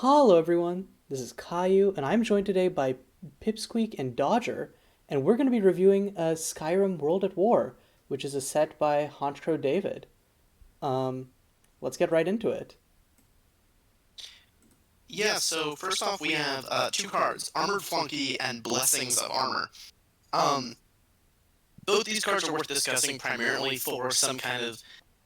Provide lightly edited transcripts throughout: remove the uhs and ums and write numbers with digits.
Hello everyone, this is Caillou, and I'm joined today by Pipsqueak and Dodger, and we're going to be reviewing Skyrim World at War, which is a set by Honchcrow David. Um, let's get right into it. Yeah, so first off, we have two cards, Armored Flunky and Blessings of Armor. Um, Both these cards are worth discussing primarily for some kind of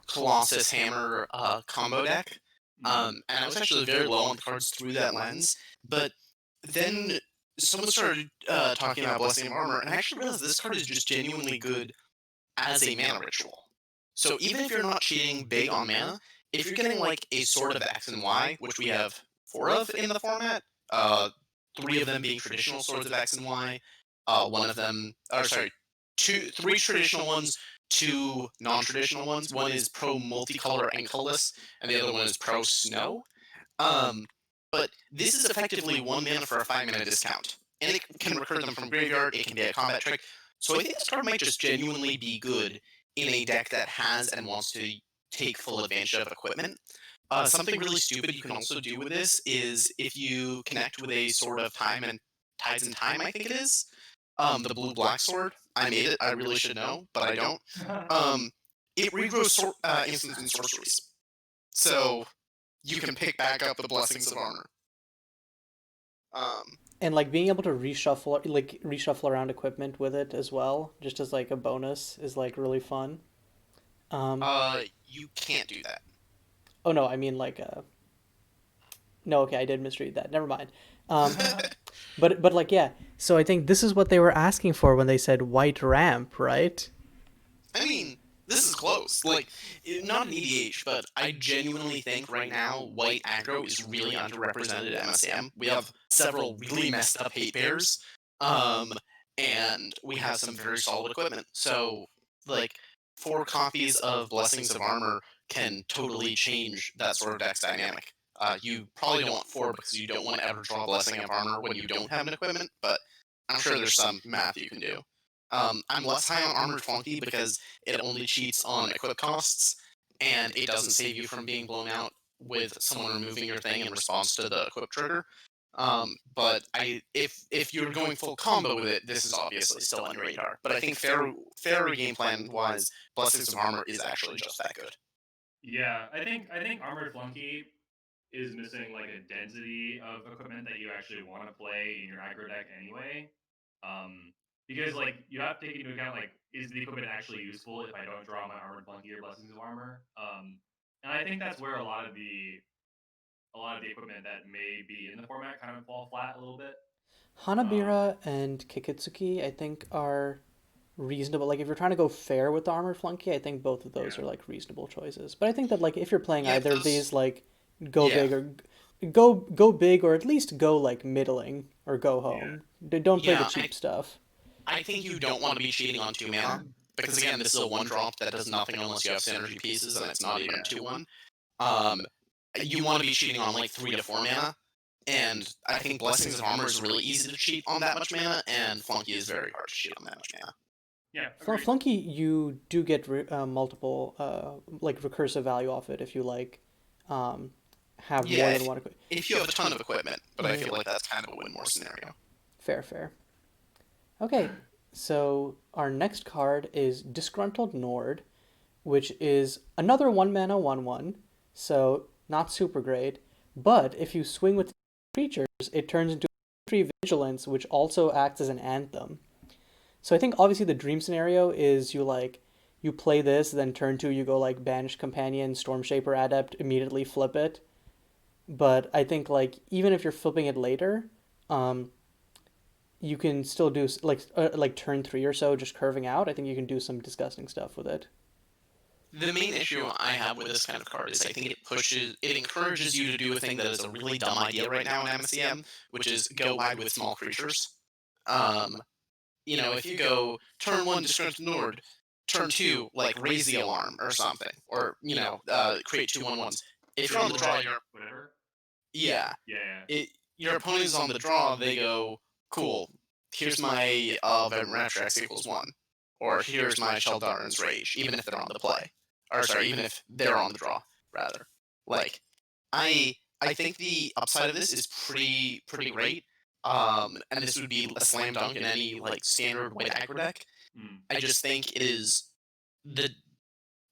Colossus Hammer combo deck. And I was actually very low on the cards through that lens, but then someone started talking about Blessing of Armor, and I actually realized this card is just genuinely good as a mana ritual. So even if you're not cheating big on mana, if you're getting like a Sword of X and Y, which we have four of in the format, uh, three of them being traditional Swords of X and Y, one of them, or sorry, three traditional ones, two non-traditional ones. One is pro multicolor and colorless, and the other one is pro snow. Um, but this is effectively one mana for a 5 mana discount, and it can recur them from graveyard. It can be a combat trick. So I think this card might just genuinely be good in a deck that has and wants to take full advantage of equipment. Something really stupid you can also do with this is if you connect with a Sword of Time and Tides in Time, I think it is, the blue black sword. I made it. I really should know, but I don't. Um, it regrows instants and sorceries, so you can pick back up the Blessings of Armor. Um, And like being able to reshuffle around equipment with it as well, just as like a bonus, is like really fun. Um, you can't do that. oh no, I mean no, okay, I did misread that. Never mind. Um, but like yeah, so I think this is what they were asking for when they said white ramp, right? I mean, this is close. Like, not an EDH, but I genuinely think right now white aggro is really underrepresented at MSEM. We have several really messed up hate pairs, um, and we have some very solid equipment. So, like, four copies of Blessings of Armor can totally change that sort of deck's dynamic. You probably don't want four because you don't want to ever draw Blessing of Armor when you don't have an equipment, but I'm sure there's some math you can do. I'm less high on Armored Flunky because it only cheats on equip costs, and it doesn't save you from being blown out with someone removing your thing in response to the equip trigger. But if you're going full combo with it, this is obviously still on your radar. But I think fair game plan wise, Blessings of Armor is actually just that good. Yeah, I think Armored Flunky is missing like a density of equipment that you actually want to play in your aggro deck anyway. Um, because like you have to take into account like is the equipment actually useful if I don't draw my Armored Flunky or Blessings of Armor? And I think that's where a lot of the equipment that may be in the format kind of fall flat a little bit. Um, Hanabira and Kikitsuki, I think, are reasonable. Like if you're trying to go fair with the armored flunky, I think both of those yeah, are like reasonable choices. But I think that like if you're playing Yeah, either of those. these, like go Yeah, big or go big or at least go like middling or go yeah, home. Don't play the yeah. cheap stuff. I think you don't want to be cheating on two mana because again, this is a one drop that does nothing unless you have synergy pieces, and it's not even a yeah. 2/1. Um, you want to be cheating on like 3 to 4 mana, and I think Blessings of Armor is really easy to cheat on that much mana, and Flunky is very hard to cheat on that much mana. Yeah, agreed. Flunky, you do get multiple like recursive value off it if you like um, have more Yeah, than one. if you have a ton of equipment, but I Mm, feel like that's kind of a win more scenario. fair, fair. Okay, so our next card is Disgruntled Nord, which is another one mana 1/1, so not super great. But if you swing with creatures, it turns into 3 Vigilance, which also acts as an anthem. So I think obviously the dream scenario is you play this, then turn 2 you go like Banished Companion, Stormshaper Adept, immediately flip it. But I think like even if you're flipping it later, um, you can still do like turn 3 or so, just curving out. I think you can do some disgusting stuff with it. The main issue I have with this kind of card is I think it encourages you to do a thing that is a really dumb idea right now in MSEM, which is go wide with small creatures. Um, if you go turn one, Disgruntled Nord, turn two, like raise the alarm or something, or create 2/1/1s. If you're on the draw, Roulette, you're whatever. yeah. Yeah, yeah, It your opponent is on the draw. They go cool. Here's my Rapture equals 1, or here's my Sheldarin's Rage, even if they're on the play, or sorry, even if they're on the draw rather. Like I I think the upside of this is pretty great. And this would be a slam dunk in any like standard white aggro deck. Mm. I just think the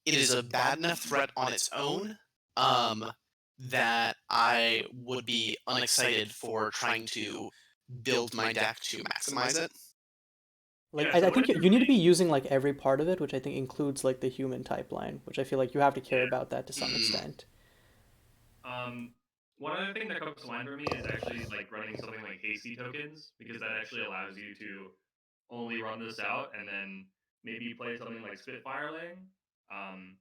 it is a bad enough threat on its own, um, that I would be unexcited for trying to build my deck to maximize it. Like Yeah. I, So I what think if you, you're you need to be playing? using like every part of it, which I think includes like the human type line, which I feel like you have to care Yeah. about that to some Mm, extent. Um, One other thing that comes to mind for me is actually like running something like hasty tokens because that actually allows you to only run this out and then maybe play something like Spitfireling, um,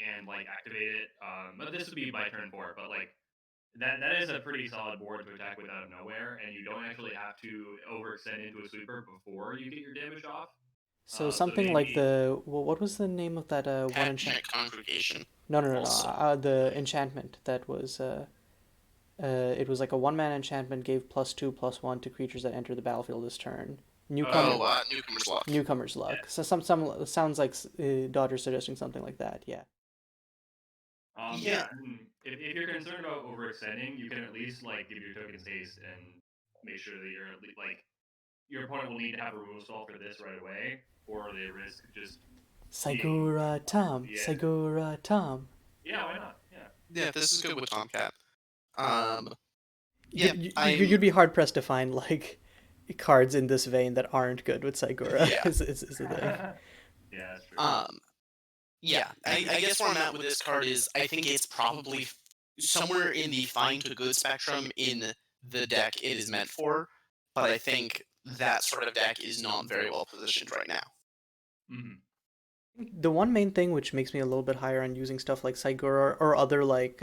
and like activate it. But this would be by turn four. But like that is a pretty solid board to attack with out of nowhere, and you don't actually have to overextend into a sweeper before you get your damage off. So So something like maybe what was the name of that one enchant? Passionate Congregation No, no, no, no. also. The enchantment that was it was like a one mana enchantment gave +2/+1 to creatures that enter the battlefield this turn. yeah, Newcomer Oh, Newcomer's Luck. Newcomer's yeah. luck. So some sounds like Dodger's suggesting something like that. Yeah. Yeah, Yeah, and if you're concerned about overextending, you can at least like give your tokens haste and make sure that you're at least, like your opponent will need to have a removal spell for this right away, or they risk just being Sigura Tom, yeah, Sigura Tom. yeah, why not? Yeah, yeah, this is good with Tomcat. Um, yeah, You'd be hard pressed to find like cards in this vein that aren't good with Sigura. yeah, Is the thing. yeah, that's true. um, yeah. I guess where I'm at with this card is I think it's probably somewhere in the fine to good spectrum in the deck it is meant for, but I think that sort of deck is not very well positioned right now. Hmm. The one main thing which makes me a little bit higher on using stuff like Sigura or other like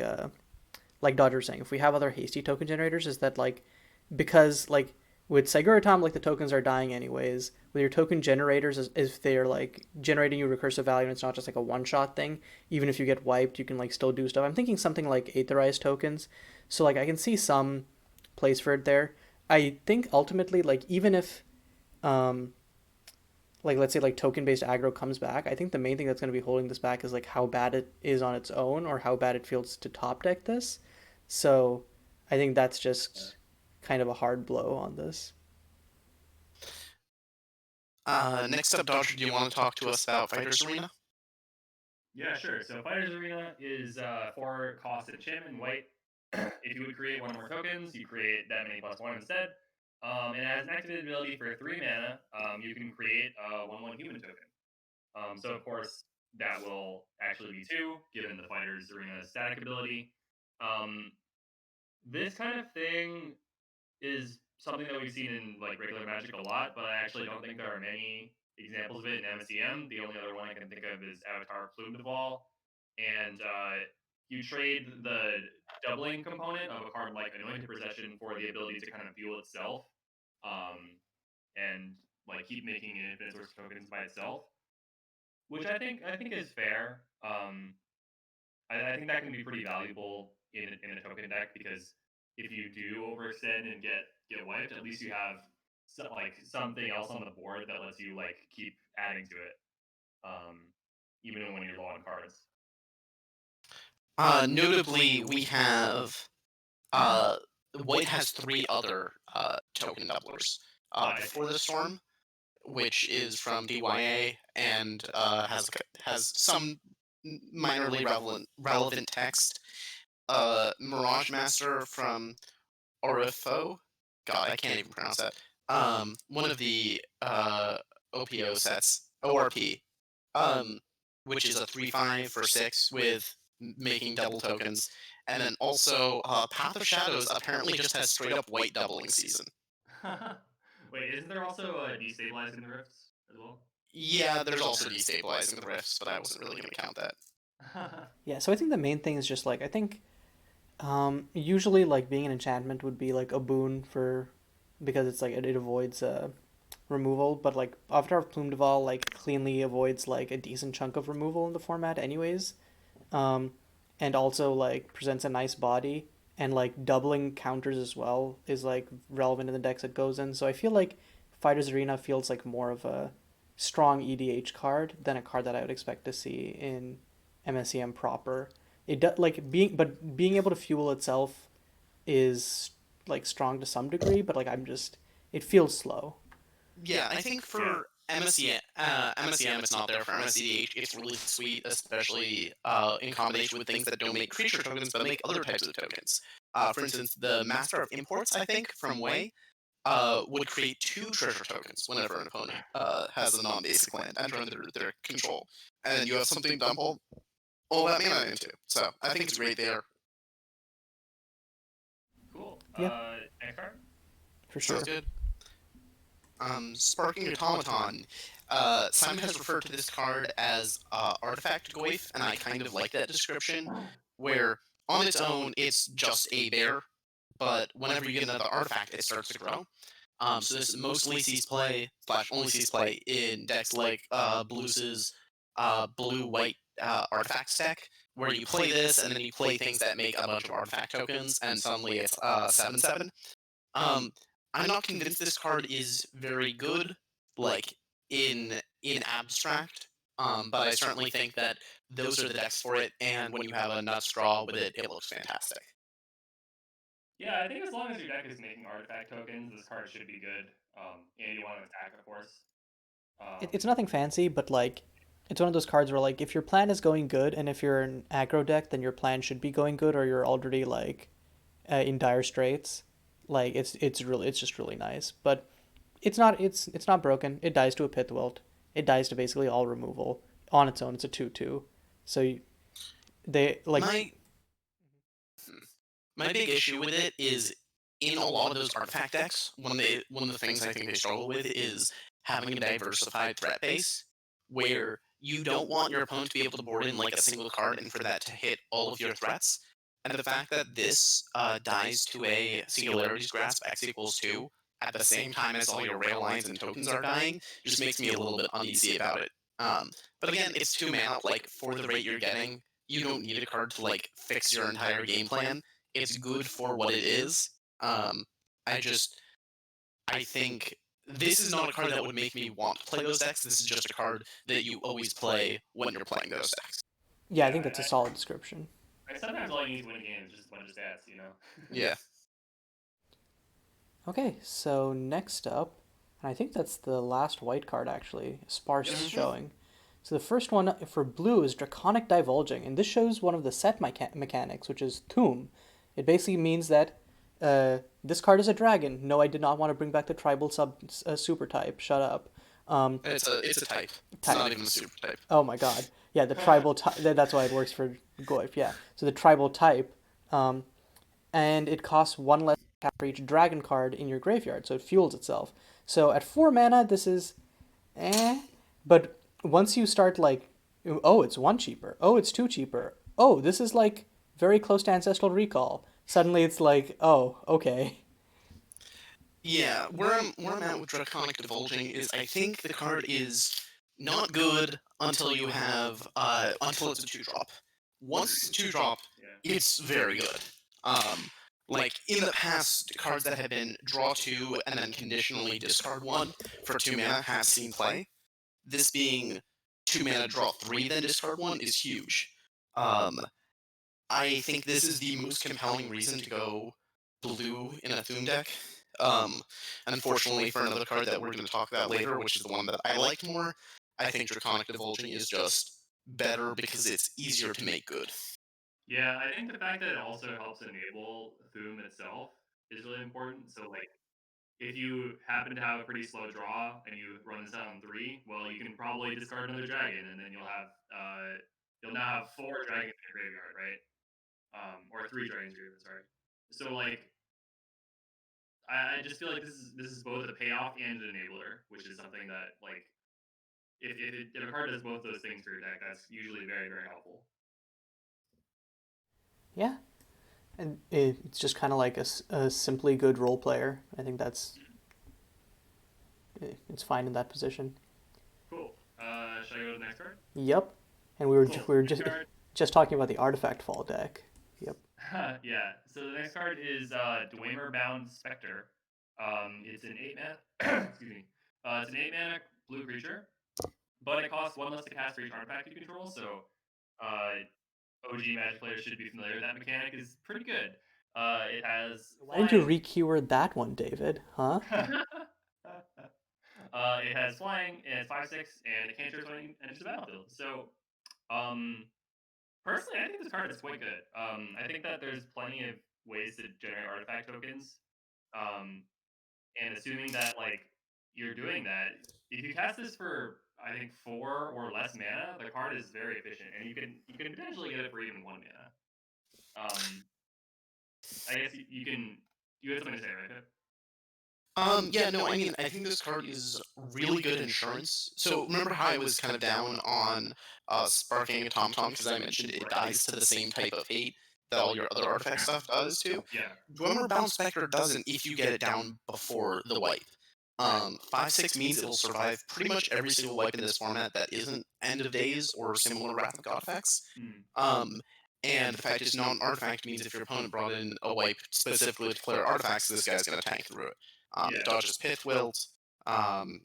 Dodger's saying, if we have other hasty token generators, is that like because like with Sigura Tom, like the tokens are dying anyways. With your token generators, if they're like generating you recursive value and it's not just like a one shot thing, even if you get wiped, you can like still do stuff. I'm thinking something like aetherized tokens. So like I can see some place for it there. I think ultimately like even if um like let's say like token based aggro comes back, I think the main thing that's going to be holding this back is like how bad it is on its own or how bad it feels to top deck this. So I think that's just kind of a hard blow on this. Next up, Dodger, do you want to talk to us about Fighters Arena? Yeah, sure. So Fighters Arena is 4 cost enchantment white. If you would create one or more tokens, you create that many +1 instead. And it has an activated ability for 3 mana. You can create a 1/1 human token. So of course that will actually be two, given the Fighters Arena static ability. Um, this kind of thing is something that we've seen in like regular Magic a lot, but I actually don't think there are many examples of it in MSEM. The only other one I can think of is Avatar Plume de Vol, and you trade the doubling component of a card like Anointed Procession for the ability to kind of fuel itself, um, and like keep making an infinite source of tokens by itself, which I think is fair. I think that can be pretty valuable in a token deck because if you do overextend and get wiped, at least you have like something else on the board that lets you like keep adding to it, um, even when you're low on cards. Notably, we have uh, White has three other token doublers. I see. Before the Storm, which is from DYA and has some minorly relevant text. Mirage Master from Orifo. God, I can't even pronounce that. One of the OPO sets, ORP, um, which is a 3/5 for 6 with making double tokens. And then also, Path of Shadows apparently just has straight up white doubling season. Wait, isn't there also destabilizing the rifts as well? Yeah, there's also destabilizing the rifts, but I wasn't really going to count that. Yeah, so I think the main thing is just like I think usually like being an enchantment would be like a boon for because it's like it avoids removal, but like Avatar of Plume Deval like cleanly avoids like a decent chunk of removal in the format anyways. Um, and also like presents a nice body and like doubling counters as well is like relevant in the decks it goes in. So I feel like Fighters Arena feels like more of a strong EDH card than a card that I would expect to see in MSEM proper. It does like being able to fuel itself is like strong to some degree, but like it feels slow. Yeah, I think for MSEM, it's not there. For MSEDH, it's really sweet, especially in combination with things that don't make creature tokens, but make other types of tokens. For instance, the Master of Imports, I think, from Way, would create 2 treasure tokens whenever an opponent has a non-basic land enter under their control. And then you have something to dump all that mana into. So I think it's great there. Cool. Yeah, Next card. for Sounds sure. good. Sparking Automaton. Simon has referred to this card as Artifact Goyf, and I kind of like that description, where on its own it's just a bear, but whenever you get another artifact, it starts to grow. So this mostly sees play, slash only sees play in decks like Blue's blue-white artifact deck, where you play this and then you play things that make a bunch of artifact tokens, and suddenly it's 7/7. Um, I'm not convinced this card is very good, like in abstract. But I certainly think that those are the decks for it, and when you have a nuts draw with it, it looks fantastic. Yeah, I think as long as your deck is making artifact tokens, this card should be good. And you want to attack, of course. It's nothing fancy, but like it's one of those cards where like if your plan is going good, and if you're an aggro deck, then your plan should be going good, or you're already like in dire straits. Like it's just really nice, but it's not broken. It dies to a Pithwelt. It dies to basically all removal on its own. It's a 2/2. So they like My My big issue with it is in a lot of those artifact decks, one of the things I think they struggle with is having a diversified threat base where you don't want your opponent to be able to board in like a single card and for that to hit all of your threats. And the fact that this dies to a Singularity's Grasp X equals 2 at the same time as all your rail lines and tokens are dying just makes me a little bit uneasy about it. But again, it's 2 mana, like for the rate you're getting, you don't need a card to like fix your entire game plan. It's good for what it is. Um, I just I think this is not a card that would make me want to play those decks. This is just a card that you always play when you're playing those decks. yeah, I Yeah, think that's a solid description. sometimes all you need to win a game is just a bunch of stats, you know? Yeah. Okay, so next up, and I think that's the last white card actually, sparse Yep. showing. So the first one for blue is Draconic Divulging, and this shows one of the set mechanics, which is Tomb. It basically means that this card is a dragon. No, I did not want to bring back the tribal super type. Shut up. It's a type. It's Type. not even a super type. Oh my god. Yeah, the tribal type. That's why it works for Goyf. Yeah. So the tribal type, um, and it costs one less tap for each dragon card in your graveyard, so it fuels itself. So at 4 mana, this is but once you start like, oh, it's 1 cheaper. Oh, it's 2 cheaper. Oh, this is like very close to Ancestral Recall. Suddenly it's like, oh, okay. Yeah, where I'm at with Draconic Divulging is I think the card is not good until you have until it's a 2 drop. Once it's a 2 drop, Yeah. it's very good. Um, like in the past, cards that have been draw 2 and then conditionally discard 1 for 2 mana has seen play. This being 2 mana draw 3 then discard 1 is huge. Um, I think this is the most compelling reason to go blue in a Thum deck. Um, Unfortunately, for another card that we're going to talk about later, which is the one that I liked more, I think Draconic Divulging is just better because it's easier to make good. Yeah, I think the fact that it also helps enable Thum itself is really important. So, like, if you happen to have a pretty slow draw and you run this out on 3, well, you can probably discard another dragon, and then you'll now have 4 dragons in your graveyard, right? Or 3 dragons in your graveyard, sorry. So, like, I just feel like this is both a payoff and an enabler, which is something that, like, if a card does both those things for your deck, that's usually very, very helpful. Yeah. And it's just kind of like a simply good role player. I think it's fine in that position. Cool. Should I go to the next card? Yep. And Cool. we were Next card. just talking about the artifact fall deck. Yep. Yeah. So the next card is Dwemer Bound Spectre. It's an 8 mana. Excuse me. It's an 8 mana blue creature, but it costs 1 less to cast for each artifact you control. So OG Magic players should be familiar. That mechanic is pretty good. It has Why didn't you flying. re-keyword that one, David? Huh? It has flying, and it's 5/6, and it can't choose when it enters the battlefield. So, um, personally, I think this card is quite good. I think that there's plenty of ways to generate artifact tokens. Um, and assuming that like you're doing that, if you cast this for I think 4 or less mana, the card is very efficient, and you can potentially get it for even 1 mana. I guess you can. You had something to say, right, Pip? Yeah, no, I mean, I think this card is really good insurance. So remember how I was kind of down on Sparking a Tom Tom because I mentioned it dies to the same type of hate that all your other artifact stuff does too? Yeah. Dwemer Bound Spectre doesn't if you get it down before the wipe. Right. 5/6 means it'll survive pretty much every single wipe in this format that isn't End of Days or similar Wrath of God effects. Mm. Um, and the fact it's not an artifact means if your opponent brought in a wipe specifically to declare artifacts, this guy's going to tank through it. It Yeah. dodges Pith Wilt.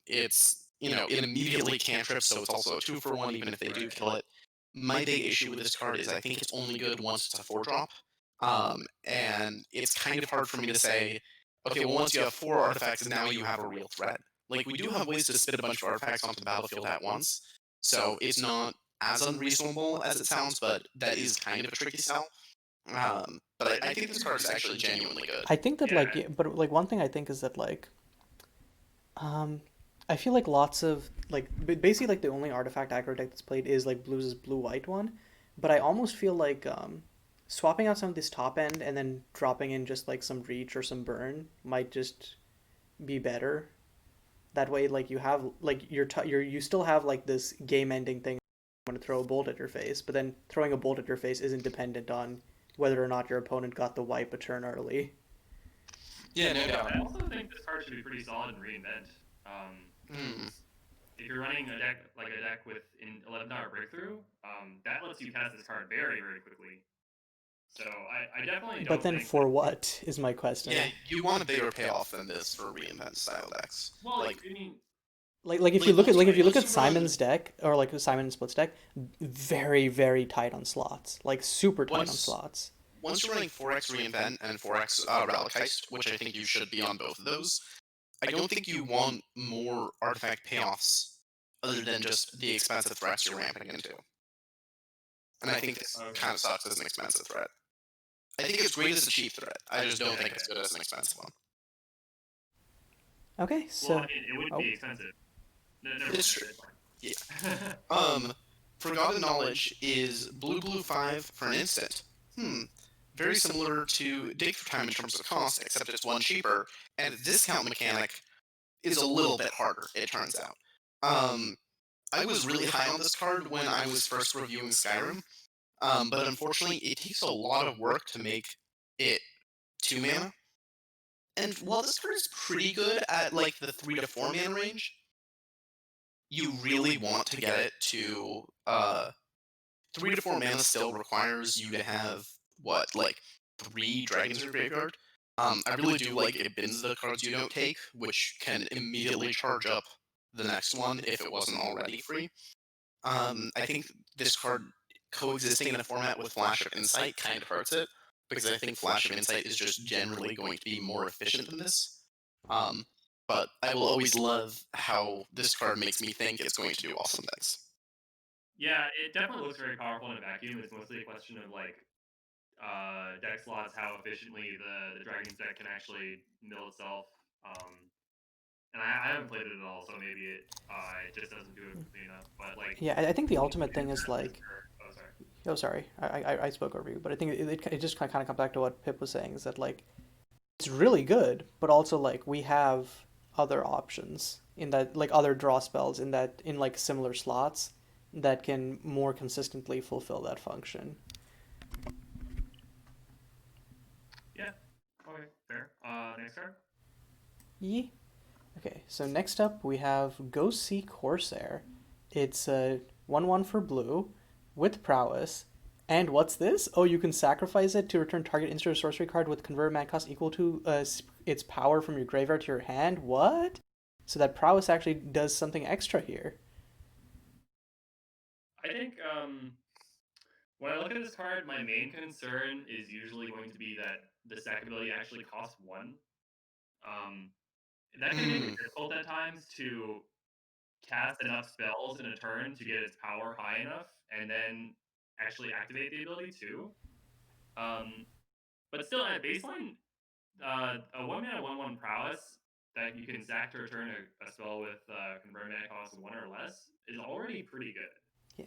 It's, it immediately cantrips, so it's also a 2-for-1 even if they do Right. kill it. My big issue with this card is I think it's only good once it's a 4-drop. And it's kind of hard for me to say, okay, well, once you have 4 artifacts, now you have a real threat. Like, we do have ways to spit a bunch of artifacts onto the battlefield at once, so it's not as unreasonable as it sounds, but that is kind of a tricky sell. But I think this card is actually genuinely good. I think that Yeah. like, yeah, but like one thing I think is that like, um, I feel like lots of like basically like the only artifact aggro deck that's played is like blues' blue white one, but I almost feel like swapping out some of this top end and then dropping in just like some reach or some burn might just be better. That way, like you have like you still have like this game ending thing. I'm going to throw a bolt at your face, but then throwing a bolt at your face isn't dependent on whether or not your opponent got the wipe a turn early. Yeah, no doubt. I also think this card should be pretty solid in reinvent. Hmm. If you're running a deck with an 11-hour breakthrough, that lets you cast this card very, very quickly. So I definitely But don't then think that. for what is my question. Yeah, you want a bigger payoff than this for reinvent style decks. Well, Like, I mean, Like if you like look at once like you if you look once at you run Simon's deck or like Simon and Split's deck, very tight on slots, like super tight on once slots. once you're running 4x reinvent and 4x relic heist, which I think you should be on both of those, I don't think you want more artifact payoffs other than just the expensive threats you're ramping into. And I think this okay. kind of sucks as an expensive threat. I think it's great as a cheap threat. I just don't think it's good as an expensive one. Okay, Well, I so mean, it would oh be expensive. No, never mind. It's true. It's Yeah. fine. Forgotten Knowledge is blue 5 for an instant. Very similar to Dig for Time in terms of cost, except it's one cheaper, and the discount mechanic is a little bit harder, it turns out. I was really high on this card when I was first reviewing Skyrim, but unfortunately, it takes a lot of work to make it 2 mana. And while this card is pretty good at like the 3 to 4 mana range, you really want to get it to 3 to 4 mana still requires you to have what, like 3 dragons in your graveyard. I really do like it bins the cards you don't take, which can immediately charge up the next one if it wasn't already free. I think this card coexisting in a format with Flash of Insight kind of hurts it, because I think Flash of Insight is just generally going to be more efficient than this. Um, but I will always love how this card makes me think it's going to do awesome things. Yeah, it definitely looks very powerful in a vacuum. It's mostly a question of like deck slots, how efficiently the Dragon's deck can actually mill itself. And I haven't played it at all, so maybe it just doesn't do it quickly enough. But like, yeah, I think the ultimate you can thing is cast this like for. Oh, sorry. oh sorry I spoke over you, but I think it just kind of comes back to what Pip was saying is that like it's really good, but also like we have other options in that like other draw spells in like similar slots that can more consistently fulfill that function. Yeah. Okay. Fair. Next card. Yeah. Okay, so next up we have Go See Corsair. It's a 1/1 for blue with prowess. And what's this? Oh, you can sacrifice it to return target instant or sorcery card with convert mana cost equal to its power from your graveyard to your hand. What? So that prowess actually does something extra here. I think when I look at this card, my main concern is usually going to be that the stack ability actually costs one. Um, that can make it Mm. difficult at times to cast enough spells in a turn to get its power high enough, and then actually activate the ability too. Um, but still, at baseline, a one mana 1/1 prowess that you can sack to return a spell with convert mana cost one or less is already pretty good.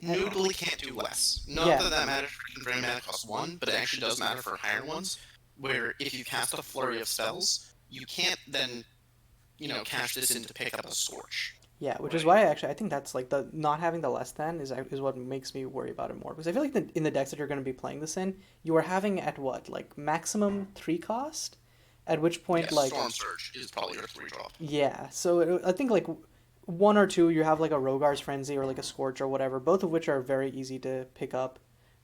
I, Notably can't do less. Not yeah, that that matters for converting mana cost 1, but it actually does matter for higher ones, where if you cast a flurry of spells, you can't then, cash this in to pick up a Scorch. yeah, which is Right. why I think that's like the not having the less than is what makes me worry about it more because I feel like in the decks that you're going to be playing this in, you are having at what like maximum three cost, at which point Yes, like Storm Surge is probably your 3 drop. yeah, so I think like one or two you have like a Rogar's Frenzy or like a Scorch or whatever, both of which are very easy to pick up.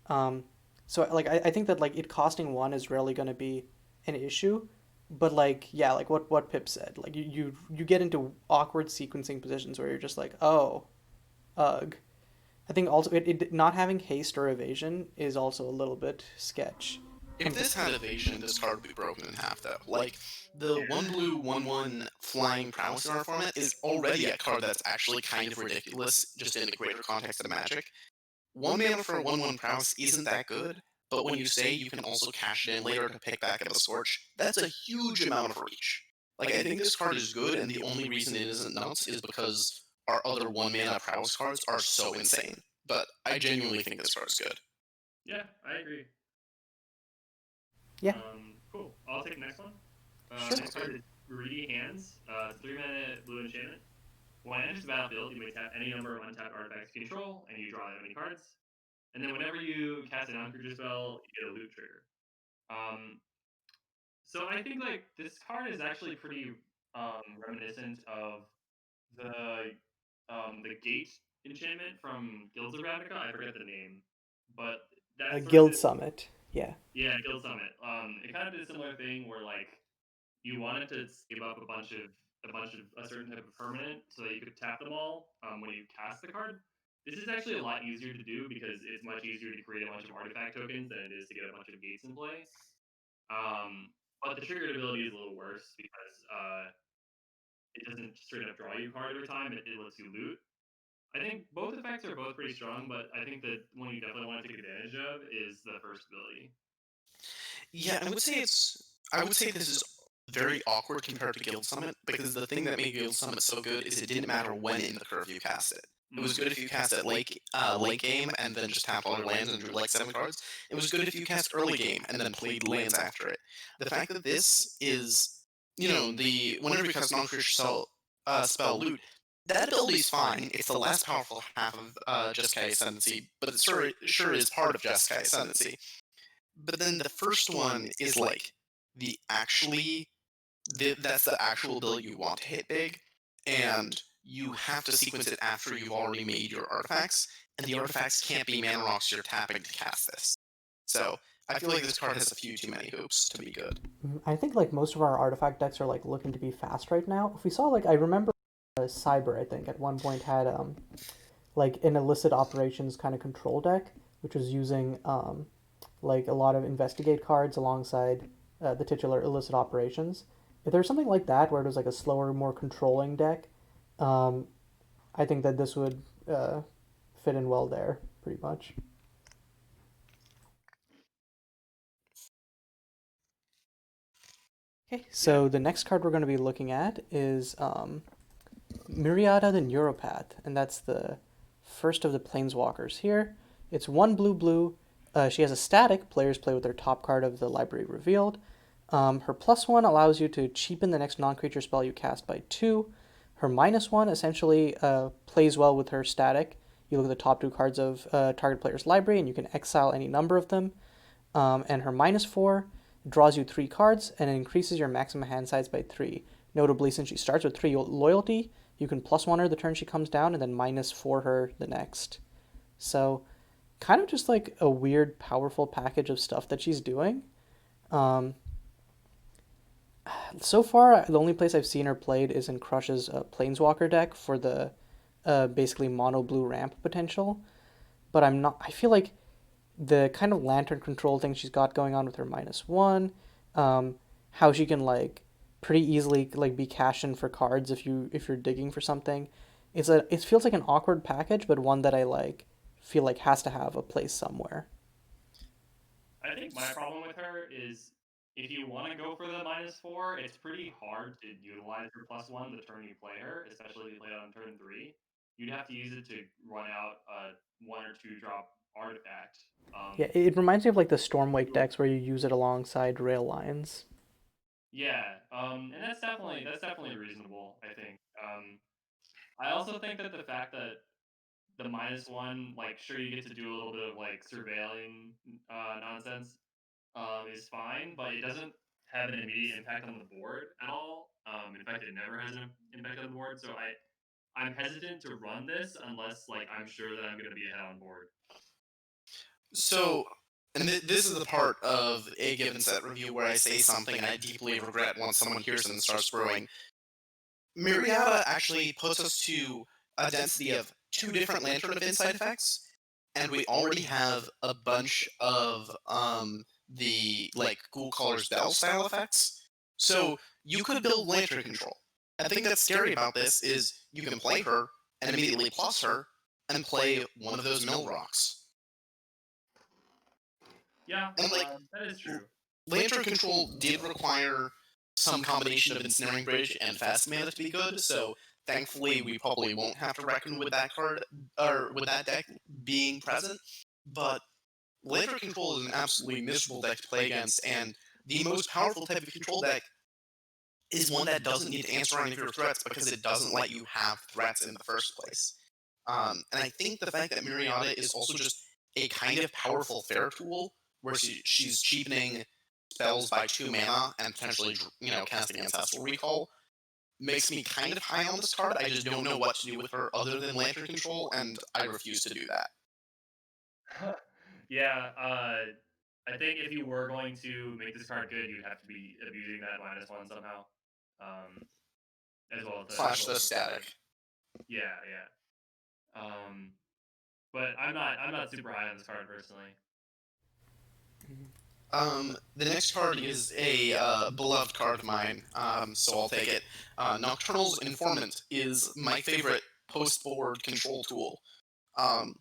Um, so like I think that like it costing one is rarely going to be an issue, but like yeah, like what Pip said, like you get into awkward sequencing positions where you're just like oh, ugh. I think also it not having haste or evasion is also a little bit sketch. If And this had evasion, this card would be broken in half, though. Like, the Yeah. 1 blue, 1/1 flying prowess in our format is already a card that's actually kind of ridiculous, just in the greater context of Magic. 1 mana for a 1/1 prowess isn't that good, but when you say you can also cash it in later to pick back up a Scorch, that's a huge amount of reach. Like, I think this card is good, and the only reason it isn't nuts is because our other 1 mana prowess cards are so insane. But I genuinely think this card is good. Yeah, I agree. yeah, Cool. I'll take the next one. sure. Next Sounds card good. is Greedy Hands. It's a 3 mana blue enchantment. When it enters the battlefield, you may tap any number of untapped artifacts you control, and you draw that many cards. And then whenever you cast an non-creature spell, you get a loot trigger. Um, so I think like this card is actually pretty reminiscent of the gate enchantment from Guilds of Ravnica. I forget the name, but A that sort of Guild did, Summit. Yeah. yeah, Guild Summit. It kind of did a similar thing where like you wanted to save up a bunch of a certain type of permanent so that you could tap them all when you cast the card. This is actually a lot easier to do because it's much easier to create a bunch of artifact tokens than it is to get a bunch of gates in play. But the triggered ability is a little worse because it doesn't straight up draw you a card every time. It lets you loot. I think both effects are both pretty strong, but I think that one you definitely want to take advantage of is the first ability. Yeah, I would say this is very awkward compared to Guild Summit because the thing that made Guild Summit so good is it didn't matter when in the curve you cast it. It was Mm. good if you cast it late game and then just tapped all your lands and drew like 7 cards. It was good if you cast early game and then played lands after it. The fact that this is, the whenever you cast non-creature spell loot, that ability's fine. It's the less powerful half of Jeskai Ascendancy, but it sure is part of Jeskai Ascendancy. But then the first one is like the actually that's the actual ability you want to hit big, and you have to sequence it after you've already made your artifacts, and the artifacts can't be mana rocks you're tapping to cast this. So I feel like this card has a few too many hoops to be good. I think like most of our artifact decks are like looking to be fast right now. If we saw like I remember Cyber I think at one point had like an illicit operations kind of control deck which was using like a lot of investigate cards alongside the titular illicit operations. If there's something like that where it was like a slower, more controlling deck, um, I think that this would fit in well there pretty much. Okay, Yeah. so the next card we're going to be looking at is Myriada the Neuropath, and that's the first of the Planeswalkers here. It's one blue blue. She has a static. Players play with their top card of the library revealed. Her plus one allows you to cheapen the next non creature spell you cast by two. Her minus one essentially plays well with her static. You look at the top two cards of target player's library and you can exile any number of them. And her minus four draws you three cards and it increases your maximum hand size by three. Notably, since she starts with three loyalty, you can plus one her the turn she comes down and then minus four her the next. So, kind of just like a weird, powerful package of stuff that she's doing. Um, so far, the only place I've seen her played is in Crush's Planeswalker deck for the basically mono blue ramp potential. But I'm not. I feel like the kind of lantern control thing she's got going on with her -1, um, how she can like pretty easily like be cash in for cards if you're digging for something. It feels like an awkward package, but one that I like feel like has to have a place somewhere. I think my problem with her is if you want to go for the -4, it's pretty hard to utilize her +1 the turn you play her, especially if you play it on turn 3. You'd have to use it to run out a 1 or 2 drop artifact. Yeah, it reminds me of like the Stormwake decks where you use it alongside rail lines. Yeah, and that's definitely reasonable. I think. I also think that the fact that the -1, like, sure you get to do a little bit of like surveilling nonsense, is fine, but it doesn't have an immediate impact on the board at all. In fact, it never has an impact on the board. So I'm hesitant to run this unless like I'm sure that I'm going to be ahead on board. So, and this is the part of a given set review where I say something and I deeply regret once someone hears it and starts brewing. Myriada actually puts us to a density of two different Lantern of Insight effects, and we already have a bunch of the like Ghoul Caller's Bell style effects. So you could build Lantern control. And the thing that's scary about this is you can play her and immediately plus her and play one of those mill rocks. Yeah, And like that is true. Lantern control did require some combination of Ensnaring Bridge and Fast Mana to be good, so thankfully we probably won't have to reckon with that card or with that deck being present. But Lantern control is an absolutely miserable deck to play against, and the most powerful type of control deck is one that doesn't need to answer any of your threats because it doesn't let you have threats in the first place. And I think the fact that Myriada is also just a kind of powerful fair tool, where she's cheapening spells by 2 mana and potentially, casting Ancestral Recall, makes me kind of high on this card. I just don't know what to do with her other than Lantern Control, and I refuse to do that. Yeah, I think if you were going to make this card good, you'd have to be abusing that -1 somehow, um, as well as Slash the static. yeah, yeah. But I'm not super high on this card personally. The next card is a beloved card of mine, so I'll take it. Nocturnal's Informant is my favorite post-board control tool. Um,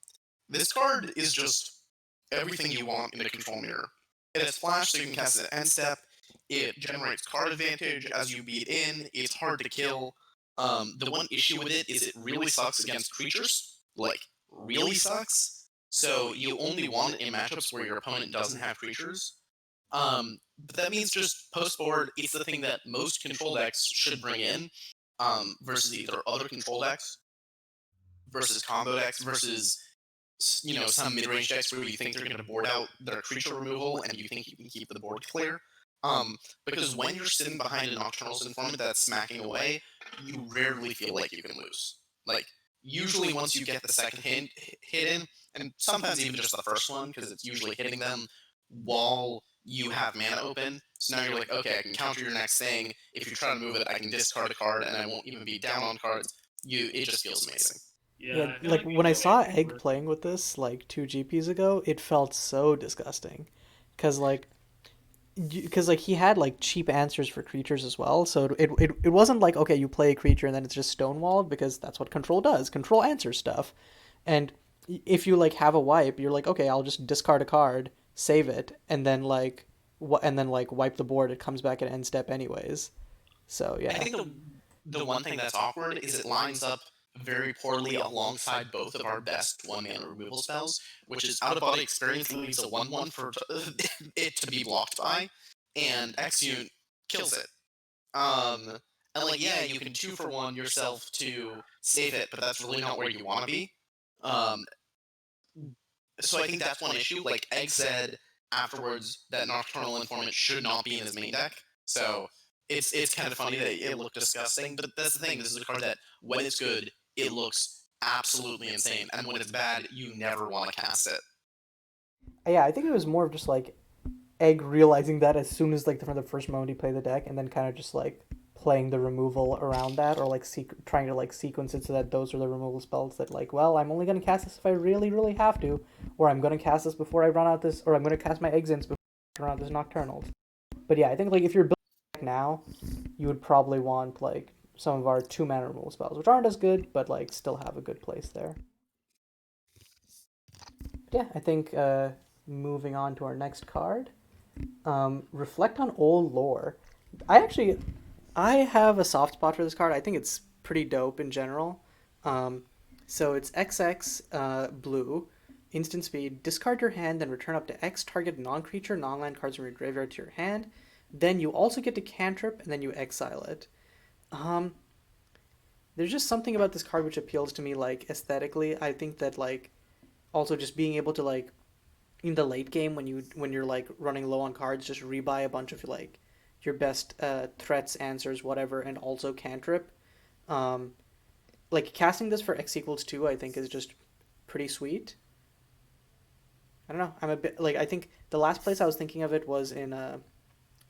this card is just everything you want in a control mirror. It has flash, so you can cast it at end step. It generates card advantage as you beat in. It's hard to kill. The one issue with it is it really sucks against creatures. Like, really sucks. So you only want it in matchups where your opponent doesn't have creatures. But that means just post board, it's the thing that most control decks should bring in, versus either other control decks, versus combo decks, versus some mid-range decks where you think they're going to board out their creature removal and you think you can keep the board clear. Because when you're sitting behind a Nocturnal's Informant that's smacking away, you rarely feel like you can lose. Like, usually once you get the second hit in, and sometimes even just the first one, because it's usually hitting them while you have mana open. So now you're like, okay, I can counter your next thing. If you try to move it, I can discard a card, and I won't even be down on cards. It just feels amazing. Yeah, Yeah, I feel like like when the I only way saw to Egg work. playing with this like two GPs ago, it felt so disgusting. Cause like because like he had like cheap answers for creatures as well, so it wasn't like okay you play a creature and then it's just stonewalled because that's what control does. Control answers stuff, and if you like have a wipe, you're like okay I'll just discard a card, save it, and then like wipe the board. It comes back at end step anyways. So I yeah, think the one thing that's awkward is it lines up very poorly alongside both of our best 1 mana removal spells, which is Out of Body Experience leaves a 1/1 for it to be blocked by, and Exeunt kills it. Um, and like, yeah, you can 2-for-1 yourself to save it, but that's really not where you want to be. Um, so I think that's one issue. Like Egg said afterwards that Nocturnal Informant should not be in his main deck. So it's kind of funny that it looked disgusting, but that's the thing. This is a card that when it's good, it looks absolutely insane, and when it's bad, you never want to cast it. yeah. I think it was more of just like Egg realizing that as soon as like from the first moment he played the deck, and then kind of just like playing the removal around that, or like trying to like sequence it so that those are the removal spells that like, well, I'm only gonna cast this if I really really have to, or I'm gonna cast this before I run out this, or I'm gonna cast my Exins before I run out this Nocturnals. But yeah, I think like if you're building deck now, you would probably want like some of our 2 mana removal spells, which aren't as good, but like still have a good place there. But yeah, I think moving on to our next card, reflect on old lore. I I have a soft spot for this card. I think it's pretty dope in general. Um, so it's XX blue, instant speed. Discard your hand, then return up to X target non-creature, non-land cards from your graveyard to your hand. Then you also get to cantrip, and then you exile it. Um, there's just something about this card which appeals to me, like aesthetically. I think that like also just being able to like in the late game when you're like running low on cards, just rebuy a bunch of like your best threats, answers, whatever, and also cantrip. Um, like casting this for X equals 2, I think is just pretty sweet. I don't know. I'm a bit like I think the last place I was thinking of it was in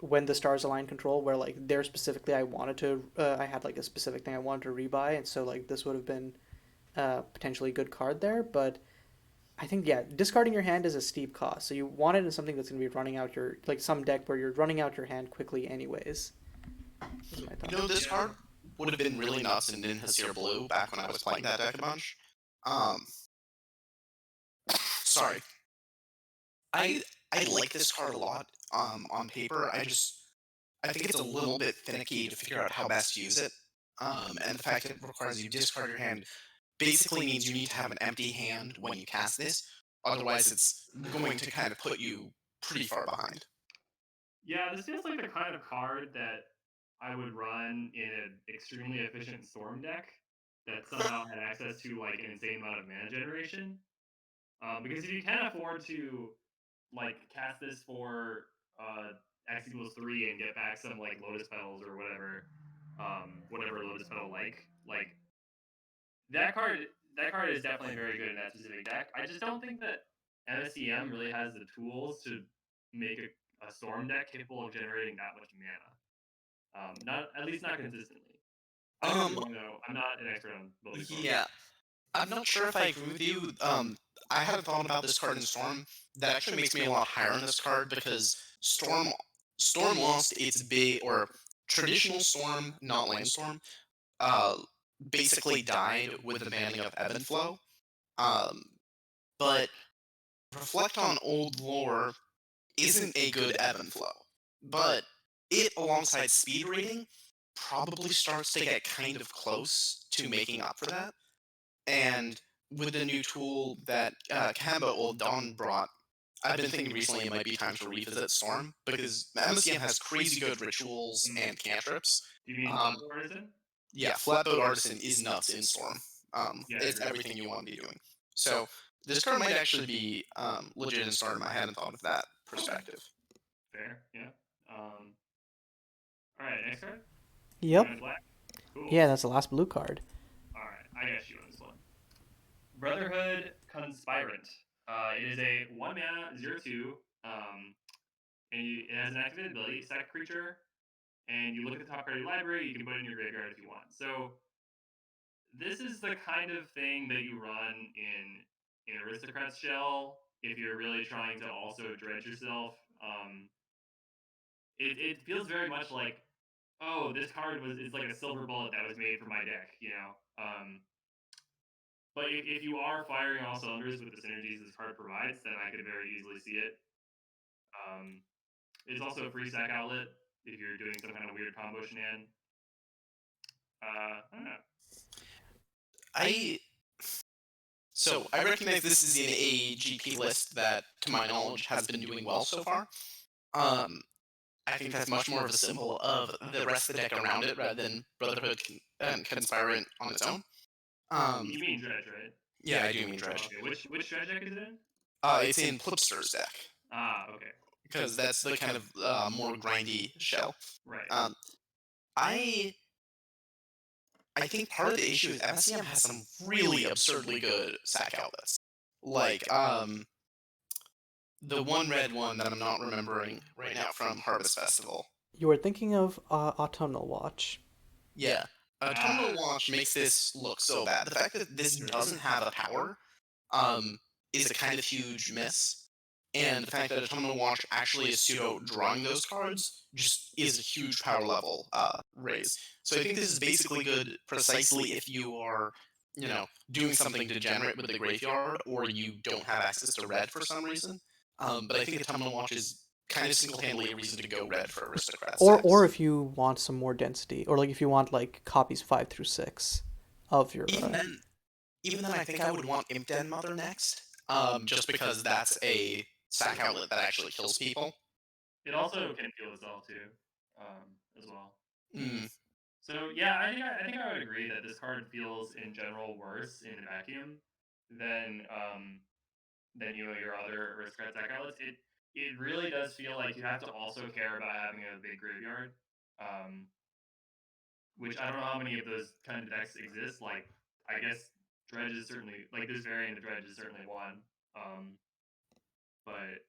when the stars align control, where like there specifically I had like a specific thing I wanted to rebuy, and so like this would have been potentially a good card there. But I think yeah, discarding your hand is a steep cost, so you want it in something that's going to be running out your like some deck where you're running out your hand quickly anyways. Is my You thought. know, this card would have been really nuts in Ninhasir Blue back when I was playing that deck a bunch. Um, sorry. I like this card a lot. On paper, I think it's a little bit finicky to figure out how best to use it. And the fact that it requires you discard your hand basically means you need to have an empty hand when you cast this. Otherwise, it's going to kind of put you pretty far behind. Yeah, this feels like the kind of card that I would run in an extremely efficient Storm deck that somehow had access to like an insane amount of mana generation. Because if you can afford to like cast this for X equals 3 and get back some like Lotus Petals or whatever, whatever Lotus Petal like that card that card is definitely very good in that specific deck. I just don't think that MSEM really has the tools to make a Storm deck capable of generating that much mana. Not at least not consistently. I could be Um, wrong though. I'm not an expert on building Storm yeah, decks. I'm not sure if I agree with you. I hadn't thought about this card in Storm. That actually makes me a lot higher on this card because Storm lost its big or traditional Storm, not Land Storm. Uh, basically died with the banning of Ebb and Flow. Um, but Reflect on Old Lore isn't a good ebb and flow, but it, alongside speed rating, probably starts to get kind of close to making up for that. And with the new tool that Kamba Old Dawn brought, I've been thinking recently it might be time to revisit Storm, because MSEM has crazy good rituals and cantrips. Do you mean Um, Flatboat Artisan? yeah, Flatboat Artisan is nuts in Storm. Yeah, It's agreed. everything you want to be doing. So this card might actually be legit in Storm. I hadn't thought of that perspective. Fair. Yeah. Um, all right. Next card. Yep. Going black. Cool. Yeah, that's the last blue card. All right. I got you on this one. Brotherhood Conspirant. It is a 1 mana 0/2. It has an activated ability. Sack a creature, and you look at the top card of your library. You can put it in your graveyard if you want. So this is the kind of thing that you run in Aristocrat's Shell if you're really trying to also dredge yourself. It feels very much like, oh, this card is like a silver bullet that was made for my deck, you know. But if you are firing on all cylinders with the synergies this card provides, then I could very easily see it. Um, it's also a free sack outlet if you're doing some kind of weird combo shenan. I don't know. I I recognize this is in a GP list that, to my knowledge, has been doing well so far. Um, I think that's much more of a symbol of the rest of the deck around it rather than and Conspirant on its own. You mean dredge, right? Yeah, I do mean Dredge. Okay. Which dredge deck is it in? It's in Plipster's deck Ah, okay. because that's the kind of more grindy shell. Right. Um, I I think part of the issue is MSEM has some really absurdly good sack outlets, like the one red one that I'm not remembering right now from Harvest Festival. You are thinking of Autumnal Watch. Yeah. Autumnal Ah, Watch makes this look so bad. The fact that this true. doesn't have a power is a kind of huge miss. And the fact that Autumnal Watch actually is pseudo drawing those cards just is a huge power level raise. So I think this is basically good precisely if you are, doing something degenerate with the graveyard or you don't have access to red for some reason. But I think Autumnal Watch is kind of single-handedly a reason to go red for aristocrat Or stacks. if you want some more density, or like if you want like copies 5 through 6 of your Even then, even then, I think I would want Imp Den Mother next, just because that's a sack outlet that actually kills people. It also can feel itself too, as well. Mm, So yeah, I think I would agree that this card feels in general worse in a vacuum than than your other aristocrat deck outlets. It really does feel like you have to also care about having a big graveyard, um, which I don't know how many of those kind of decks exist. Like I guess Dredge is certainly like this variant of Dredge is certainly one, um, but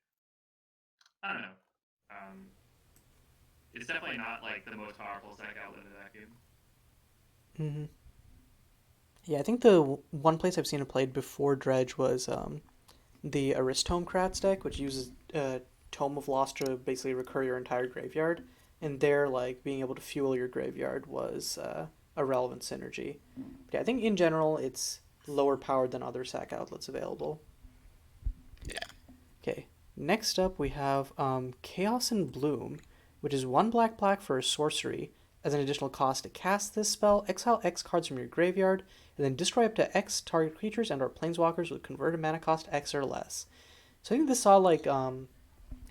I don't know. Um, it's definitely not like the most powerful deck outlet in a vacuum. hmm Yeah, I think the one place I've seen it played before Dredge was the Aristocrats deck, which uses Tome of Lost to basically recur your entire graveyard, and there, like being able to fuel your graveyard was a relevant synergy. But yeah, I think in general it's lower powered than other sack outlets available. yeah. Okay, next up we have Chaos and Bloom, which is one black black for a sorcery. As an additional cost to cast this spell, exile X cards from your graveyard, and then destroy up to X target creatures and/or planeswalkers with converted mana cost X or less. So I think this saw like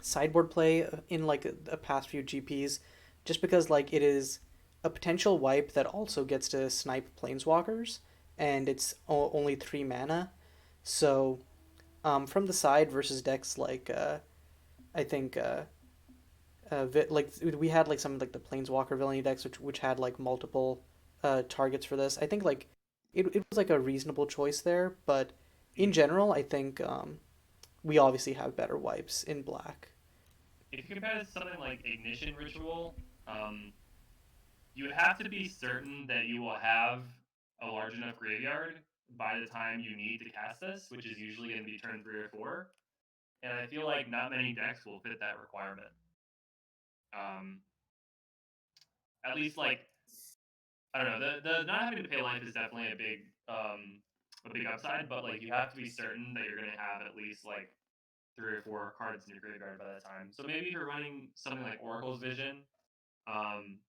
sideboard play in like a past few GPs, just because like it is a potential wipe that also gets to snipe planeswalkers, and it's only 3 mana. So from the side versus decks like I think like we had like some of like the planeswalker villainy decks which had like multiple targets for this. I think like it was like a reasonable choice there, but in Mhm. general I think we obviously have better wipes in black. If you compare this to something like Ignition Ritual, um, you have to be certain that you will have a large enough graveyard by the time you need to cast this, which is usually going to be turn 3 or 4. And I feel like not many decks will fit that requirement. Um, at least like I don't know, the not having to pay life is definitely a big upside, but like you have to be certain that you're going to have at least like 3 or 4 cards in your graveyard by that time. So maybe if you're running something like Oracle's Vision,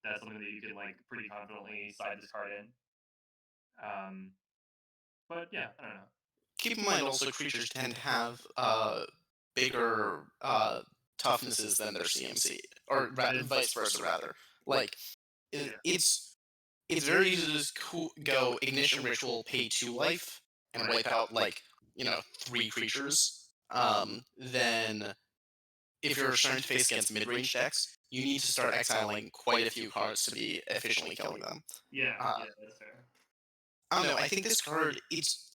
that's something that you can like pretty confidently slide this card in. Um, but yeah, I don't know. Keep in mind also creatures tend to have bigger toughnesses than their CMC, or That is vice versa rather. Like yeah, it's very easy to just go Ignition Ritual, pay 2 life, and wipe out like 3 creatures. Then if you're starting to face against mid-range decks, you need to start exiling quite a few cards to be efficiently killing them. yeah, Uh, yeah. That's fair. I don't know. I think this card it's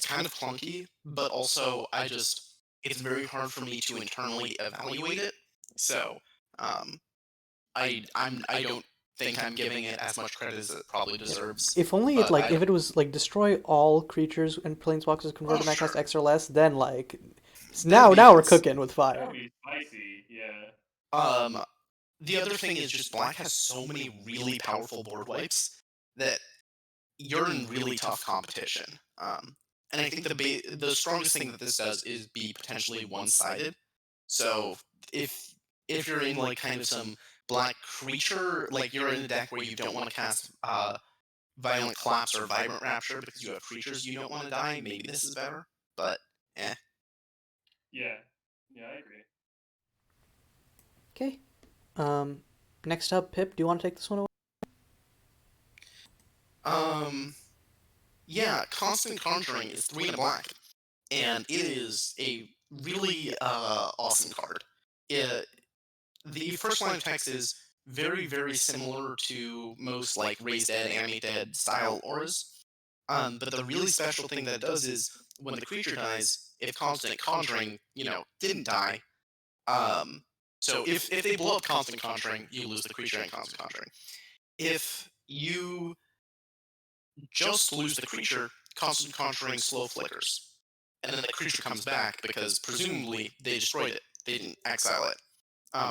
kind of clunky, but also it's very hard for me to internally evaluate it. So um, I don't think I'm giving it as much credit as it probably Yeah. deserves. If only it But like I if don't. it was like destroy all creatures and planeswalkers with Oh converted mana cost sure, X or less, then like that'd be now we're nuts. cooking with That would fire. be spicy. Yeah, Um, the other thing is just black has so many really powerful board wipes that you're in really tough competition. And I think the strongest thing that this does is be potentially one-sided. So if if you're in like kind of some black creature, like you're in a deck where you don't want to cast Violent Collapse or Vibrant Rapture because you have creatures you don't want to die, maybe this is better. But eh. yeah, yeah. I agree. Okay. Um, next up, Pip. Do you want to take this one away? Um yeah, Constant Conjuring is 3 and a black, and it is a really awesome card. It, the first line of text is very, very similar to most like Raise Dead, Animate Dead style auras. But the really special thing that it does is when the creature dies, if Constant Conjuring, didn't die, um, So if they blow up constant conjuring, you lose the creature and constant conjuring. If you just lose the creature, constant conjuring slow flickers. And then the creature comes back because presumably they destroyed it. They didn't exile it.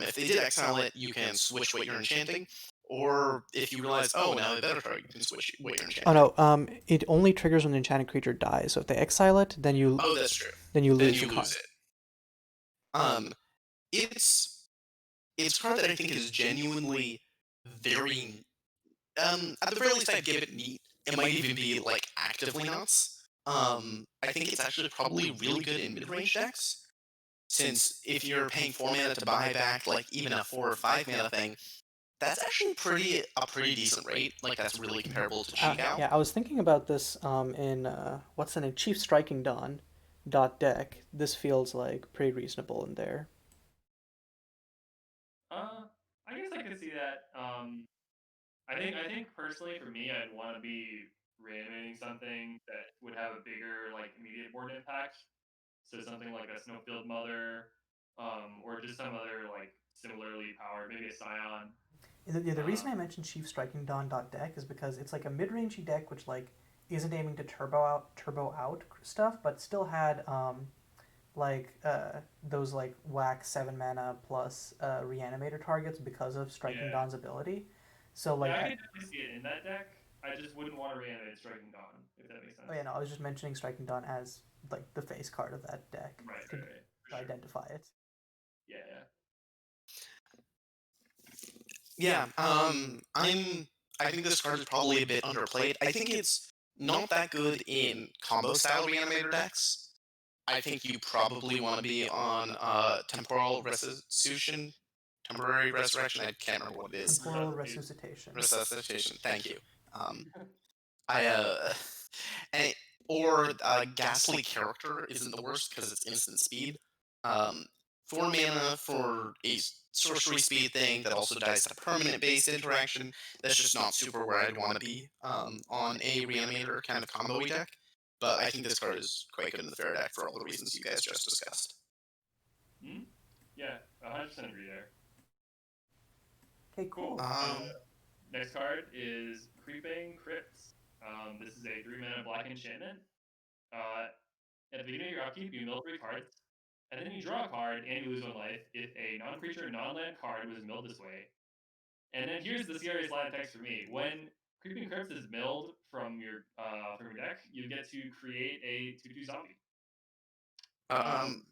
If they did exile it, you can switch what you're enchanting. Or if you realize, oh, now they better card, you can switch what you're Oh enchanting. no, it only triggers when the enchanted creature dies. So if they exile it, then you Oh, that's true. then you Then lose you the lose card. it. It's a card that I think is genuinely very at the very least I'd give it neat. It might even be like actively nuts. I think it's actually probably really good in mid-range decks. Since if you're paying 4 mana to buy back like even a 4 or 5 mana thing, that's actually a pretty decent rate. Like that's really comparable to Chico. Yeah, I was thinking about this in what's the name, Chief Striking Dawn dot deck. This feels like pretty reasonable in there. I guess I could see that. I think personally for me, I'd want to be reanimating something that would have a bigger like immediate board impact. So something like a Snowfield Mother, or just some other like similarly powered, maybe a Scion. The reason I Um, mentioned Chief Striking Dawn dot deck is because it's like a mid-rangey deck which like isn't aiming to turbo out stuff, but still had like those like whack 7 mana plus reanimator targets because of Striking yeah, Dawn's ability. So yeah, like I I, could definitely see it in that deck. I just wouldn't want to reanimate Striking Dawn, if that makes oh sense. yeah, no, I was just mentioning Striking Dawn as like the face card of that deck Right, to right, right, for sure. identify it. Yeah, yeah. Yeah, I think this card is probably a bit underplayed. I think it's not that good in combo style reanimator decks. I think you probably want to be on temporal resuscitation, temporary resurrection. I can't remember what it is. Temporal Resuscitation. Resuscitation. Resuscitation. Thank you. Um, I and, or ghastly character isn't the worst because it's instant speed. Um, 4 mana for a sorcery speed thing that also dies to permanent based interaction. That's just not super where I'd want to be on a reanimator kind of combo deck. But I think this card is quite good in the fair deck for all the reasons you guys just discussed. Hmm? Yeah, 100% agree there. Okay, Cool. cool. Next card is Creeping Crypts. This is a 3 mana black enchantment. Uh, at the beginning of your upkeep, you mill 3 cards, and then you draw a card and you lose 1 life if a non-creature, non-land card was milled this way. And then here's the serious line of text for me: when Creeping Crypts is milled from your deck, you get to create a 2/2 zombie. Um,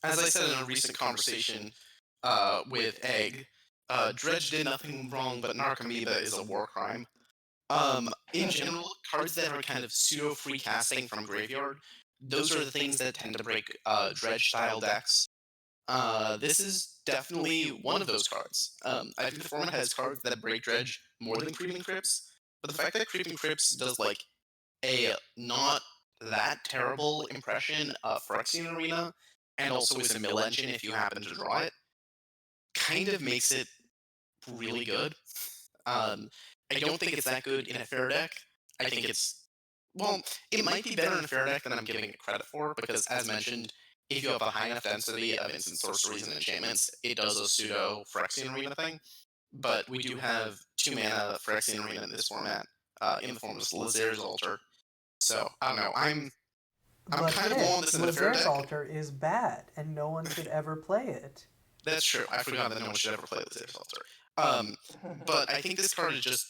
as I said in a recent conversation with Egg, Dredge did nothing wrong, but Narcomoeba is a war crime. In general, cards that are kind of pseudo free casting from graveyard, those are the things that tend to break Dredge style decks. This is definitely one of those cards. I think the format has cards that break Dredge more than Creeping Crypts, but the fact that Creeping Crypts does like a not that terrible impression of Phyrexian Arena, and also is a mill engine if you happen to draw it, kind of makes it really good. I don't think it's that good in a fair deck. I think well, it might be better in a fair deck than I'm giving it credit for, because as mentioned, if you have a high enough density of instant sorceries and enchantments, it does a pseudo Phyrexian Arena thing. But we do have 2 mana Phyrexian Arena in this format, in the form of Lazer's Altar. So I don't know. I'm But kind of low Ed, on this in a fair Lazer's deck. Altar is bad, and no one should ever play it. That's true. I forgot that no one should ever play Lazer's Altar. But I think this card is just.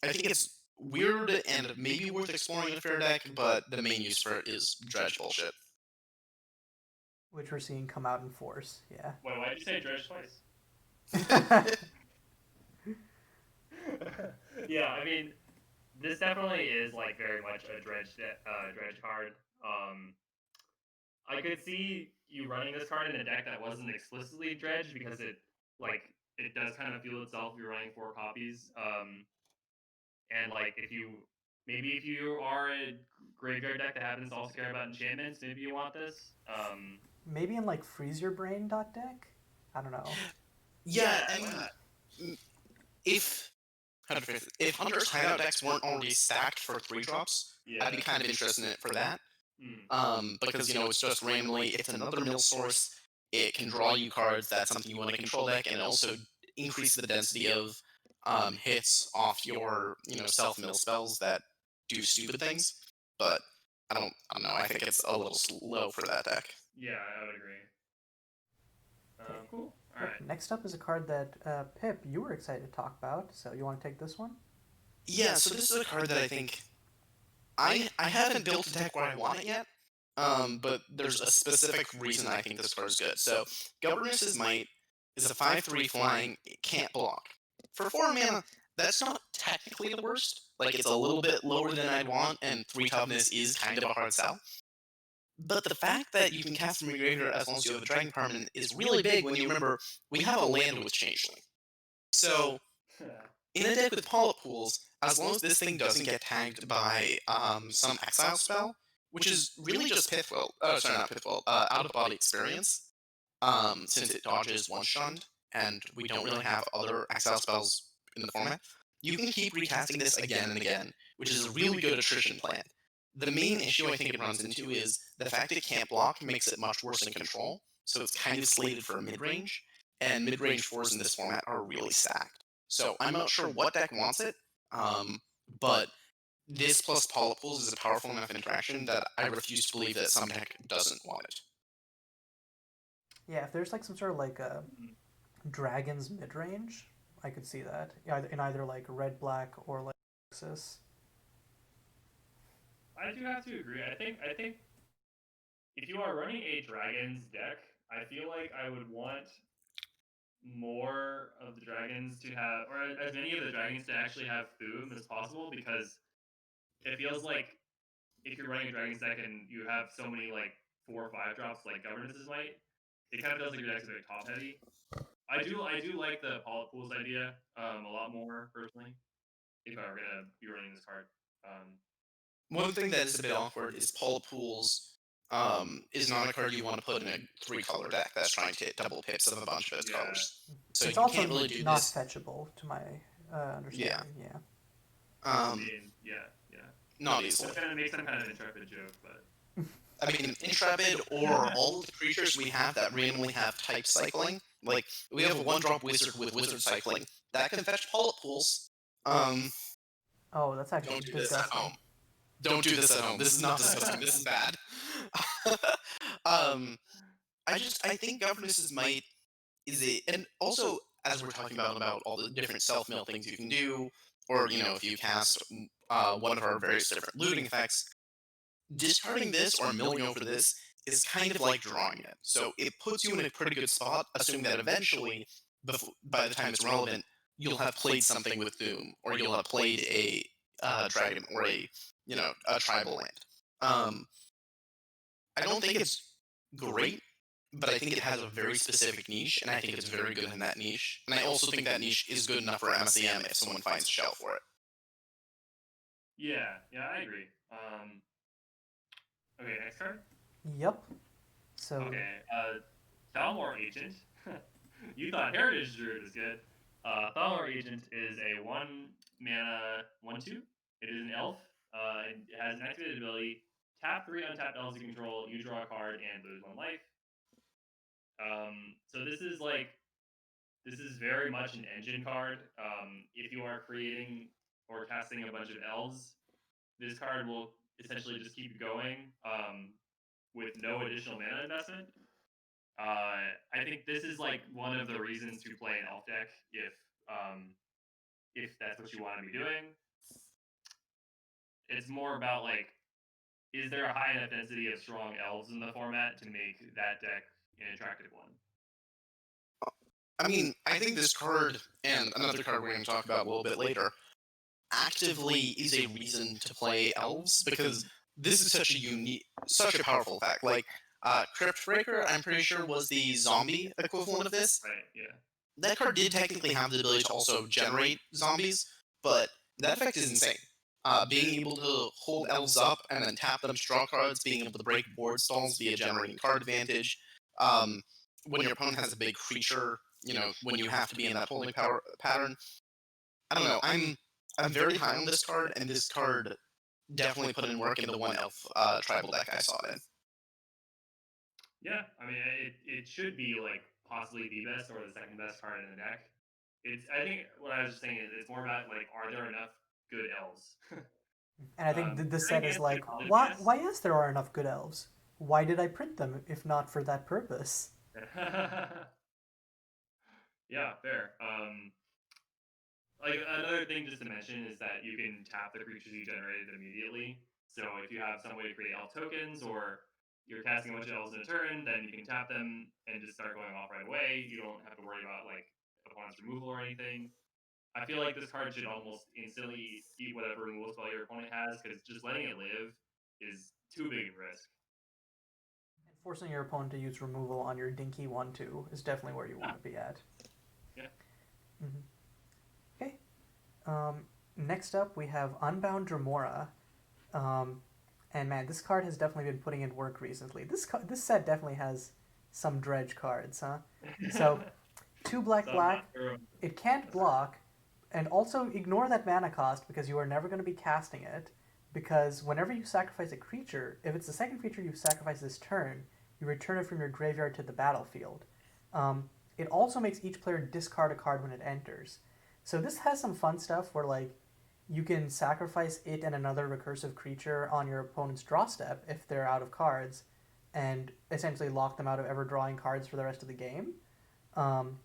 I think it's weird and maybe worth exploring in a fair deck, but the main use for it is dredge bullshit. Which we're seeing come out in force. Yeah. Wait, why'd you say Dredge twice? Yeah, I mean, this definitely is like very much a dredge card. I could see you running this card in a deck that wasn't explicitly dredge because it does kind of feel itself if you're running 4 copies. And like if you are a graveyard deck that happens to also care about enchantments, maybe you want this. Maybe in like Freeze Your Brain dot deck? I don't know. Yeah, and if if Hunter's hideout decks weren't already stacked for 3 drops, Yeah. I'd be kind of interested in it for that. Mm. Because it's just randomly, it's another mill source. it can draw you cards. That's something you want to control deck, and it also increase the density of hits off your self mill spells that do stupid things. But I don't know. I think it's a little slow for that deck. Yeah, I would agree. Okay. Cool. All Yep. right. Next up is a card that Pip, you were excited to talk about. So you want to take this one? Yeah. So this is a card that I think I haven't built a deck where I want it yet. But there's a specific reason I think this card is good. So Governess's Might is a 5/3 flying. It can't block. For 4 mana, that's not technically the worst. Like it's a little bit lower than I'd want, and 3 toughness is kind of a hard sell. But the fact that you can cast from your graveyard as long as you have a dragon permanent is really big when you remember we have a land with changeling. So in a deck with polyp pools, as long as this thing doesn't get tagged by some exile spell, which is really just Pithwell, sorry, not Pithwell, out of body experience, since it dodges one shunned, and we don't really have other exile spells in the format, you can keep recasting this again and again, which is a really good attrition plan. The main issue I think it runs into is the fact it can't block makes it much worse in control, so it's kind of slated for mid-range, and mid-range fours in this format are really stacked. So I'm not sure what deck wants it, but this plus Polyp Pools is a powerful enough interaction that I refuse to believe that some deck doesn't want it. Yeah, if there's like some sort of like a dragons mid range, I could see that. In either like red black or like Nexus. I do have to agree. I think if you are running a dragons deck, I feel like I would want more of the dragons to have, or as many of the dragons to actually have Boom as possible, because it feels like if you're running a dragons deck and you have so many like 4 or 5 drops like Governess's Might, it kind of feels like your deck's very top heavy. I do like the Polyp Pools idea a lot more personally. If I were gonna be running this card, um, One thing that is a bit awkward is Polyp Pools is not a card you want to put in a 3-color deck that's trying to hit double pips of a bunch of its Yeah. colors. So It's you also can't really do not this. fetchable to my understanding. Yeah. I mean, yeah. Not I easily. was gonna make some kind of intrepid joke, but I mean, Intrepid or all of the creatures we have that randomly have type cycling. Like, we have a 1-drop wizard with wizard cycling. That can fetch Polyp Pools. Oh, that's actually Don't do this at disgusting. home. Don't do this at home. This is not disgusting. This is bad. I think Governess's Might is it, and also as we're talking about all the different self-mill things you can do, or if you cast one of our various different looting effects, discarding this or milling over this is kind of like drawing it. So it puts you in a pretty good spot, assuming that eventually, by the time it's relevant, you'll have played something with Doom, or you'll have played a dragon, or a tribal land. I don't think it's great, but I think it has a very specific niche, and I think it's very good in that niche. And I also think that niche is good enough for MSEM if someone finds a shell for it. yeah, I agree. Okay, next card. Yep. So Okay, Thalmor Agent. You thought Heritage Druid was good. Thalmor Agent is a 1-mana 1/2. It is an elf. It has an activated ability. Tap 3 untapped elves you control. You draw a card and lose 1 life. So this is very much an engine card. If you are creating or casting a bunch of elves, this card will essentially just keep going with no additional mana investment. I think this is like one of the reasons to play an elf deck if that's what you want to be doing. It's more about like, is there a high enough density of strong elves in the format to make that deck an attractive one? I mean, I think this card and another card we're going to talk about a little bit later actively is a reason to play elves because this is such a powerful effect. Like, Crypt Breaker, I'm pretty sure was the zombie equivalent of this. Right? Yeah. That card did technically have the ability to also generate zombies, but that effect is insane. Being able to hold elves up and then tap them to draw cards, being able to break board stalls via generating card advantage. When your opponent has a big creature, when you have to be in that holding power pattern. I don't know. I'm very high on this card, and this card definitely put in work in the 1 elf tribal deck I saw it in. Yeah, I mean, it should be like possibly the best or the second best card in the deck. It's I think what I was just saying is it's more about like are there enough good elves? And I think this I set think is answer like, is probably why? yes. Why yes, there are enough good elves. Why did I print them if not for that purpose? Yeah, fair. Like another thing just to mention is that you can tap the creatures you generated immediately. So if you have some way to create elf tokens or you're casting a bunch of elves in a turn, then you can tap them and just start going off right away. You don't have to worry about like opponent's removal or anything. I feel like this card should almost instantly eat whatever removal spell your opponent has because just letting it live is too big a risk. And forcing your opponent to use removal on your dinky 1/2 is definitely where you Yeah, want to be at. yeah. Mm-hmm. Okay. Next up, we have Unbound Dremora. Um, and man, this card has definitely been putting in work recently. This set definitely has some dredge cards, huh? So, two black Some black. not for It can't block, and also ignore that mana cost because you are never going to be casting it. Because whenever you sacrifice a creature, if it's the second creature you sacrifice this turn, you return it from your graveyard to the battlefield. It also makes each player discard a card when it enters. So this has some fun stuff where like you can sacrifice it and another recursive creature on your opponent's draw step if they're out of cards, and essentially lock them out of ever drawing cards for the rest of the game. Um,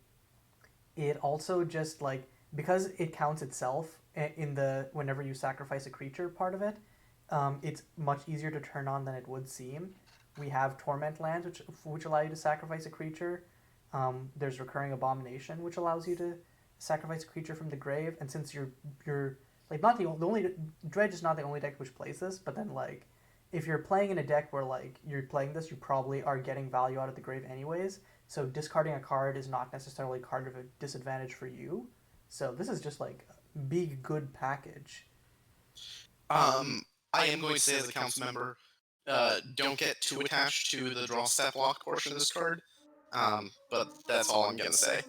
it also just like because it counts itself in the whenever you sacrifice a creature part of it, it's much easier to turn on than it would seem. We have torment lands which allow you to sacrifice a creature. There's recurring abomination which allows you to sacrifice a creature from the grave. And since you're like not the only dredge is not the only deck which plays this, but then like if you're playing in a deck where like you're playing this, you probably are getting value out of the grave anyways. So discarding a card is not necessarily a card of a disadvantage for you. So this is just like a big good package. I am going to say as a council member, don't get too attached to the draw step lock portion of this card. But that's all I'm gonna say.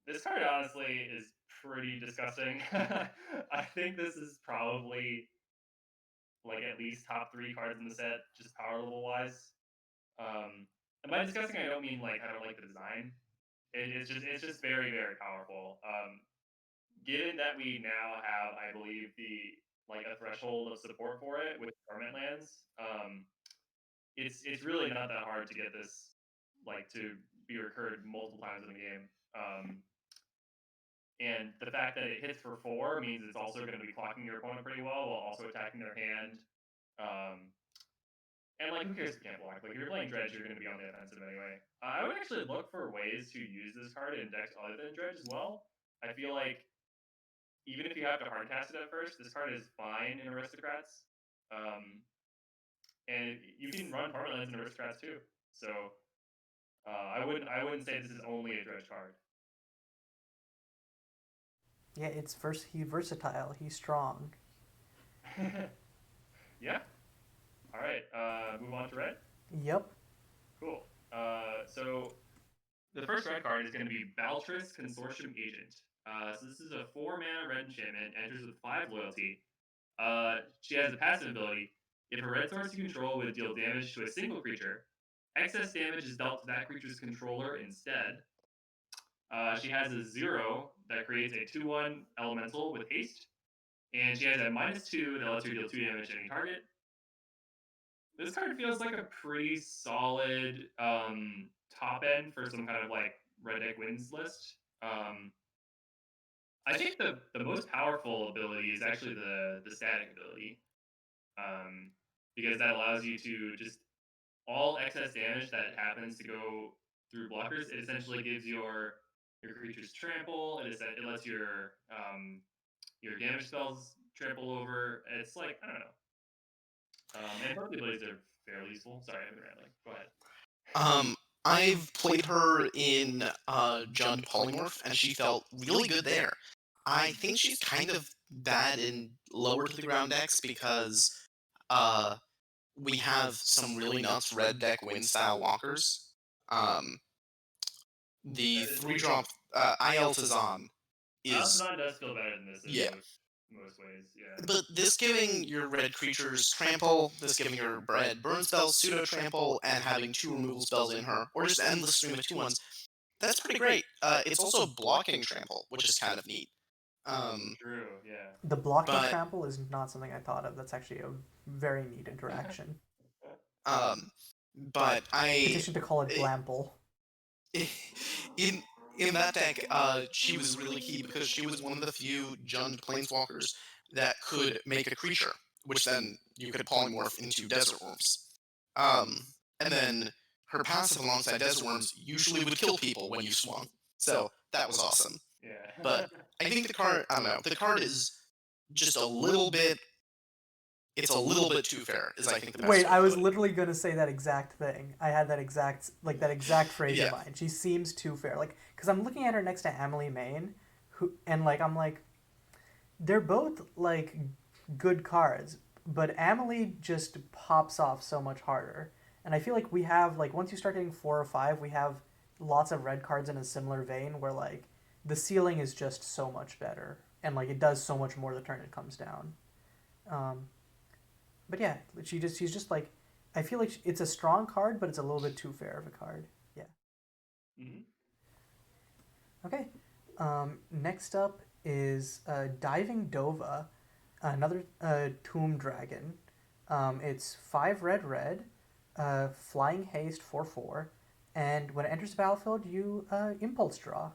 this card honestly is pretty disgusting. I think this is probably like at least top three cards in the set, just power level wise. And by disgusting, I don't mean like I don't like the design. It's just very powerful. Given that we now have, I believe, the like a threshold of support for it with torment lands, it's really not that hard to get this like to be recurred multiple times in the game. And the fact that it hits for 4 means it's also going to be clocking your opponent pretty well while also attacking their hand. Um, and like, who cares if you can't block? Like, if you're playing Dredge, you're going to be on the offensive anyway. I would actually look for ways to use this card in decks other than Dredge as well. I feel like even if you have to hardcast it at first, this card is fine in Aristocrats. Um, and you can run Parmalands in Aristocrats too. So I wouldn't say this is only a Dredge card. Yeah, he's versatile. He's strong. Yeah. All right. Move on to red. Yep. Cool. So the first red card is going to be Baltris Consortium Agent. So this is a 4 mana red enchantment, enters with 5 loyalty. She has a passive ability. If a red source you control would deal damage to a single creature, excess damage is dealt to that creature's controller instead. She has a 0 that creates a 2/1 elemental with haste, and she has a -2 that lets her deal 2 damage to any target. This card feels like a pretty solid top end for some kind of like red deck wins list. I think the most powerful ability is actually the static ability, because that allows you to just all excess damage that happens to go through blockers. It essentially gives your creatures trample. It lets your damage spells trample over. It's like I don't know. And both the abilities are fairly useful. Sorry, I've been rambling. Go ahead. Um, I've played her in Jund Polymorph, and she felt really good there. I think she's kind of bad in lower to the ground decks because uh, we have some really nuts red deck win style walkers. Um, the That is 3 true. drop IL Tazan is Altazan does feel better than this in yeah. most most ways. Yeah. But this giving your red creatures trample, this giving your red burn spells pseudo trample, and having 2 removal spells in her, or just an endless stream of 2/1s, that's pretty great. It's also blocking trample, which is kind of neat. Um, True. Yeah. The blocking but trample is not something I thought of. That's actually a very neat interaction. um, but Petition to call it Blample. in in that deck, she was really key because she was one of the few Jund planeswalkers that could make a creature, which then you could polymorph into desert worms. And then her passive alongside desert worms usually would kill people when you swung. So that was awesome. Yeah. But I think the card, I don't know, the card is just a little bit, it's a little bit too fair, is I think the best Wait, way I to was put it. literally gonna say that exact thing. I had that exact phrase in Yeah. mind. She seems too fair. Like, because I'm looking at her next to Emily Main, who, and like, I'm like, they're both like good cards, but Emily just pops off so much harder. And I feel like we have like once you start hitting 4 or 5, we have lots of red cards in a similar vein where like the ceiling is just so much better, and like it does so much more the turn it comes down. Um, but yeah, she's just like I feel like it's a strong card, but it's a little bit too fair of a card. Yeah. Hmm. Okay. Next up is Diving Dova, another Tomb Dragon. It's 5 red red, flying haste 4/4, and when it enters the battlefield, you impulse draw.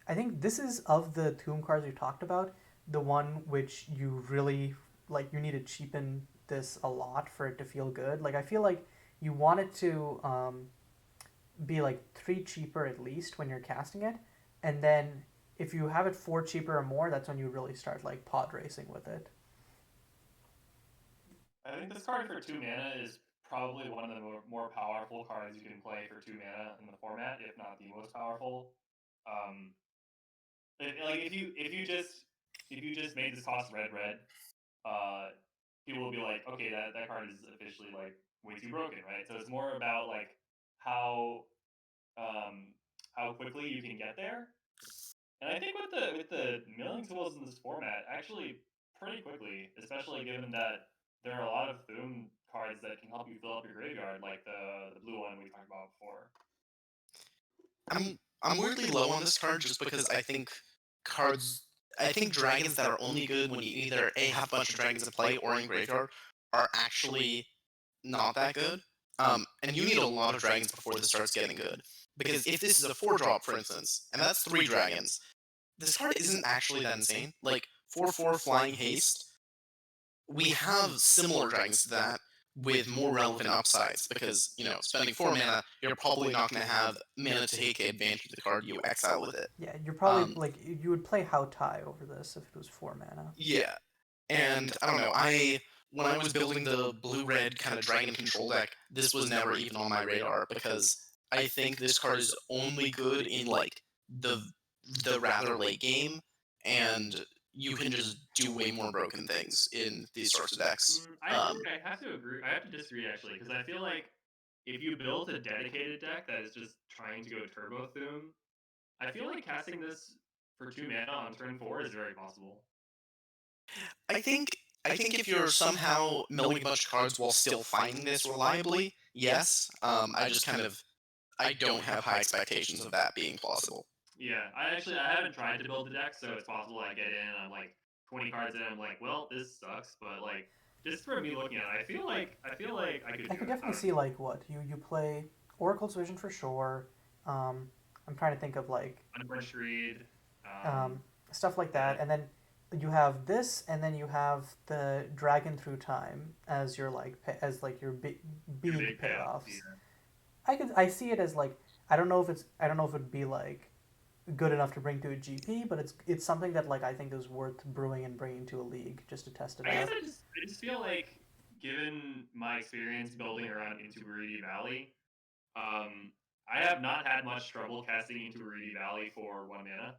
I think this is of the Tomb cards we've talked about, the one which you really like. You need to cheapen this a lot for it to feel good. Like I feel like you want it to be like 3 cheaper at least when you're casting it, and then if you have it 4 cheaper or more, that's when you really start like pod racing with it. I think this card for 2 mana is probably one of the more powerful cards you can play for 2 mana in the format, if not the most powerful. Um, like if you just made this cost red red, uh, people will be like, okay, that card is officially like way too broken, right? So it's more about like how um how quickly you can get there. And I think with the milling tools in this format, actually pretty quickly, especially given that there are a lot of Boom cards that can help you fill up your graveyard, like the blue one we talked about before. I'm weirdly low on this card just because cards I think dragons that are only good when you either A have a bunch of dragons in play or in graveyard are actually not that good. And you need a lot of dragons before this starts getting good. Because if this is a 4 drop, for instance, and that's 3 dragons, this card isn't actually that insane. Like 4/4 flying haste, we have similar dragons to that with more relevant upsides because, spending 4 mana, you're probably not going to have mana to take advantage of the card you exile with it. Yeah, you're probably Um, like you would play How Tai over this if it was 4 mana. yeah, and I don't know, when I was building the blue-red kind of dragon control deck, this was never even on my radar because I think this card is only good in like the the rather late game, and you can just do way more broken things in these sorts of decks. I think I have to agree. I have to disagree actually, because I feel like if you built a dedicated deck that is just trying to go Turbo Thum, I feel like casting this for 2 mana on turn 4 is very possible. I think I think if you're somehow milling a bunch of cards while still finding this reliably, yes. I don't have high expectations of that being plausible. Yeah, I haven't tried to build the deck, so it's possible I get in. I'm like 20 cards in. I'm like, well, this sucks, but like just from me looking at it, I feel like I could I do could it. I definitely don't see know. like what you play Oracle's Vision for sure. Um, I'm trying to think of like Unquenched Reed. um, stuff like Yeah, that, and then you have this, and then you have the Dragon Through Time as your like as like your your big big payoff. payoffs. Yeah. I see it as like I don't know if it'd be like good enough to bring to a GP, but it's something that like I think is worth brewing and bringing to a league just to test it I guess out. I just feel like given my experience building around into Rudy Valley, um, I have not had much trouble casting into Rudy Valley for 1 mana.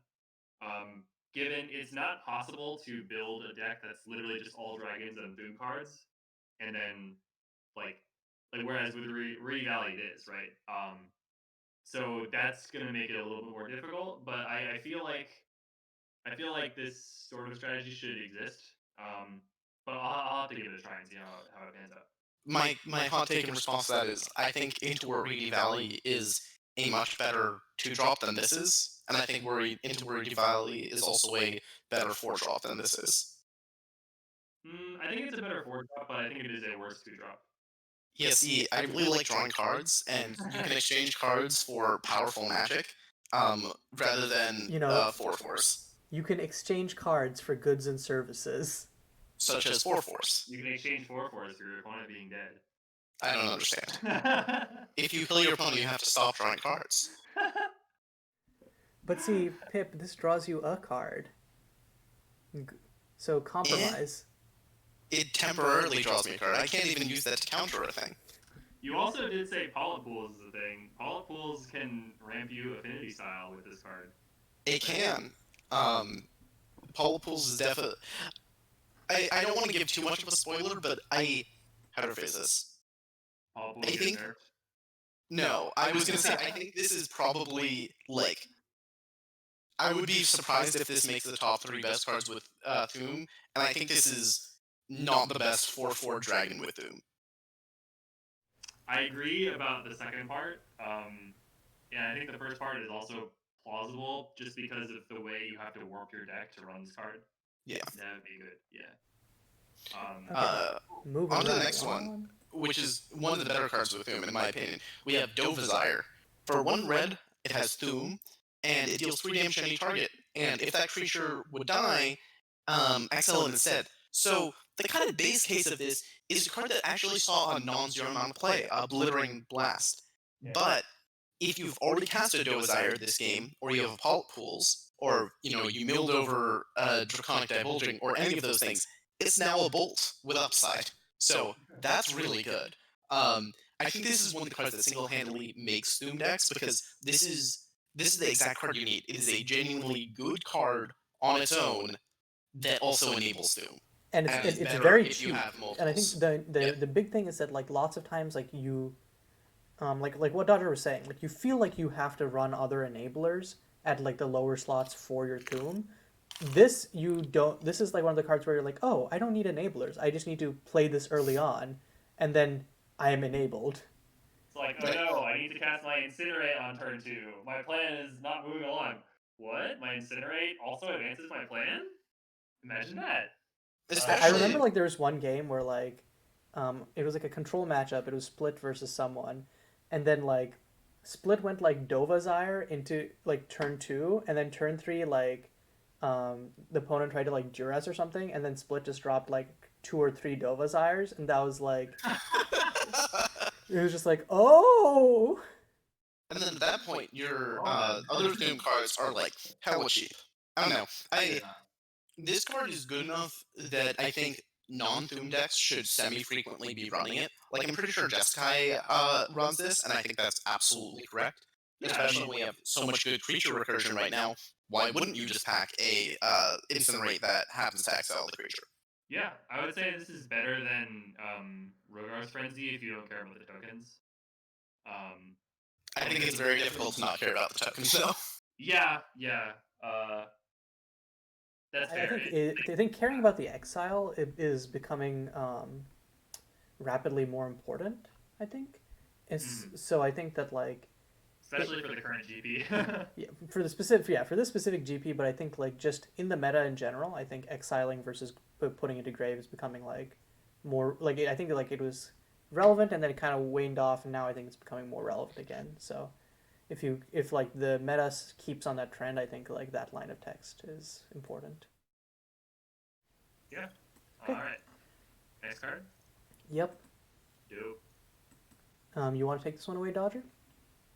Um, given it's not possible to build a deck that's literally just all dragons and boom cards, and then like whereas with Rudy Valley it is right. So that's gonna make it a little bit more difficult. But I feel like I feel like this sort of strategy should exist. But I'll have to give it a try and see how it pans out. My hot take in response to that is I think Into Weredu Valley is a much better 2-drop than this is, and I think Into Weredu Valley is also a better 4-drop than this is. I think it's a better 4-drop, but I think it is a worse 2-drop. Yeah, see, I really like drawing cards, and you can exchange cards for powerful magic, rather than You know, 4/4s, you can exchange cards for goods and services. such as 4/4s. You can exchange 4/4s for your opponent being dead. I don't understand. If you kill your opponent, you have to stop drawing cards. But see, Pip, this draws you a card. So compromise. It temporarily draws me a card. I can't even use that to counter a thing. You also did say Polyp Pools is a thing. Polyp Pools can ramp you Affinity style with this card. It can. Polyp Pools is definitely... I don't want to give too much of a spoiler, but how to phrase this? Polyp Pools I get think... nerfed. No, I was going to say, I think this is probably, like... I would be surprised if this makes the top 3 best cards with Thuum, and I think this is not the best 4/4 dragon with Thuum. I agree about the second part. Yeah, I think the first part is also plausible, just because of the way you have to warp your deck to run this card. Yeah. That would be good. Yeah. Moving On to the right next on. one, which is one of the better cards with Thuum, in my opinion. We have Dovazire. For 1 red, it has Thuum, and it deals 3 damage to any target. And if that creature would die, exile it instead. So the kind of base case of this is a card that actually saw a non-zero amount of play, a Blithering Blast. Yeah. But if you've already cast a Dovazire this game, or you have Polyp Pools, or you milled over Draconic Divulging, or any of those things, it's now a Bolt with upside. So that's really good. I think this is one of the cards that single-handedly makes Thuum decks, because this is the exact card you need. It is a genuinely good card on its own that also enables Thuum. And it's very cheap. And I think the big thing is that, like, lots of times, like, you like what Dodger was saying, like, you feel like you have to run other enablers at, like, the lower slots for your Thuum. This you don't. This is like one of the cards where you're like, oh, I don't need enablers. I just need to play this early on, and then I am enabled. It's like, oh no, I need to cast my Incinerate on turn 2. My plan is not moving along. What? My Incinerate also advances my plan? Imagine that. I remember, like, there was one game where, like, it was like a control matchup. It was Split versus someone, and then, like, Split went, like, Dovazire into, like, turn 2, and then turn 3, like, the opponent tried to, like, Durez or something, and then Split just dropped, like, 2 or 3 Dovazires, and that was like, it was just like, oh. And then at that point, your other Thuum cards are, like, hella cheap. I don't know. This card is good enough that I think non-Thuum decks should semi-frequently be running it. Like, I'm pretty sure Jeskai runs this, and I think that's absolutely correct. Especially when we have so much good creature recursion right now. Why wouldn't you just pack a Incinerate that happens to exile the creature? Yeah, I would say this is better than Rogar's Frenzy if you don't care about the tokens. I think it's very difficult to not care about the tokens, though. Yeah. That's fair. I think caring about the exile is becoming rapidly more important. I think, so I think that, like, especially for the current GP. Yeah, for this specific GP, but I think, like, just in the meta in general, I think exiling versus putting into grave is becoming, like, more, like, I think, like, it was relevant and then it kind of waned off, and now I think it's becoming more relevant again. So if like the meta keeps on that trend, I think, like, that line of text is important. Yeah. Okay. All right. Next card. Yep. Dope. You want to take this one away, Dodger?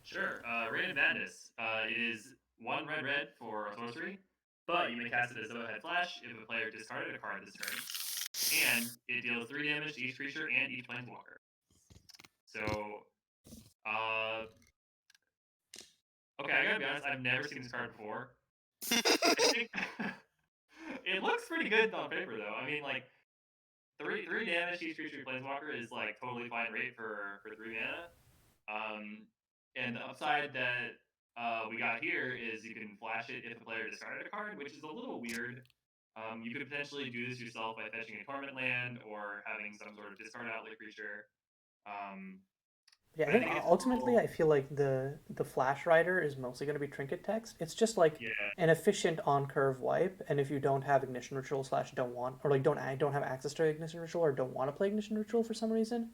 Sure. Reign of Madness. It is 1 red for a sorcery, but you may cast it as Overhead Flash if a player discarded a card this turn, and it deals 3 damage to each creature and each planeswalker. So, okay, I gotta be honest, I've never seen this card before. I think it looks pretty good on paper, though. I mean, like, 3 damage to each creature planeswalker is, like, totally fine rate for 3 mana. And the upside that we got here is you can flash it if the player discarded a card, which is a little weird. You could potentially do this yourself by fetching a torment land or having some sort of discard outlet creature. Um, Yeah, I I think think it's ultimately cool. I feel like the Flash Rider is mostly going to be trinket text. It's just like Yeah, an efficient on curve wipe, and if you don't have ignition ritual slash don't want or like don't have access to ignition ritual or don't want to play ignition ritual for some reason,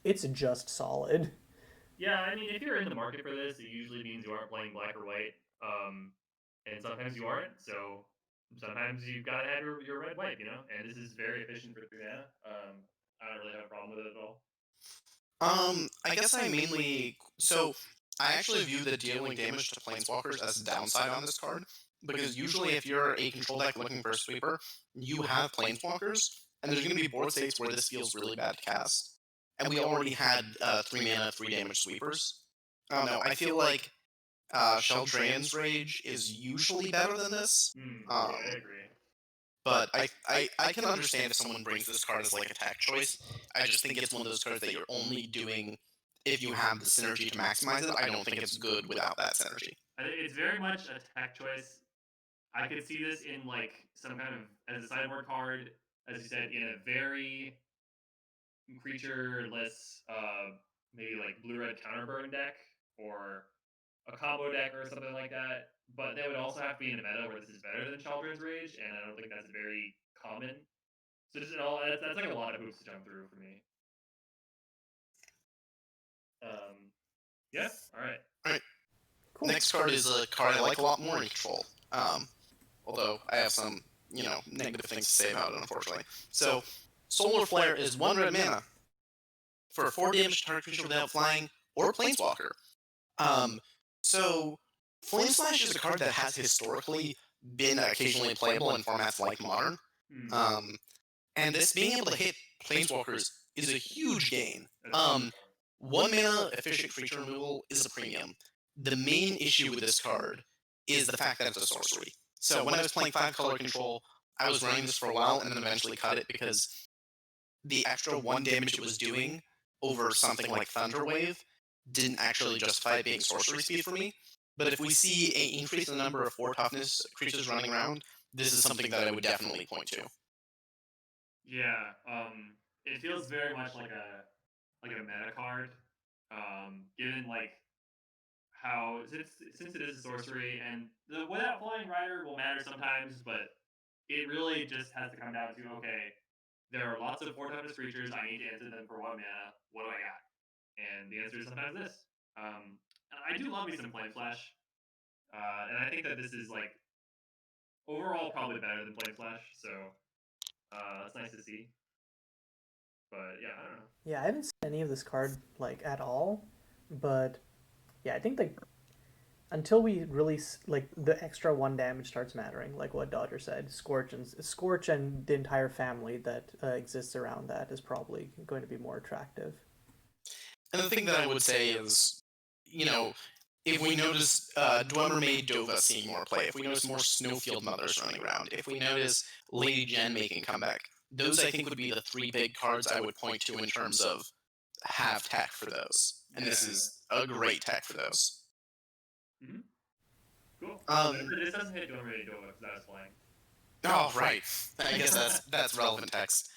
it's just solid. yeah. I mean, if you're in the market for this, it usually means you aren't playing black or white, and sometimes you aren't. So sometimes you've got to have your red white, And this is very efficient for 3 mana. I don't really have a problem with it at all. I guess I mainly I actually view the dealing damage to planeswalkers as a downside on this card because usually if you're a control deck looking for a sweeper, you have planeswalkers, and there's going to be board states where this feels really bad to cast. And we already had 3 mana, 3 damage sweepers. I don't know. I feel like Shell Dragon's Rage is usually better than this. Yeah, I Um, agree. but I can understand if someone brings this card as like a tech choice. I just think it's one of those cards that you're only doing if you have the synergy to maximize it. I don't think it's good without that synergy. I think it's very much a tech choice. I could see this in like some kind of as a sideboard card, as you said, in a very creatureless, maybe like blue red counterburn deck or a combo deck or something like that. But that would also have to be in a meta where this is better than Children's Rage, and I don't think that's very common. So just all that's like a lot of hoops to jump through for me. Um, yeah. All right. All right. Cool. Next card is a card I like a lot more in Control. Although I have some negative things to say about it, unfortunately. So Solar Flare is 1 red mana for 4 damage to target creature without flying or planeswalker. Um, so Flame Slash is a card that has historically been occasionally playable in formats like Modern. Hmm. Um, and this being able to hit planeswalkers is a huge gain. That is huge. 1 mana efficient creature removal is a premium. The main issue with this card is the fact that it's a sorcery. So when I was playing 5 color control, I was running this for a while and then eventually cut it because the extra 1 damage it was doing over something like Thunderwave didn't actually justify it being sorcery speed for me. But if we see an increase in the number of 4 toughness creatures running around, this is something that I would definitely point to. Yeah. It feels very much like a meta card. Given like how since it is a sorcery and the without flying rider will matter sometimes, but it really just has to come down to okay, there are lots of 4 toughness creatures. I need to answer them for 1 mana. What do I got? And the answer is sometimes this. And I do love me some Flame Flash, and I think that this is like overall probably better than Flame Flash. So that's nice to see. But yeah, I don't know. Yeah, I haven't seen any of this card like at all, but yeah, I think like until we really like the extra one damage starts mattering, like what Dodger said, Scorch and the entire family that exists around that is probably going to be more attractive. And the thing that I would say is, if we notice Dwemer made Dova seeing more play, if we notice more Snowfield Mothers running around, if we notice Lady Jen making comeback, those I think would be the 3 big cards I would point to in terms of have tech for those. And this Yeah. is a great tech for those. Mm-hmm. Cool. Um, This doesn't hit Dwemer Ready Dova because that was flying. oh, right. I guess that's relevant text.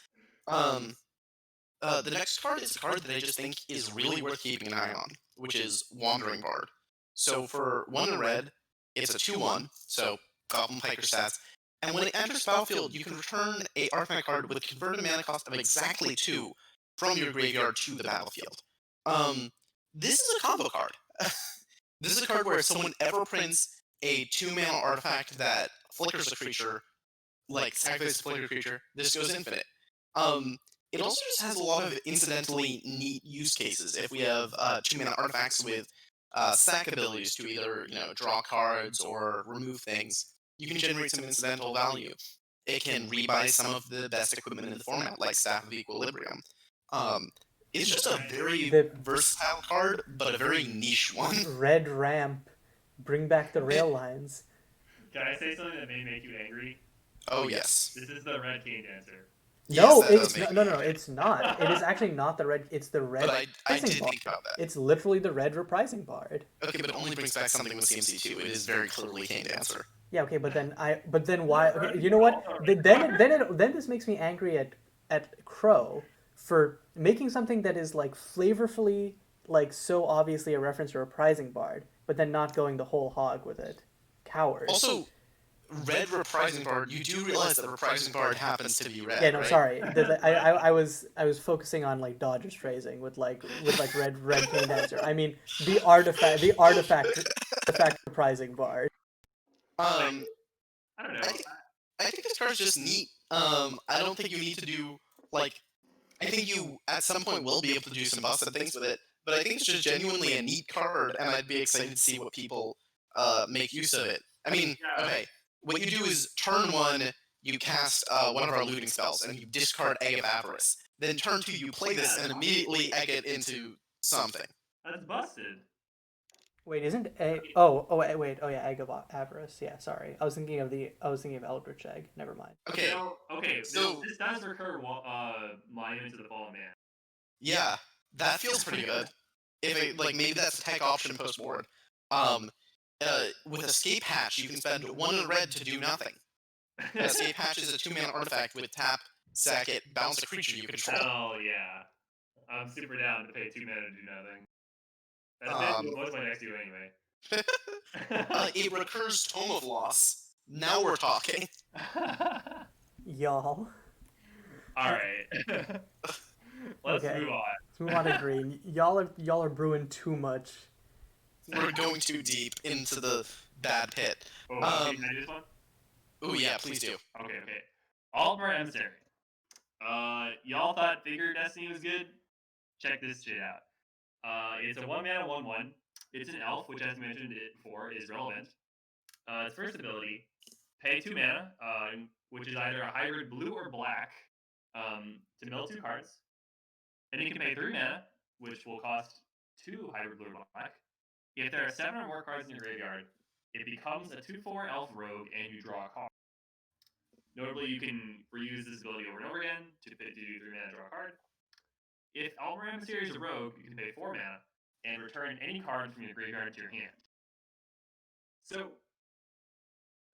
The next card is a card that I just think is really worth keeping an eye on, which is Wandering Bard. So for 1 red, it's a 2/1, so Goblin Piker stats, and when it enters battlefield, you can return a artifact card with a converted mana cost of exactly 2 from your graveyard to the battlefield. Um, this is a combo card. This is a card where if someone ever prints a 2 mana artifact that flickers a creature, like sacrifice a flicker creature, this goes infinite. Um, it also just has a lot of incidentally neat use cases. If we have 2 mana artifacts with sack abilities to either draw cards or remove things, you can generate some incidental value. It can rebuy some of the best equipment in the format, like Staff of Equilibrium. Um, it's just a very The versatile card, but a very niche one. red ramp, bring back the rail lines. Can I say something that may make you angry? Oh yes. This is the Red Cane Dancer. Yes, No, that does it's make no, me no, no, angry. it's not. It is actually not the red. It's the But red I reprising did bard. think about that. It's literally the red reprising bard. Okay, but it only brings back something with CMC2. It is very clearly Cane Dancer. Yeah, okay, but then why? Okay, you know But what? also, Then this makes me angry at Crow for making something that is like flavorfully like so obviously a reference to reprising bard, but then not going the whole hog with it. Coward. Also, red reprising bard, you do realize that reprising bard happens to be Yeah, red, no, right? sorry. I was focusing on like Dodger's phrasing with like red cane dancer. I mean the artifact reprising bard. like, Um, I don't I know. think I think this card's just neat. I don't think you need to do like. I think you at some point will be able to do some busted things with it, but I think it's just genuinely a neat card, and I'd be excited to see what people make use of it. I mean, Yeah. okay, what you do is turn one, you cast one of our looting spells, and you discard Egg of Avarice. Then turn two, you play this, and immediately egg it into something. That's busted. Wait, isn't a wait oh yeah, egg of avarice. Yeah, sorry. I was thinking of Eldritch egg. Never mind. Okay, Okay. so This does recur Monument to the Fallen Man. yeah, that feels pretty good. If it, like maybe that's a tech option post board. Um, with Escape Hatch, you can spend one red to do nothing. Escape Hatch is a 2-mana artifact with tap, sack it, bounce a creature you control. Hell yeah. I'm super down to pay 2 mana to do nothing. That's Um, basically what most of my decks do anyway. It recurs Tome of Loss. Now we're talking. Y'all. Alright. Let's Okay. move on. Let's move on to green. Y'all are brewing too much. We're going too deep into the bad pit. Oh, okay, can I do this one? Oh yeah, please do. Okay. Altmer Emissary. Y'all thought Figure Destiny was good? Check this shit out. It's a 1-mana 1/1. It's an elf, which, as mentioned it before, is relevant. Its first ability, pay 2 mana, which is either a hybrid blue or black, to mill 2 cards. Then you can pay 3 mana, which will cost 2 hybrid blue or black. If there are 7 or more cards in your graveyard, it becomes a 2/4 elf rogue, and you draw a card. Notably, you can reuse this ability over and over again to do 3 mana, draw a card. If Altmer Emissary is a rogue, you can pay 4 mana and return any card from your graveyard to your hand. So,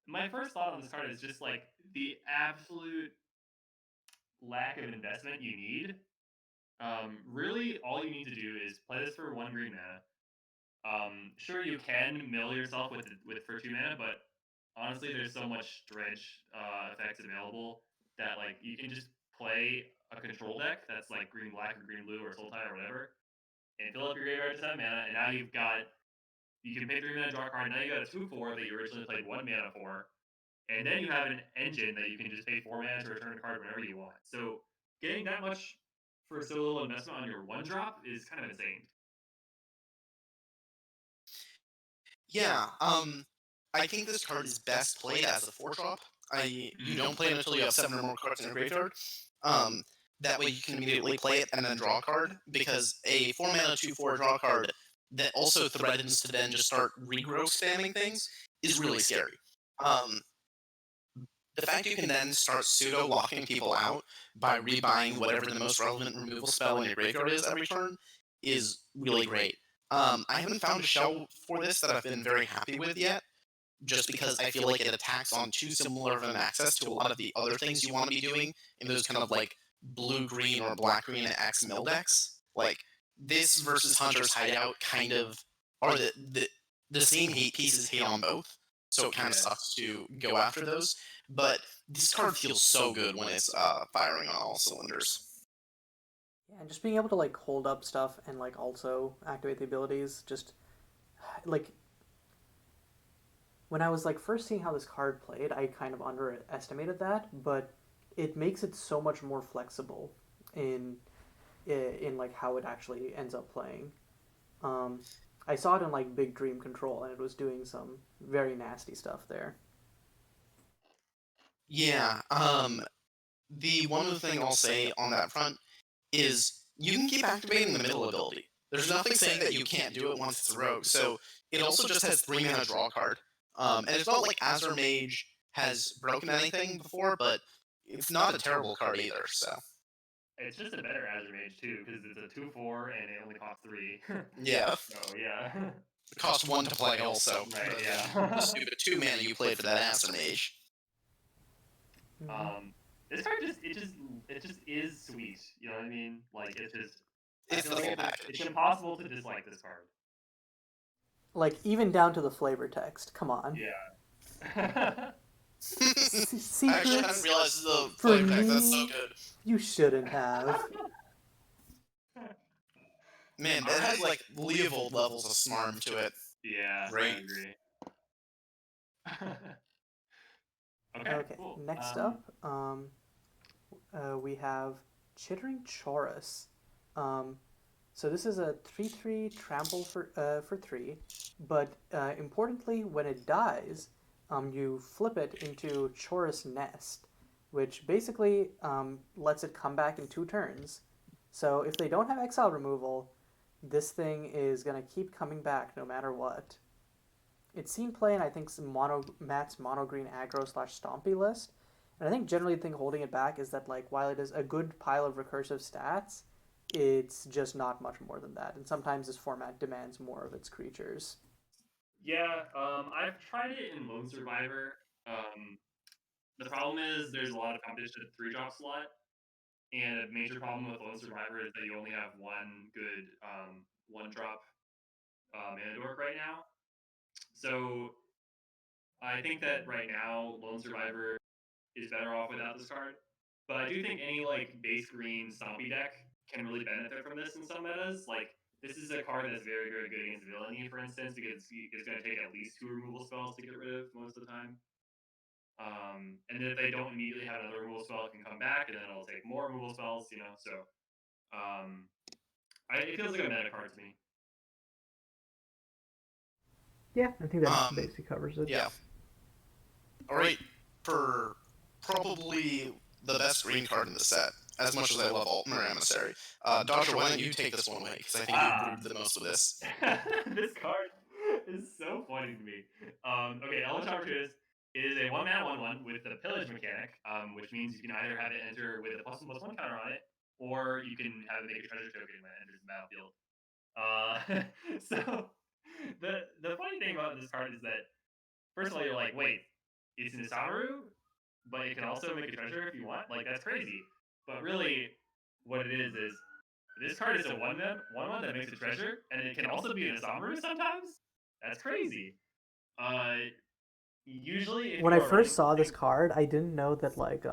my first thought on this card is just like the absolute lack of investment you need. Really, all you need to do is play this for 1 green mana. Sure, you can mill yourself with for 2 mana, but honestly, there's so much dredge effects available that like you can just play a control deck that's like green black or green blue or soul tie or whatever, and fill up your graveyard to 7 mana, and now you can pay 3 mana, draw a card. Now you got a 2/4 that you originally played 1 mana for, and then you have an engine that you can just pay 4 mana to return a card whenever you want. So getting that much for so little investment on your 1-drop is kind of insane. Yeah, I think this card is best played as a 4-drop. You don't play it until you have 7 or more cards in your graveyard. That way you can immediately play it and then draw a card, because a 4-mana 2/4 draw card that also threatens to then just start regrow spamming things is really scary. The fact you can then start pseudo-locking people out by rebuying whatever the most relevant removal spell in your graveyard is every turn is really great. I haven't found a shell for this that I've been very happy with yet, just because I feel like it attacks on too similar of an access to a lot of the other things you want to be doing in those kind of like blue-green or black-green X mill decks. Like, this versus Hunter's Hideout kind of are the same hate pieces hate on both, so it kind of sucks to go after those. But this card feels so good when it's firing on all cylinders. Yeah, and just being able to like hold up stuff and like also activate the abilities, just like when I was like first seeing how this card played, I kind of underestimated that, but it makes it so much more flexible in in like how it actually ends up playing. Um, I saw it in like Big Dream Control, and it was doing some very nasty stuff there. Yeah, the one other thing I'll say on that front is you can keep activating the middle ability. There's nothing saying that you can't do it once it's a rogue, so it also just has 3 mana draw card. And it's not like Azure Mage has broken anything before, but it's not a terrible card either. So It's just a better Azure Mage too, because it's a 2/4 and it only costs 3. yeah, So yeah. it costs 1 to play also. Right. Rather than the Yeah. stupid 2 mana you played for that Acid Mage. Mhm. This card just is sweet. You know what I mean? Like it's just. I It's feel the like full it's package. impossible to dislike this card. Like even down to the flavor text. Come on. Yeah. I actually hadn't Secrets realized the for flavor text. That's so me. good. You shouldn't have. Man, that has like Leovold levels of smarm to it. Yeah, I Great. agree. Okay, Okay, cool. next up, we have Chittering Chorus. Um, so this is a 3/3 trample for 3, but importantly, when it dies, you flip it into Chorus Nest, which basically lets it come back in 2 turns. So if they don't have exile removal, this thing is gonna keep coming back no matter what. It's seen play in I think some Matt's mono green aggro slash stompy list, and I think generally the thing holding it back is that like while it is a good pile of recursive stats, it's just not much more than that, and sometimes this format demands more of its creatures. Yeah, I've tried it in Lone Survivor. Um, the problem is there's a lot of competition at the 3-drop slot, and a major problem with Lone Survivor is that you only have one good 1-drop mana dork right now. So I think that right now Lone Survivor is better off without this card. But I do think any like base green stompy deck can really benefit from this in some metas. Like this is a card that's very, very good against villainy, for instance, because it's going to take at least 2 removal spells to get rid of most of the time. And then if they don't immediately have another removal spell, it can come back, and then it'll take more removal spells. So it feels like a meta card to me. Yeah, I think that Um, basically covers it. yeah. All right, for probably the best green card in the set, as much as I love Altmer Emissary. Dodger, why don't you take this one away? Because I think you Ah, brewed the most of this. this card is so funny to me. Okay, Eldritch Opportunist is a 1-mana 1/1 with the pillage mechanic, which means you can either have it enter with a +1/+1 counter on it, or you can have it make a treasure token when it enters the battlefield. So the funny thing about this card is that first of all you're like, wait, it's an Isamaru, but it can also make a treasure if you want. Like that's crazy. But really, what it is this card is a 1/1 that makes a treasure, and it can also be an Isamaru sometimes. That's crazy. Uh, Usually, if When you I are running first saw this something, card, I didn't know that like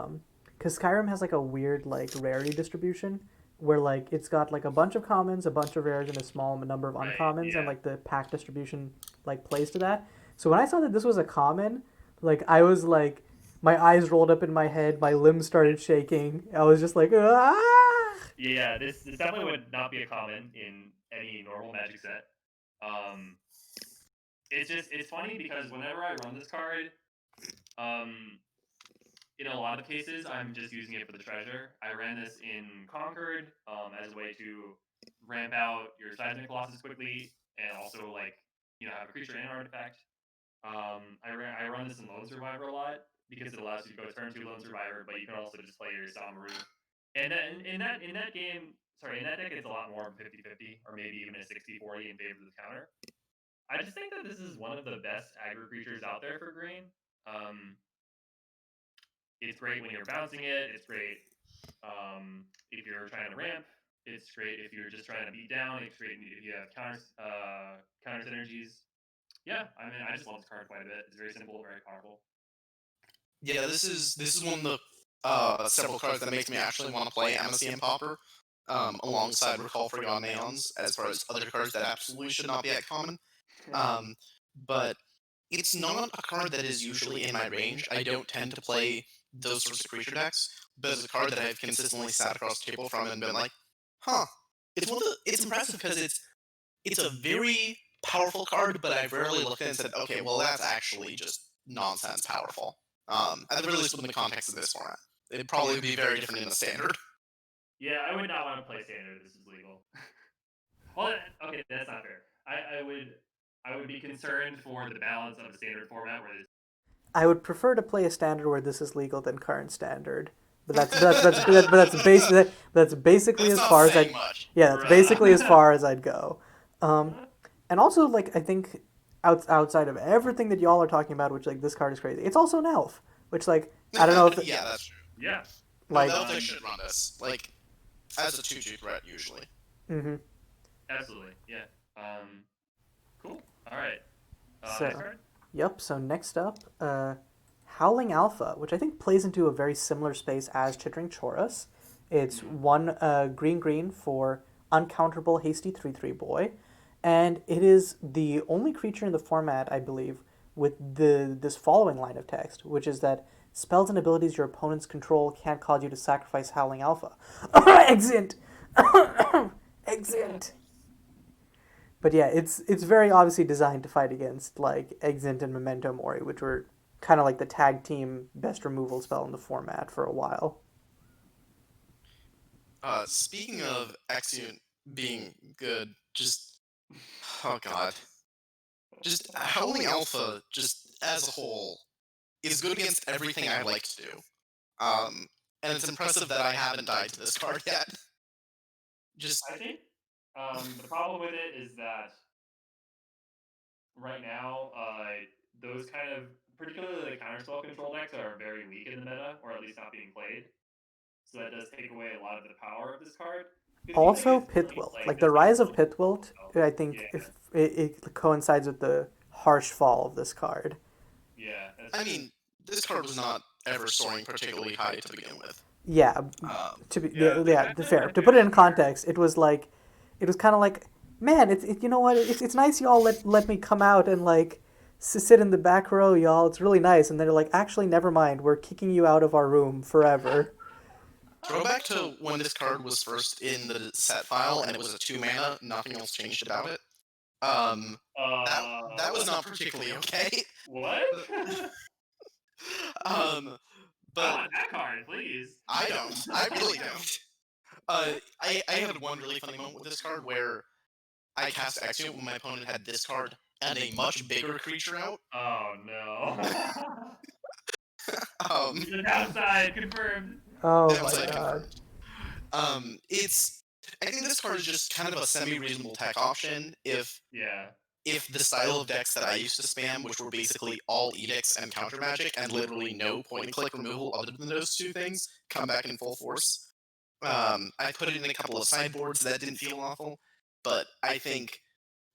because Skyrim has like a weird like rarity distribution where like it's got like a bunch of commons, a bunch of rares, and a small number of right? uncommons, and Yeah, like the pack distribution like plays to that. So when I saw that this was a common, like I was like my eyes rolled up in my head, my limbs started shaking. I was just like ah. yeah. This definitely would not be a common in any normal Magic set. Um, it's funny because whenever I run this card, um, in a lot of cases, I'm just using it for the treasure. I ran this in Conquered as a way to ramp out your seismic losses quickly, and also like have a creature and artifact. I run this in Lone Survivor a lot because it allows you to go turn 2 Lone Survivor, but you can also just play your Samaru. And then in that game, sorry, in that deck, it's a lot more 50-50, or maybe even a 60-40 in favor of the counter. I just think that this is one of the best aggro creatures out there for green. Um, it's great when you're bouncing it. It's great if you're trying to ramp. It's great if you're just trying to beat down. It's great if you have counter synergies. Yeah, I mean, I just love this card quite a bit. It's very simple, very powerful. Yeah, this is one of the several cards that makes me actually want to play MSEM Popper alongside Recall Forgotten Aeons, as far as other cards that absolutely should not be that common. Um, but it's not a card that is usually in my range. I don't tend to play those sorts of creature decks, but it's a card that I've consistently sat across the table from and been like, huh. It's impressive because it's a very powerful card, but I've rarely looked at it and said, okay, well that's actually just nonsense powerful. At the very least within the context of this format. It'd probably be very different in the standard. Yeah, I would not want to play standard if this is legal. Well, okay, that's not fair. I would be concerned for the balance of the standard format where I would prefer to play a standard where this is legal than current standard. That's basically That's as not far as saying I much. yeah, that's basically as Bruh. far as I'd go. Um, and also like I think outside of everything that y'all are talking about, which like this card is crazy. It's also an elf, which like I don't know if Yeah, that's true. Yeah. No, the like elf deck should run this like as a 2/2 threat usually. mm-hmm. Absolutely. Yeah. Cool. All right. Next So card. yep. So next up, Howling Alpha, which I think plays into a very similar space as Chittering Chorus. It's Mhm. one green green for uncounterable hasty 3/3 boy, and it is the only creature in the format, I believe, with this following line of text, which is that spells and abilities your opponents control can't cause you to sacrifice Howling Alpha. Exit. Exit. But yeah, it's very obviously designed to fight against like Exint and Memento Mori, which were kind of like the tag team best removal spell in the format for a while. Speaking of Exeunt being good, just oh god, just Howling Alpha, just as a whole, is good against everything I like to do. Um, and it's impressive that I haven't died to this card yet. Just I think the problem with it is that right now, those kind of particularly the counterspell control decks are very weak in the meta, or at least not being played. So that does take away a lot of the power of this card. Because even Also, against Elite, Pitwilt, like like the this gets rise of still Pitwilt, well. I Yeah, think if it coincides with the harsh fall of this card. yeah, that's I true. mean, this card was not ever soaring particularly high to begin with. Yeah, Um, to be Yeah, they yeah kind of fair. like To put it in Share. context, it was like it was kind of like man, you know what? It's nice y'all let me come out and like sit in the back row, y'all. It's really nice. And they're like, actually, never mind. We're kicking you out of our room forever. Throwback to when this card was first in the set file and it was a 2 mana, nothing else changed about it. Um, that was not particularly okay. What? um, I but want that card, please. I don't. I really don't. I had one really funny moment with this card where I cast Exeunt when my opponent had this card and a much bigger creature out. Oh no. Um, The downside confirmed. Oh my downside god. confirmed. It's I think this card is just kind of a semi-reasonable tech option Yeah. if the style of decks that I used to spam, which were basically all edicts and counter magic, and literally no point and click removal other than those two things, come back in full force. I put it in a couple of sideboards that didn't feel awful, but I think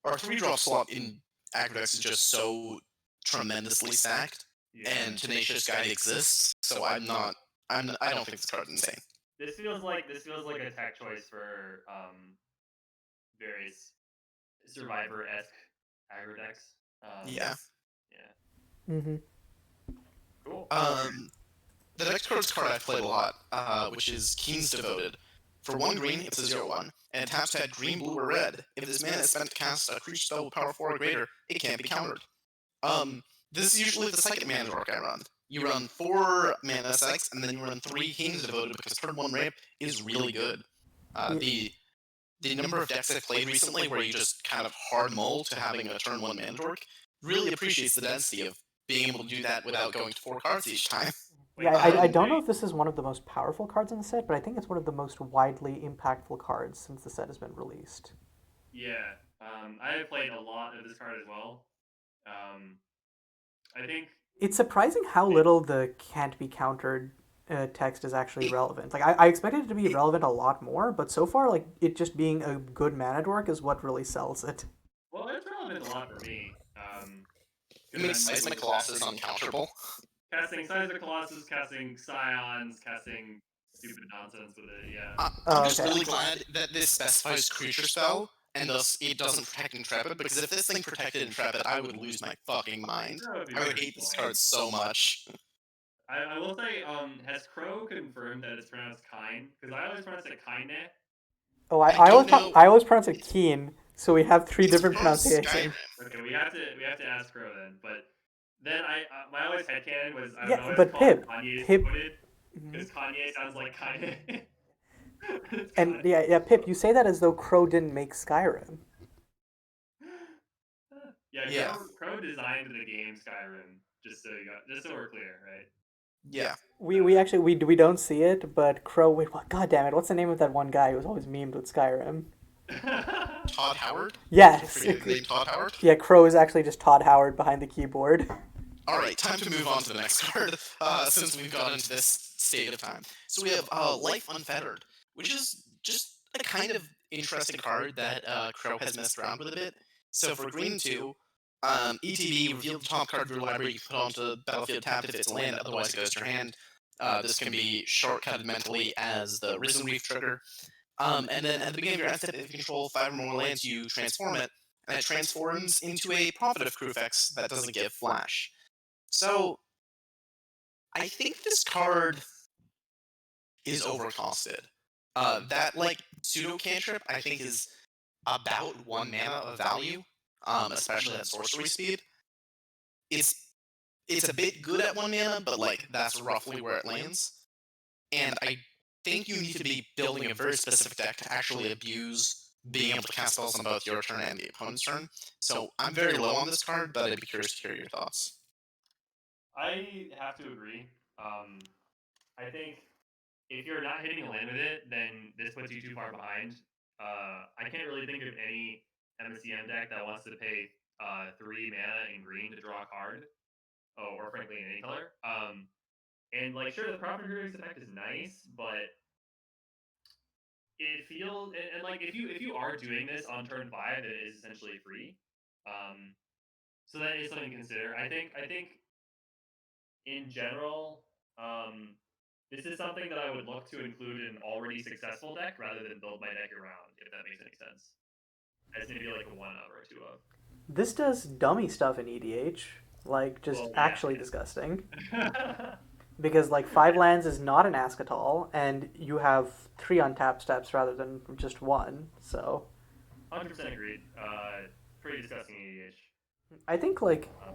our 3-drop slot in Aggredex is just so tremendously stacked, Yeah. and Tenacious Guide exists, so I don't think this card's insane. This feels like a tech choice for various survivor esque aggro decks. Yeah. Yeah. Mm-hmm. Cool. The next card's card I've played a lot, which is Keen's Devoted. For 1 green, it's a 0/1, and taps to add green, blue, or red. If this mana is spent to cast a creature spell with power 4 or greater, it can't be countered. This is usually the second mana dork I run. You run 4 mana sex, and then you run 3 Keen's Devoted because turn 1 ramp is really good. Yeah. The number of decks I've played recently where you just kind of hard mull to having a turn 1 mana dork really appreciates the density of being able to do that without going to 4 cards each time. Yeah, Wait, I so don't know wait. if this is one of the most powerful cards in the set, but I think it's one of the most widely impactful cards since the set has been released. Yeah. I have played a lot of this card as well. Um, I think It's surprising how it, little the can't be countered text is actually relevant. Like I expected it to be It, relevant a lot more, but so far, like it just being a good mana dork is what really sells it. well, it's relevant a lot for me. it Because makes I'm Seismic Colossus uncounterable. casting Seismic Colossus, casting Scions, casting stupid nonsense with it. Yeah. I'm Oh, just okay. really glad that this specifies creature spell, and thus it doesn't protect Intrepid, because if this thing protected Intrepid, I would lose my fucking mind. That would be I would pretty hate this annoying. card so much. I will say, has Crow confirmed that it's pronounced kind? Because I always pronounce it Kine. Oh, I don't know. I always pronounce it Keen, so we have three It's different from Skyrim. pronunciations. Okay, we have to ask Crow then. But then my always headcanon was I don't Yeah, know why they but call it Pip, Kanye's Pip, devoted mhm. because Kanye sounds like Kanye. It's And Kanye. yeah, Pip, you say that as though Crow didn't make Skyrim. Yeah, Yeah, Crow designed the game Skyrim. Just so we're clear, right? yeah. we don't see it, but Crow. Wait, what? God damn it! What's the name of that one guy who was always memed with Skyrim? Todd Howard? Yes, Forget the name Todd Howard? yeah. Crow is actually just Todd Howard behind the keyboard. Alright, time to move on to the next card, since we've gotten into this state of time. So we have Life Unfettered, which is just a kind of interesting card that Crow has messed around with a bit. So for green 2, ETB, reveal the top card of your library you can put onto the battlefield tapped if it's a land, otherwise it goes to your hand. This can be shortcutted mentally as the Risen Reef trigger. And then at the beginning of your end step, if you control 5 or more lands, you transform it, and it transforms into a Prophet of Crufex that doesn't give flash. So, I think this card is overcosted. That, like, pseudo cantrip, I think is about 1 mana of value, especially at sorcery speed. It's it's a bit good at 1 mana, but, like, that's roughly where it lands. And I think you need to be building a very specific deck to actually abuse being able to cast spells on both your turn and the opponent's turn. So I'm very low on this card, but I'd be curious to hear your thoughts. I have to agree. I think if you're not hitting a land with it, then this puts you too far behind. I can't really think of any MSEM deck that wants to pay 3 mana in green to draw a card, or frankly in any color. And like, sure, the Prophet Heroes effect is nice, but it feels and like if you are doing this on turn 5, it is essentially free. Um, so that is something to consider. I think in general, this is something that I would look to include in an already successful deck rather than build my deck around, if that makes any sense. As maybe like a 1 of or a 2 of. This does dummy stuff in EDH, like just Well, actually disgusting. yeah. Because like 5 lands is not an ask at all, and you have 3 untapped steps rather than just 1. So 100% agreed. Pretty disgusting EDH. I think like Um,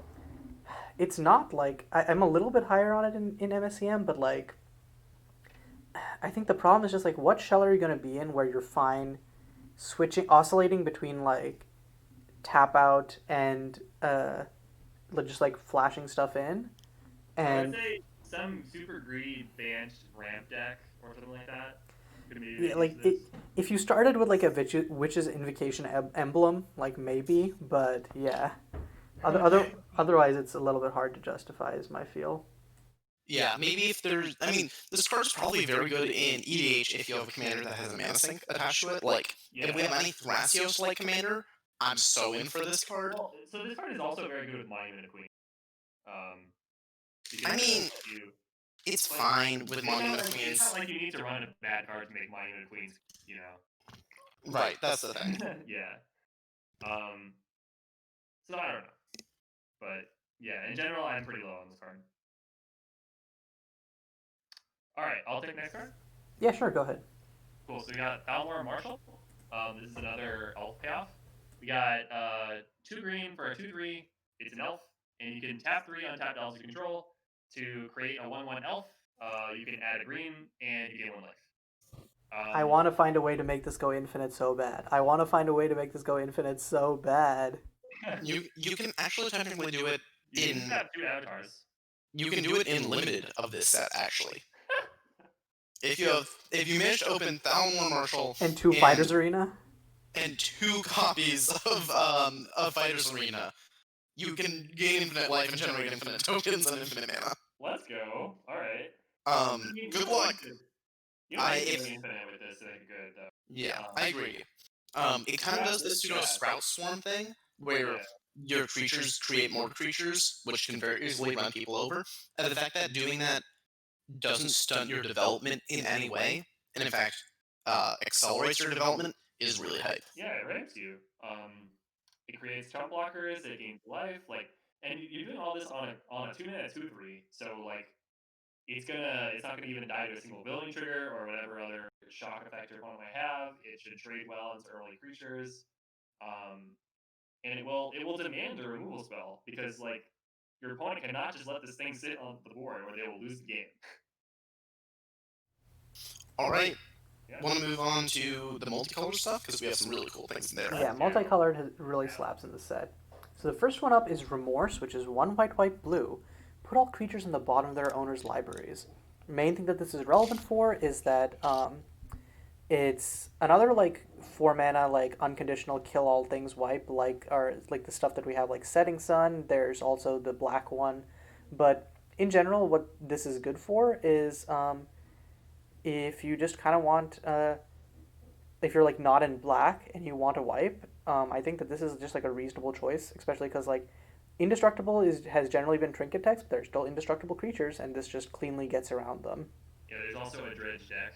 it's not like I'm a little bit higher on it in MSEM, but like I think the problem is just like what shell are you gonna be in where you're fine oscillating between like tap out and just like flashing stuff in, I would and say some super greedy banished ramp deck or something like that could maybe yeah, make use like of this. if you started with like a witch's invocation emblem, like maybe, but yeah, otherwise it's a little bit hard to justify, is my feel. Yeah, maybe if there's. I mean, this card's probably very good in EDH if you have a commander that has a mana sink attached to it. Like, if we Yeah. have any Thrasios like commander, I'm so in for this card. Well, so this card is also very good with Monument of Queen. Um, because I it does mean, let you. it's Like, fine with it's not Monument of like it's Queens. not like you need to run a bad card to make Monument of Queens. You know. Right, that's the thing. Yeah. Um. So I don't know, but yeah, in general, I'm pretty low on this card. All right, I'll take next card. Yeah, sure, go ahead. Cool. So we got Thalmor Marshall. This is another elf payoff. We got 2 green for a 2/3. It's an elf, and you can tap 3 untapped elves you control to create a 1/1 elf. You can add a green, and you gain 1 life. I want to find a way to make this go infinite so bad. I want to find a way to make this go infinite so bad. You can actually technically do it You in. can have 2 avatars. You can do it in limited of this set actually. If you manage to open Thalmor Marshall And 2 Fighters Arena. and 2 copies of Fighters Arena, you can gain infinite life and generate infinite tokens and infinite mana. Let's go. All right. Good luck. You don't need to go infinite with this to make it good, though. Yeah, I agree. It kind of does this pseudo sprout swarm thing where your creatures create more creatures, which can very easily run people over. And the fact that doing that doesn't stunt your development in any way, and in fact accelerates your development, is really hype. Yeah, it ramps you. It creates chump blockers. It gains life. Like, and you're doing all this on a 2 minute 2/3. So like, it's not gonna even die to a single building trigger or whatever other shock effect your opponent might have. It should trade well into early creatures. And it will demand a removal spell because like your opponent cannot just let this thing sit on the board or they will lose the game. All right, Yeah. want to move on to the multicolor stuff because we have some really cool things in there. Yeah, multicolored really slaps in the set. So the first one up is Remorse, which is 1 white, white, blue. Put all creatures in the bottom of their owner's libraries. main thing that this is relevant for is that it's another like 4 mana like unconditional kill all things wipe like or like the stuff that we have like Setting Sun. There's also the black one, but in general, what this is good for is if you just kind of want if you're like not in black and you want to wipe, I think that this is just like a reasonable choice, especially because like indestructible is has generally been trinket text, but they're still indestructible creatures, and this just cleanly gets around them. Yeah, there's also a dredge deck,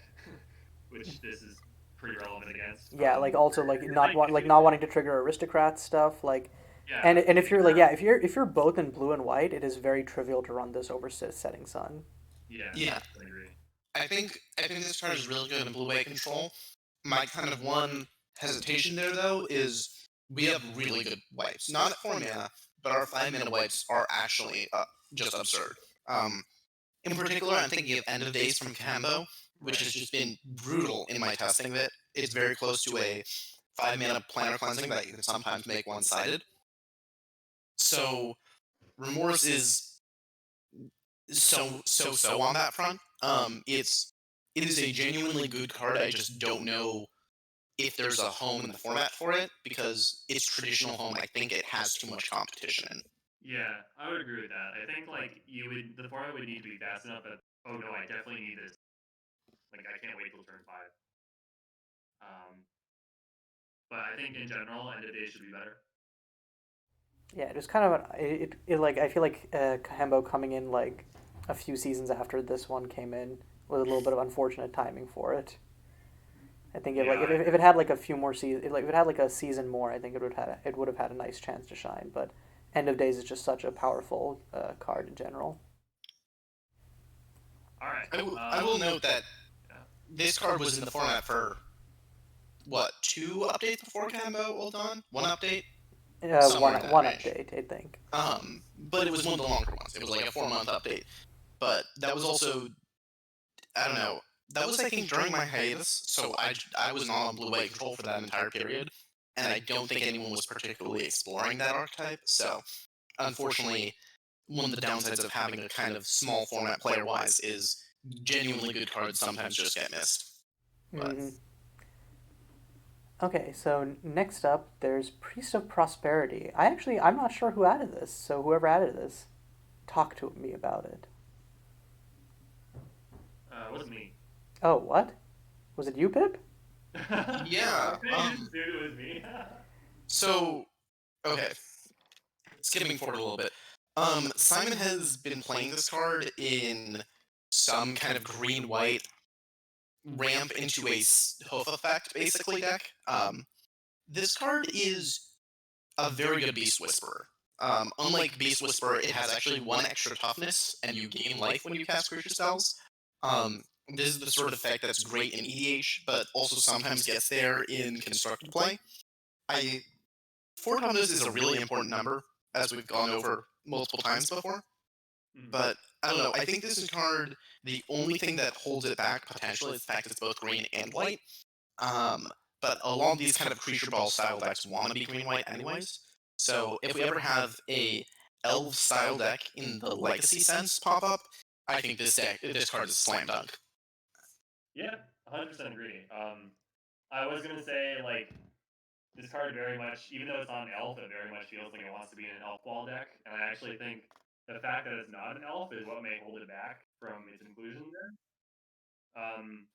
which this is pretty relevant against. Yeah, like also like You're not playing want like not basically, wanting to trigger aristocrat stuff like, yeah, and if like you're like yeah if you're both in blue and white, it is very trivial to run this over Setting Sun. yeah, Yeah, 100% agree. I think this card is really good in blue-white control. My kind of one hesitation there though is we have really good wipes. Not at 4 mana, but our 5 mana wipes are actually just absurd. Um, in particular, I'm thinking of End of Days from Kambo, which has Right. just been brutal in my testing of it. It's very close to a 5 mana planar cleansing that you can sometimes make one-sided. So Remorse is so on that front. It is a genuinely good card. I just don't know if there's a home in the format for it because its traditional home, I think it has too much competition in. Yeah, I would agree with that. I think like the format would need to be fast enough that oh no, I definitely need this. Like I can't wait till turn 5. Um, but I think in general, end of day should be better. Yeah, it was kind of it like I feel like Kahembo coming in like a few seasons after this one came in with a little bit of unfortunate timing for it. I think if Yeah, like I if it agree. had like a few more seasons, like if it had like a season more, I think it would have had a nice chance to shine. But End of Days is just such a powerful card in general. All right. I will note that Yeah. this card was in the format for what, 2 updates before Kambo ult on? 1 update? One Somewhere in that one range. update, I think. But it was one of the longer ones. It was like a 4 month update. But that was also, I don't know. That was, I think, during my hiatus, so I was not on blue white control for that entire period, and I don't think anyone was particularly exploring that archetype. So, unfortunately, one of the downsides of having a kind of small format player wise is genuinely good cards sometimes just get missed. But Hmm. Okay, so next up, there's Priest of Prosperity. I'm not sure who added this, so whoever added this, talk to me about it. It wasn't me. Oh, what? Was it you, Pip? yeah, Okay, you just assumed it was me. so okay, skipping forward a little bit. Simon has been playing this card in some kind of green white ramp into a hoof effect basically deck. This card is a very good Beast Whisperer. Unlike Beast Whisperer, it has actually 1 extra toughness, and you gain life when you cast creature spells. Um, this is the sort of effect that's great in EDH, but also sometimes gets there in constructed play. I 4 toughness is a really important number, as we've gone over multiple times before. Mhm. But I don't know. I think this card, the only thing that holds it back potentially is the fact it's both green and white. Um, but a lot of these kind of creature ball style decks want to be green white anyways. So if we ever have a elf style deck in the legacy sense pop up, I think this card is a slam dunk. Yeah, 100% agree. I was gonna say like this card very much, even though it's not an elf, it very much feels like it wants to be in an elf ball deck, and I actually think the fact that it's not an elf is what may hold it back from its inclusion there. Um,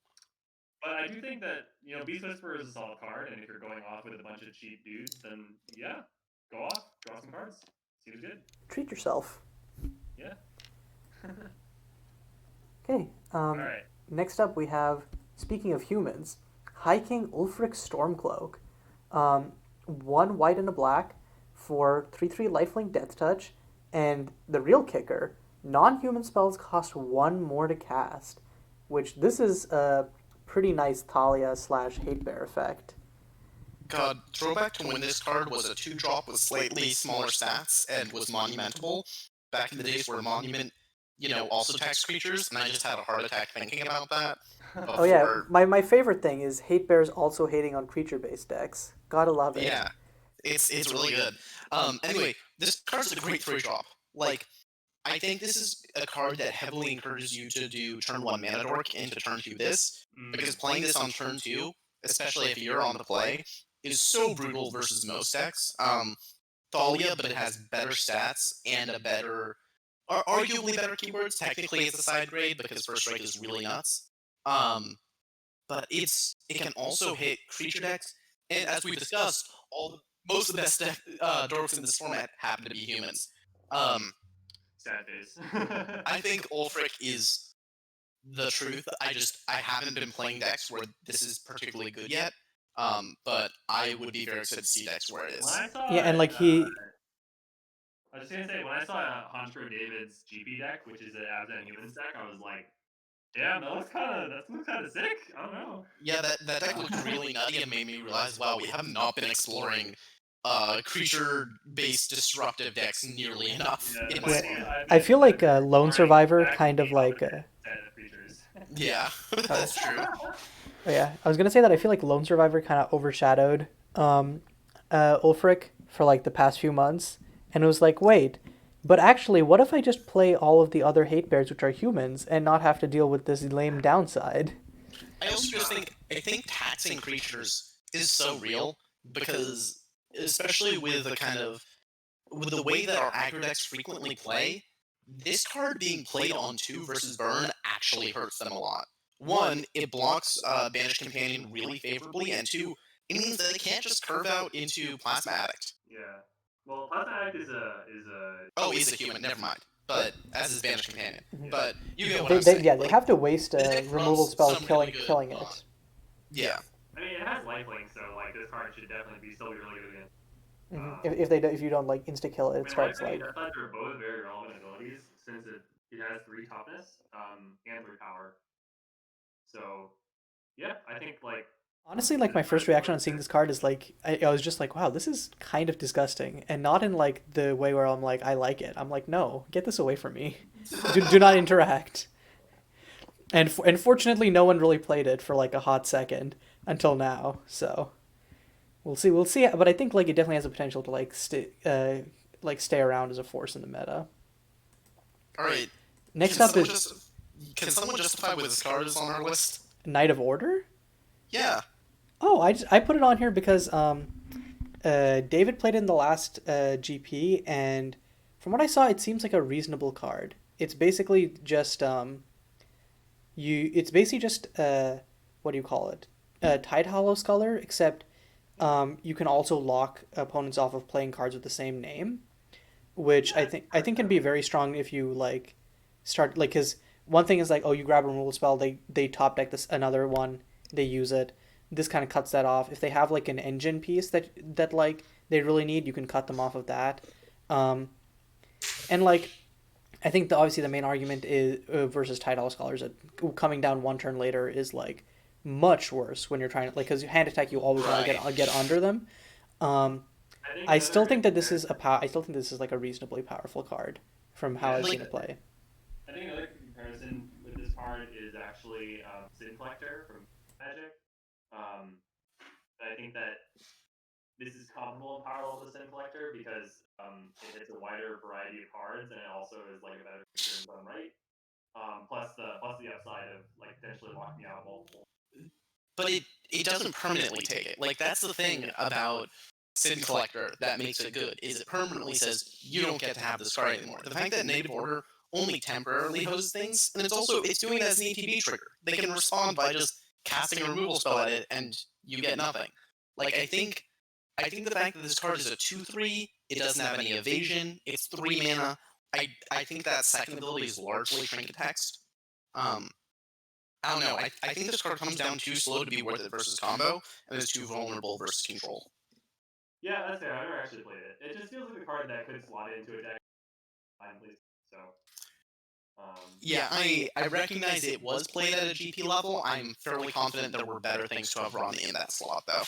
but I do think that Beast Whisperer is a solid card, and if you're going off with a bunch of cheap dudes, then yeah, go off, draw some cards. Seems good. Treat yourself. Yeah. All Okay. right. Next up, we have, speaking of humans, High King Ulfric Stormcloak. 1 white and a black for 3/3 lifelink death touch, and the real kicker, non-human spells cost 1 more to cast, which this is a pretty nice Thalia slash hate bear effect. God, throwback to when this card was a 2 drop with slightly smaller stats and was monumentable. Back in the days where monument, also text creatures, and I just had a heart attack thinking about that Oh yeah, before. my favorite thing is hate bears also hating on creature based decks. Gotta love it. Yeah, it's really good. Anyway, this card's a great 3 drop. Like, I think this is a card that heavily encourages you to do turn 1 mana dork into turn 2 this, because playing this on turn 2, especially if you're on the play, is so brutal versus most decks. Thalia, but it has better stats and a better, arguably better keywords. Technically, it's a side grade because First Strike is really nuts. But it can also hit creature decks, and as we discussed, most of the best dorks in this format happen to be humans. Sad face. I think Ulfric is the truth. I haven't been playing decks where this is particularly good yet. But I would be very excited to see decks where it When is. I saw Yeah, and like he, I was just gonna say, when I saw Honcho David's GP deck, which is an Abs and Humans deck, I was like, damn, that looks kind of sick. I don't know. Yeah, that deck looked really nutty and made me realize, wow, we have not been exploring creature-based disruptive decks nearly enough Yeah, in my yeah, format. I feel like Lone exploring Survivor exactly kind of like. set of creatures. Yeah, that's true. Oh, yeah, I was gonna say that I feel like Lone Survivor kind of overshadowed Ulfric for like the past few months, and it was like, wait, but actually, what if I just play all of the other hate bears, which are humans, and not have to deal with this lame downside? I also just I think taxing creatures is so real because, especially with with the way that our aggro decks frequently play, this card being played on 2 versus burn actually hurts them a lot. One, it blocks Banished Companion really favorably, and two, it means that they can't just curve out into Plasma Addict. Yeah. Well, Plasma Addict is a Oh, he's a human, never mind. But as his Banished Companion. Mhm. But you get what They, I'm saying. yeah, they Like, have to waste the a deck removal runs spell some really killing good, it. yeah. I mean, it has lifelink, so like this card should definitely still be really good against. If you don't like insta kill it, I it mean, starts lifelink and like. Deathlatch are both very relevant abilities since it has 3 toughness, and 3 power. So yeah, I think like Honestly, like this my card first is reaction really on seeing good. this card is like I was just like, wow, this is kind of disgusting, and not in like the way where I'm like I like it. I'm like, no, get this away from me. Do not interact. And fortunately, no one really played it for like a hot second until now. So we'll see. But I think like it definitely has the potential to like stay around as a force in the meta. Alright. Next up is Can someone justify what this card is on our list? Knight of Order. Yeah. Oh, I put it on here because David played in the last GP, and from what I saw, it seems like a reasonable card. It's basically just It's basically just what do you call it? Tide Hollow Sculler, except you can also lock opponents off of playing cards with the same name, which I think can be very strong if you like start like because one thing is like, oh, you grab a removal spell, they top deck this another one, they use it. This kind of cuts that off. If they have like an engine piece that like they really need, you can cut them off of that. Um, and like I think obviously the main argument is versus Tidal Scholars that coming down one turn later is like much worse when you're trying to like because hand attack you always want to Right. get under them. Um, I think I another still good think that this is comparison. I still think this is like a reasonably powerful card from how Yeah, I've Like, seen it play. I think another comparison with this card is actually Sin Collector from Magic. Um, I think that this is comparable in power level to Sin Collector because it hits a wider variety of cards and it also is like a better feature in its own right. Plus the upside of like potentially locking out multiple. but it doesn't permanently take it. Like, that's the thing about Sin Collector that makes it good, is it permanently says you don't get to have this card anymore. The fact that Native Order only temporarily hoses things, and it's doing it as an ETB trigger. They can respond by just casting a removal spell at it, and you get nothing. Like, I think the fact that this card is a 2/3, it doesn't have any evasion, it's 3 mana. I think that second ability is largely trinket text. Um, I don't know. I think this card comes down too slow to be worth it versus combo, and is too vulnerable versus control. Yeah, that's fair. I never actually played it. It just feels like a card that could slot into a deck blindly. So, Yeah, I recognize it was played at a GP level. I'm fairly confident there were better things to have run in that slot, though.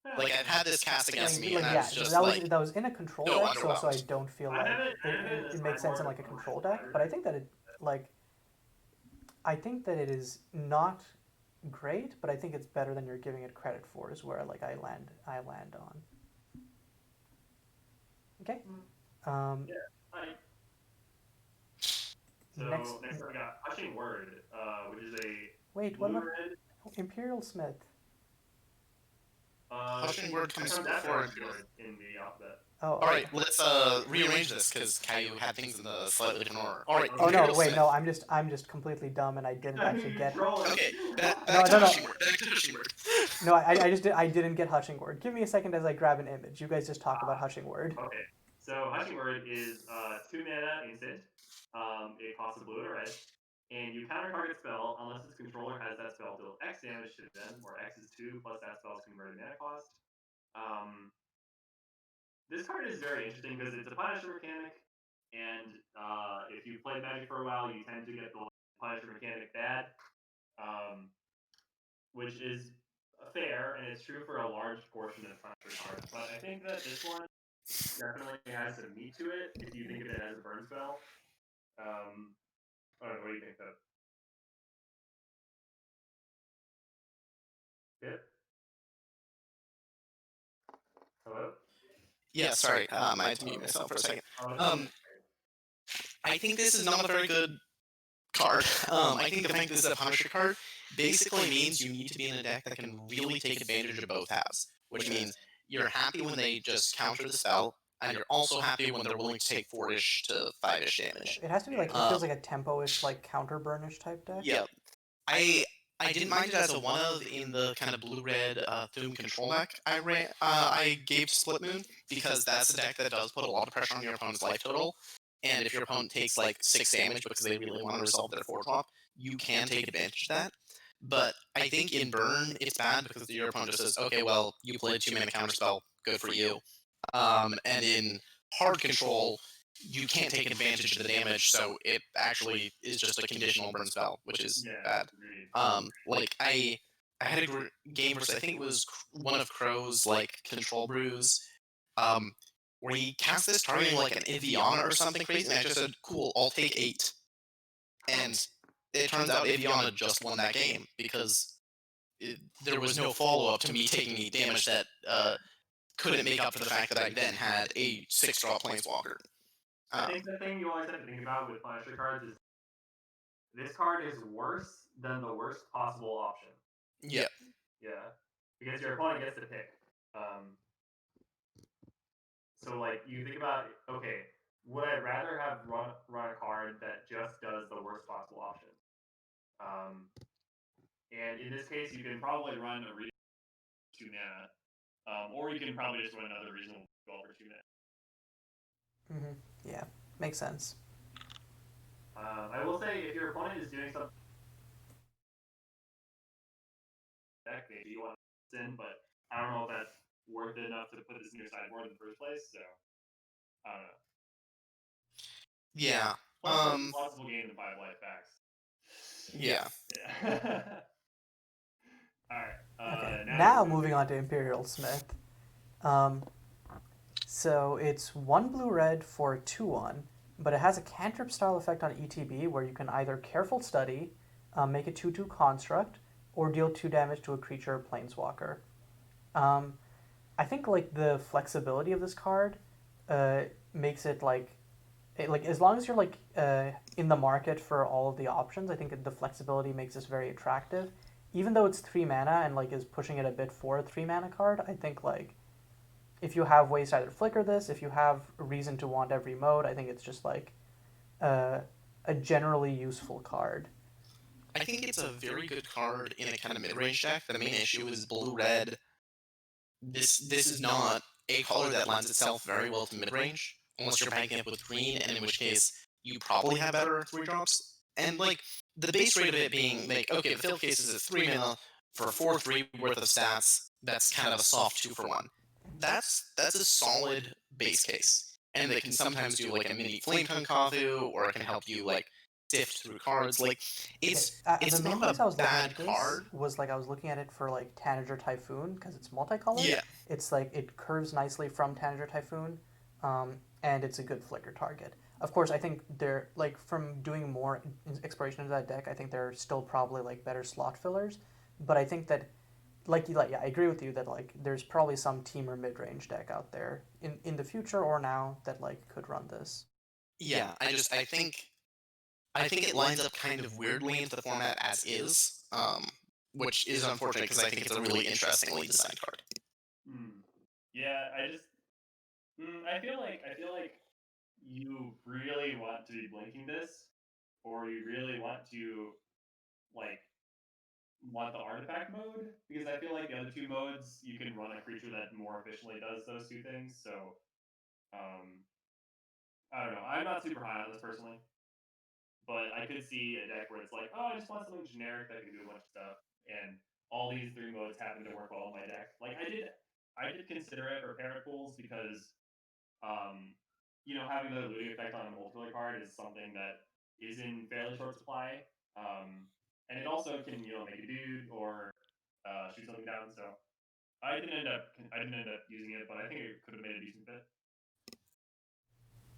yeah. Like, I've had this cast against me, and I Yeah, was just that was in a control so deck, so I underwhelmed. don't feel I like haven't I haven't in the it makes sense in sideboard like a of control a deck. slider But I deck. think that I think that it is not great, but I think it's better than you're giving it credit for. Is where like I land on. Okay. Um, Yeah. I So Next, next up we got Hushing Word, which is a wait, what blue about red. Imperial Smith? Hushing Word It comes comes after before Hushing Imperial. Word in the alphabet. Oh, All okay. right, let's rearrange this because Caillou had things in the slightly different order. All right, Oh no, Imperial wait, Smith. no, I'm just completely dumb and I didn't actually You're get. trolling. Okay, No, back to no, no, Hushing Word. Back to Hushing Word. no. I didn't get Hushing Word. Give me a second as I grab an image. You guys just talk about Hushing Word. Okay, so Hushing Word is 2 mana instant. It costs a blue and a red, and you counter target spell unless its controller has that spell deal X damage to them, where X is 2 plus that spell's converted mana cost. This card is very interesting because it's a Punisher mechanic, and if you've played Magic for a while, you tend to get the Punisher mechanic bad, which is fair, and it's true for a large portion of Punisher cards. But I think that this one definitely has some meat to it if you think of it as a burn spell. I don't know, what do you think, though? Good? Hello? Yeah, sorry, I had to mute myself for a second. Oh, I think this is not a very good card. I think the fact that this is a Punisher card basically means you need to be in a deck that can really take advantage of both halves, which means you're happy when they just counter the spell, and you're also happy when they're willing to take 4-ish to 5-ish damage. It has to be like, it Um, feels like a tempo-ish, like counter burnish type deck. yeah, I didn't mind it as a one of in the kind of blue red Thum control deck I gave to Split Moon because that's a deck that does put a lot of pressure on your opponent's life total. And if your opponent takes like 6 damage because they really want to resolve their 4 drop, you can take advantage of that. But I think in burn it's bad because your opponent just says, okay, well you played 2 mana counterspell, good for you. And in hard control, you can't take advantage of the damage, so it actually is just a conditional burn spell, which is bad. Like I had a game versus I think it was one of Crow's like control brews, where he cast this targeting like an Iviana or something crazy, and I just said, "Cool, I'll take 8." And it turns out Iviana just won that game because there was no follow up to me taking 8 damage that couldn't make up for the fact that I then had a 6-drop planeswalker. I think the thing you always have to think about with Punisher cards is this card is worse than the worst possible option. Yeah. Yeah, because your opponent gets to pick. So like you think about, okay, would I rather have run a card that just does the worst possible option? And in this case, you can probably run a 2 mana, or you can probably just run another reasonable spell for 2 mana. Yeah, makes sense. I will say if your opponent is doing something deck, maybe you want to in, but I don't know if that's worth it enough to put this in your sideboard in the first place. So I don't know. Yeah. Possible gain in 5 life packs. Yeah. Yeah. All right. Okay. Now moving on to Imperial Smith. So it's 1 blue red for 2/1, but it has a cantrip style effect on ETB where you can either Careful Study, make a 2/2 construct, or deal 2 damage to a creature or planeswalker. I think like the flexibility of this card makes it like as long as you're like in the market for all of the options, I think the flexibility makes this very attractive. Even though it's 3 mana and like is pushing it a bit for a 3 mana card, I think like if you have ways to either flicker this, if you have a reason to want every mode, I think it's just like a generally useful card. I think it's a very good card in a kind of mid-range deck. The main issue is blue-red. This is not a color that lends itself very well to mid-range, unless you're backing up with green, and in which case you probably have better 3-drops. And like the base rate of it being like, okay, the field case is a 3 mana for 4/3 worth of stats. That's kind of a soft 2-for-1. That's a solid base case, and they can sometimes do like a mini flame Konkavu, or it can help you like sift through cards. Like it's The main not place a I was looking bad at this card. was like I was looking at it for like Tanager Typhoon because it's multicolored. Yeah. It's like it curves nicely from Tanager Typhoon, and it's a good flicker target. Of course, I think they're like from doing more exploration into that deck. I think there are still probably like better slot fillers, but I think that yeah, I agree with you that like there's probably some team or mid range deck out there in the future or now that like could run this. Yeah, I think I think it lines up kind of weirdly into the format as is, which is unfortunate because I think it's a really interestingly designed card. Hmm. Yeah, I feel like you really want to be blinking this, or you really like want the artifact mode, because I feel like the other two modes you can run a creature that more efficiently does those two things. So um, I don't know. I'm not super high on this personally, but I could see a deck where it's like, oh, I just want something generic that can do a bunch of stuff, and all these three modes happen to work well in my deck. Like I did consider it for Parent Pools because um, having the looting effect on a multiplayer card is something that is in fairly short supply. And it also can, make a dude or shoot something down. So I didn't end up using it, but I think it could have made a decent fit.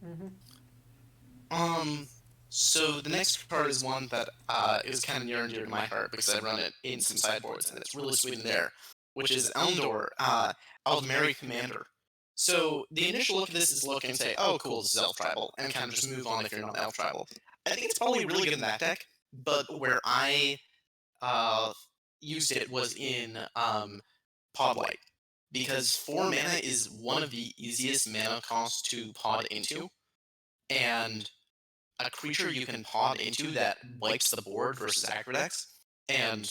Mm-hmm. Um, so the next card is one that is kind of near and dear to my heart because I run it in some sideboards and it's really sweet in there, which is Elmdor, Aldmeri Commander. So the initial look at this is look and say, oh, cool, this is Elf Tribal, and kind of just move on if you're not Elf Tribal. I think it's probably really good in that deck, but where I uh, used it was in Pod White, because 4 mana is one of the easiest mana costs to pod into, and a creature you can pod into that wipes the board versus Acrodex, and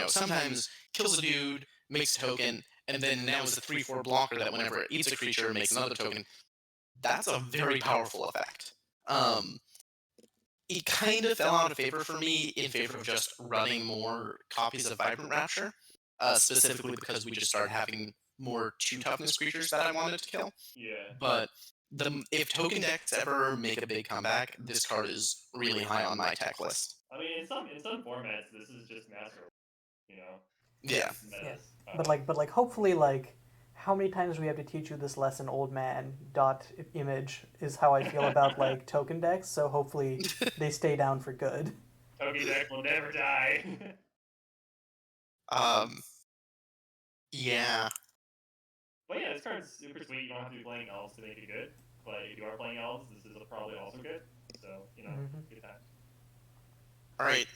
sometimes kills a dude, makes a token, and then now is a 3/4 blocker that whenever it eats a creature makes another token. That's a very powerful effect. Um, it kind of fell out of favor for me in favor of just running more copies of Vibrant Rapture, specifically because we just started having more 2 toughness creatures that I wanted to kill. Yeah. But if token decks ever make a big comeback, this card is really high on my tech list. I mean, in some formats, this is just master, you know, Yeah. Yeah, metas. but hopefully how many times we have to teach you this lesson, old man? Dot image is how I feel about token decks. So hopefully they stay down for good. Token deck will never die. Um. Yeah. But yeah, this card's super sweet. You don't have to be playing elves to make it good. But if you are playing elves, this is probably also good. So, Mm-hmm. good times. All right.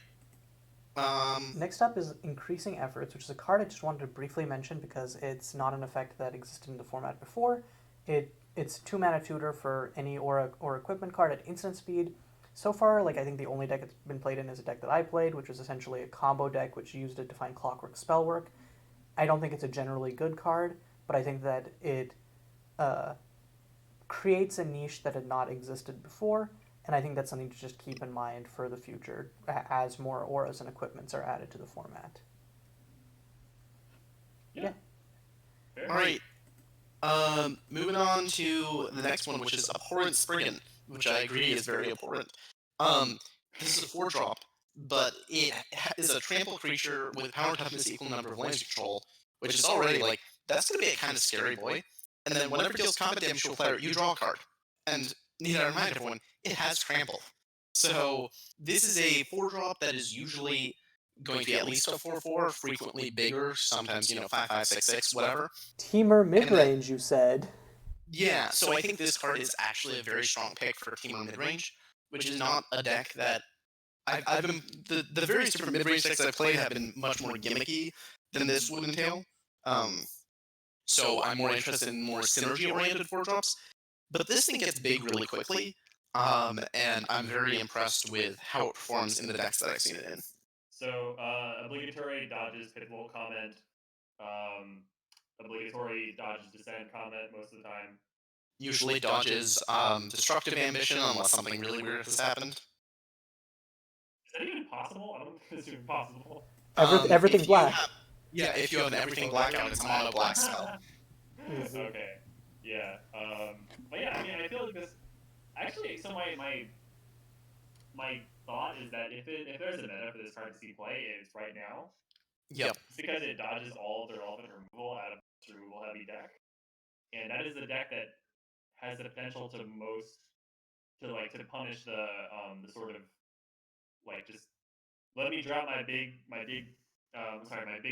Um. Next up is Increasing Efforts, which is a card I just wanted to briefly mention because it's not an effect that existed in the format before. It's 2 mana tutor for any aura or equipment card at instant speed. So far, I think the only deck it's been played in is a deck that I played, which was essentially a combo deck which used it to find Clockwork Spellwork. I don't think it's a generally good card, but I think that it uh, creates a niche that had not existed before, and I think that's something to just keep in mind for the future as more auras and equipments are added to the format. Yeah. Fair. All right. Moving on to the next one, which is Abhorrent Spriggan, which I agree is very abhorrent. This is a 4-drop, but it is a trample creature with power toughness equal number of lands you control, which is already that's going to be a kind of scary boy. And then whenever it deals combat damage to a player, you draw a card. And need I remind everyone, it has trample. So this is a 4-drop that is usually going to be at least a 4/4, frequently bigger, sometimes 5/5, 6/6, whatever. Teamer And then midrange, you said. yeah, so I think this card is actually a very strong pick for Teamer midrange, which is not a deck that I've been the various different midrange decks I've played have been much more gimmicky than this would entail. Um, so I'm more interested in more synergy oriented 4-drops. But this thing gets big really quickly, and I'm very impressed with how it performs in the decks that I've seen it in. So, obligatory dodges Pitbull comment. Um, obligatory dodges Descent comment most of the time. Usually dodges destructive ambition unless something really weird has happened. Is that even possible? I don't think it's even possible. Everything If you black. have if you have an everything blackout, it's a mono black spell. Easy. Okay. Yeah. But yeah, I mean, I feel like this. Actually, so my thought is that if there's a meta for this card to see play, it's right now. Yep. It's because it dodges all of the relevant removal out of this removal heavy deck, and that is the deck that has the potential to punish the sort of just let me drop my big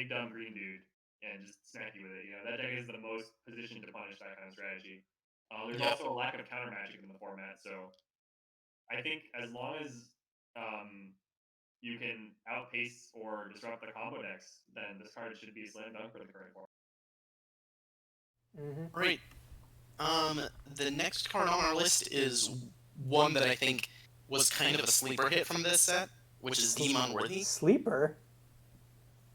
dumb green dude and just smack you with it. That deck is the most positioned to punish that kind of strategy. There's Yep. also a lack of counter magic in the format, so I think as long as you can outpace or disrupt the combo decks, then this card should be a slam dunk for the current format. Mm-hmm. Right. The next card on our list is one that I think was kind of a sleeper hit from this set, which is Demon Worthy. Sleeper?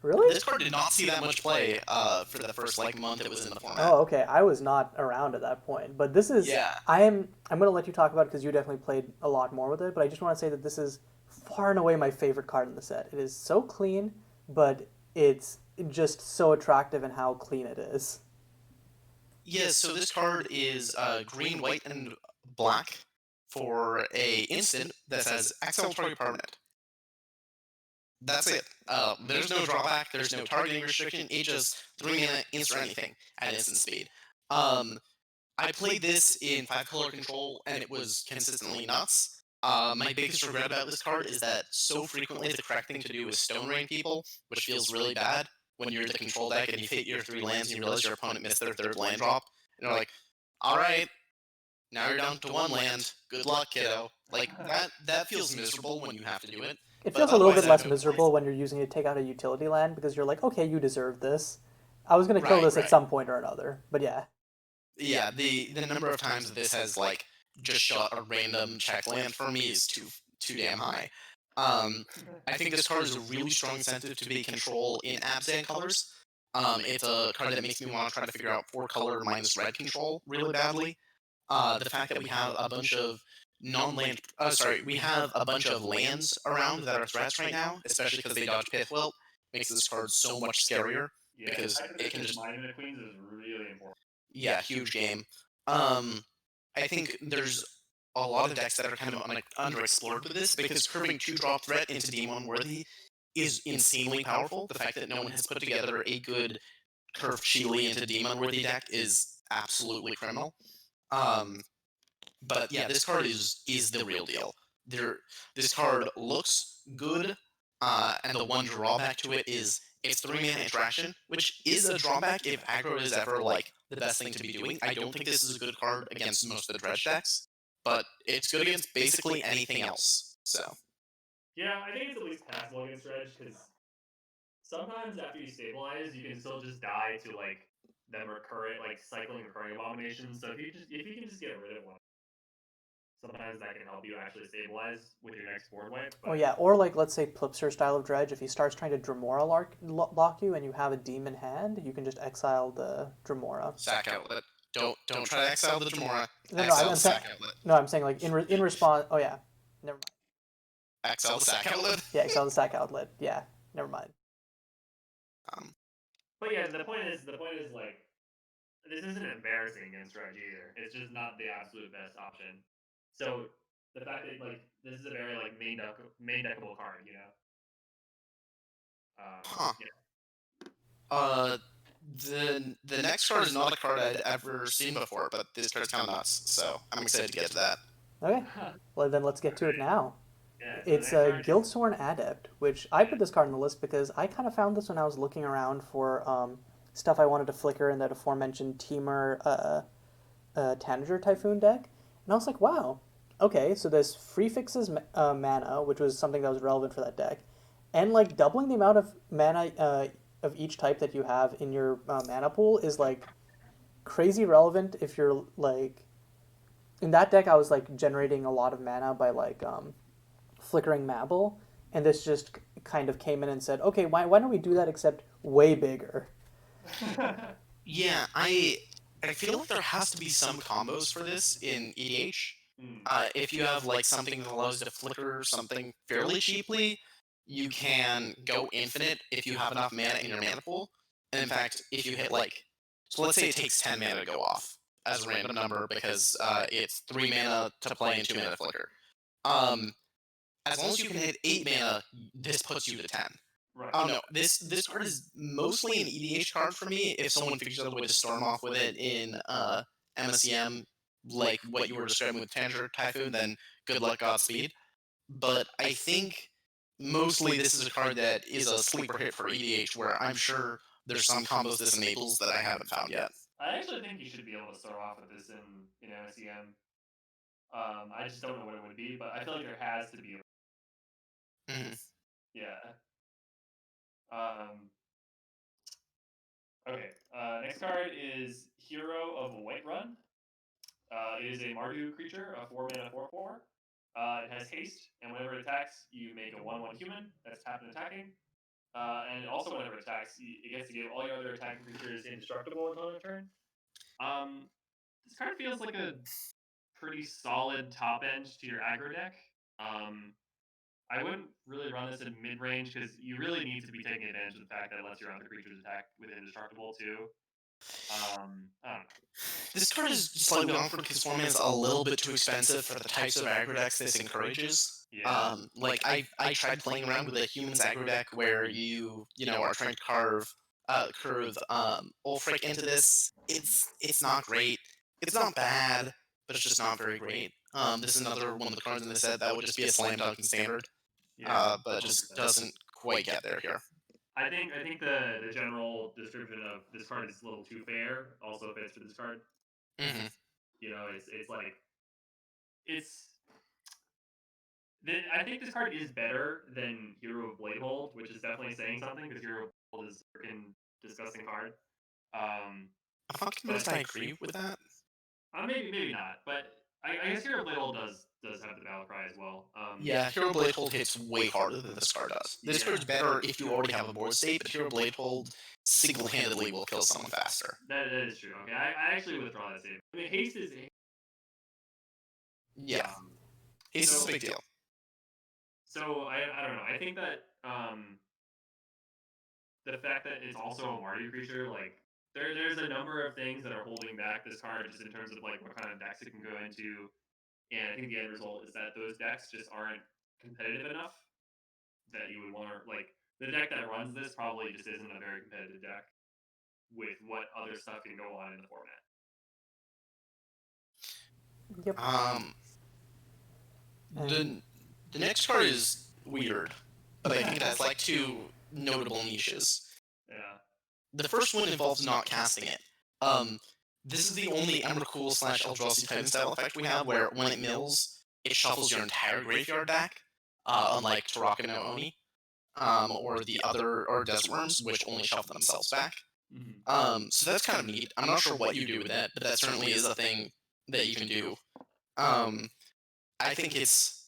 Really? This card did not see that much play for the first like month it was in the format. Oh, okay. I was not around at that point, but this is. Yeah. I'm going to let you talk about it because you definitely played a lot more with it. But I just want to say that this is far and away my favorite card in the set. It is so clean, but it's just so attractive in how clean it is. Yes, so this card is green, white, and black for a instant that says exile target permanent. That's it. There's no drawback. There's no targeting restriction. It just 3 mana instant anything at instant speed. I played this in 5-color control and it was consistently nuts. My biggest regret about this card is that so frequently the correct thing to do is stone rain people, which feels really bad when you're the control deck and you hit your 3 lands and you realize your opponent missed their 3rd land drop. And you're like, alright, now you're down to 1 land. Good luck, kiddo. Like, that feels miserable when you have to do it. It But feels a little otherwise, bit I have less no miserable complaints. when you're using it to take out a utility land because you're like, okay, you deserve this. I was going to kill Right, this at right. some point or another, but yeah. Yeah, the number of times that this has like just shot a random check land for me is too damn high. I think this card is a really strong incentive to be control in Abzan colors. It's a card that makes me want to try to figure out 4-color minus red control really badly. The fact that we have a bunch of non-land, we have a bunch of lands around that are threats right now, especially because they dodge Pithwell, makes this card so much scarier Yeah, because the fact it that can this is just Monument Queens is really important. yeah, huge game. I think there's a lot of decks that are kind of underexplored with this because curving 2-drop threat into Demon Worthy is insanely powerful. The fact that no one has put together a good curved Chile into Demon Worthy deck is absolutely criminal. But yeah, this card is the real deal. This card looks good, and the one drawback to it is it's 3-mana interaction, which is a drawback if aggro is ever like the best thing to be doing. I don't think this is a good card against most of the dredge decks, but it's good against basically anything else. So Yeah, I think it's at least passable against Dredge because sometimes after you stabilize, you can still just die to like them recurring, like cycling recurring abominations. So if you can just get rid of one, sometimes that can help you actually stabilize with your next board wipe. Oh But yeah, or like let's say Plipser style of dredge. If he starts trying to Dremora block you and you have a demon hand, you can just exile the Dremora. sack outlet. Don't try to exile the Jamora. No, no, Exile I'm the saying sack outlet. no, I'm saying like in response. Oh yeah, never mind. Exile the sack outlet. Yeah, exile the sack outlet. Yeah, never mind. Um, but yeah, the point is like this isn't embarrassing against Dredge either. It's just not the absolute best option. So the fact that like this is a very like main deckable card, you know. huh. Yeah. Uh, the next card is not a card I'd ever seen before, but this card's kind of nuts, so I'm excited to get to that. Okay, well then let's get to it now. Yeah, so the It's next a card is Guildsworn Adept, which I put this card on the list because I kind of found this when I was looking around for stuff I wanted to flicker in that aforementioned Teamer Tanager Typhoon deck, and I was like, wow, okay, so this free fixes mana, which was something that was relevant for that deck, and like doubling the amount of mana of each type that you have in your mana pool is like crazy relevant if you're like in that deck. I was like generating a lot of mana by like flickering Mabel, and this just kind of came in and said, okay, why don't we do that except way bigger? Yeah, I feel like there has to be some combos for this in EDH. If you have like something that allows you to flicker something fairly cheaply, you can go infinite if you have enough mana in your mana pool. And in fact, if you hit like, so let's say it takes 10 mana to go off as a random number because it's 3 mana to play and 2 mana to flicker. As long as you can hit 8 mana, this puts you to 10. right. Oh no, this card is mostly an EDH card for me. If someone figures out a way to storm off with it in MSEM, like what you were describing with Tanger Typhoon, then good luck, Godspeed. But I think mostly this is a card that is a sleeper hit for EDH, where I'm sure there's some combos this enables that I haven't found yet. I actually think you should be able to start off with this in MSEM. I just don't know what it would be, but I feel like there has to be. Mhm. Yeah. Um, okay. Next card is Hero of Whiterun. It is a Mardu creature, a 4-mana 4/4. It has haste, and whenever it attacks, you make a 1/1 human that's tapped and attacking. And also, whenever it attacks, it gets to give all your other attacking creatures indestructible until end of turn. This card feels like a pretty solid top end to your aggro deck. I wouldn't really run this in mid range because you really need to be taking advantage of the fact that it lets your other creatures attack with indestructible too. I don't know. This card is slightly awkward because format is a little bit too expensive for the types of aggro decks this encourages. Yeah. Like I tried playing around with a humans aggro deck where you know are trying to curve Ulfric into this. It's not great. It's not bad, but it's just not very great. This is another one of the cards in the set that would just be a slam dunk in standard, Yeah. but just doesn't quite get there here. I think the general description of this card is a little too fair also fits for this card. Hmm. It's like it's. I think this card is better than Hero of Bladehold, which is definitely saying something because Hero of Bladehold is a freaking disgusting card. Um, I'm not convinced I agree with that. maybe not, but I guess Hero of Bladehold does have the battle cry as well. Yeah, Hero Blade Hold hits way harder than this card does. This Yeah. card's better if you already have a board state, but Hero Blade Hold single-handedly will kill someone faster. That is true. Okay, I actually withdraw that statement. I mean, haste is Yeah, Haste is a big deal. So I don't know. I think that the fact that it's also a Mardu creature, like there's a number of things that are holding back this card just in terms of like what kind of decks it can go into. And I think the end result is that those decks just aren't competitive enough that you would want to like the deck that runs this probably just isn't a very competitive deck with what other stuff can go on in the format. Yep. The next card is weird, but I think it has like two notable niches. Yeah. The first one involves not casting it. This is the only Emrakul / Eldrazi Titan style effect we have where when it mills, it shuffles your entire graveyard back, unlike Taraka no Oni, or the other, or Desert Worms, which only shuffle themselves back. Mm-hmm. So that's kind of neat. I'm not sure what you do with that, but that certainly is a thing that you can do. I think it's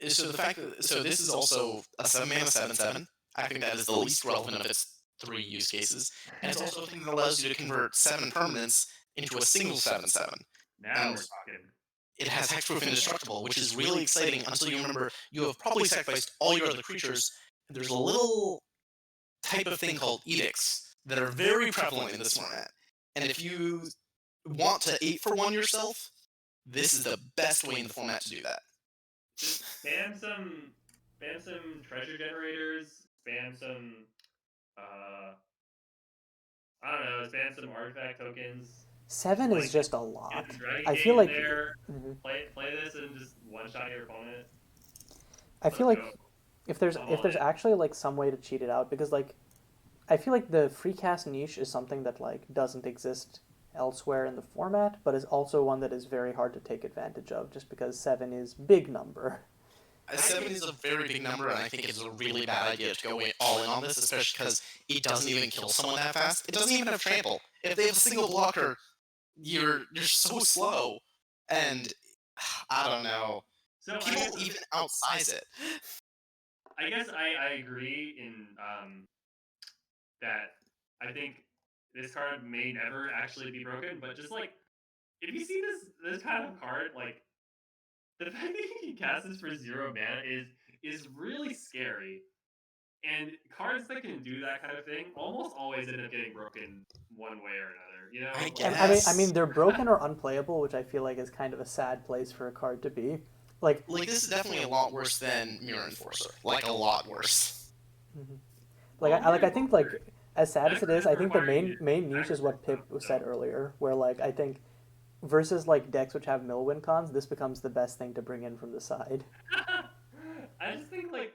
so the fact that so this is also a 7-mana 7/7. I think that is the least relevant of its 3 use cases, and it's also a thing that allows you to convert 7 permanents into a single 7/7. Now And we're talking. it has hexproof indestructible, which is really exciting until you remember you have probably sacrificed all your other creatures. There's a little type of thing called edicts that are very prevalent in this format. And if you want to 8-for-1 yourself, this is the best way in the format to do that. Just spam some treasure generators, spam some I don't know, spam some artifact tokens. 7 Like, is just a get lot. the Dragon I Gate feel in like there. Mhm. Play this and just one shot your opponent. I feel like Go. if there's actually like some way to cheat it out, because like I feel like the free cast niche is something that like doesn't exist elsewhere in the format, but is also one that is very hard to take advantage of just because 7 is big number. 7 is a very big number, and I think it's a really bad idea to go all in on this, especially because it doesn't even kill someone that fast. It doesn't even have trample. If they have a single blocker, you're so slow, and I don't know. So People even outsize it. I guess I agree in that I think this card may never actually be broken, but just like if you see this kind of card, like the fact that you can cast this for 0 mana is really scary. And cards that can do that kind of thing almost always end up getting broken one way or another. You know, I like, guess. I mean, they're broken or unplayable, which I feel like is kind of a sad place for a card to be. Like this is definitely a lot worse than Mirror Enforcer. Like a lot worse. I think like as sad as it is, I think the main niche is what Pip said earlier, where like I think versus like decks which have mill win cons, this becomes the best thing to bring in from the side. I just think like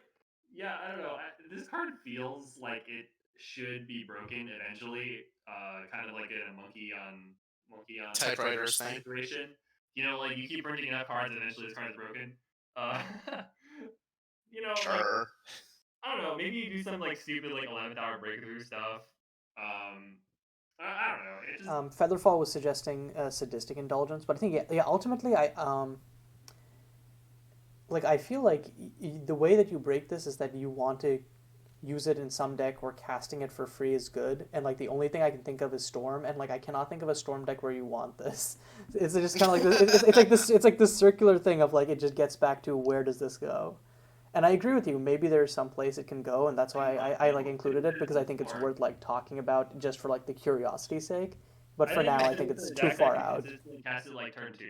yeah, I don't know. This card feels like it should be broken eventually. Kind of like a monkey on Typewriters thing. situation. you know, like you keep printing enough cards, and eventually this card is broken. Uh, you know, like Sure. I don't know, maybe you do some like stupid like 11th hour breakthrough stuff. Um, I don't know. It just Featherfall was suggesting sadistic indulgence, but I think yeah, ultimately I feel like the way that you break this is that you want to use it in some deck where casting it for free is good, and like the only thing I can think of is Storm, and like I cannot think of a Storm deck where you want this. It's just kind of like it's like this circular thing of like it just gets back to where does this go. And I agree with you. Maybe there's some place it can go, and that's why I like included it because I think it's worth like talking about just for like the curiosity's sake. But I for think now, I this think is it's a too deck that far can out. consistently cast it like turn 2,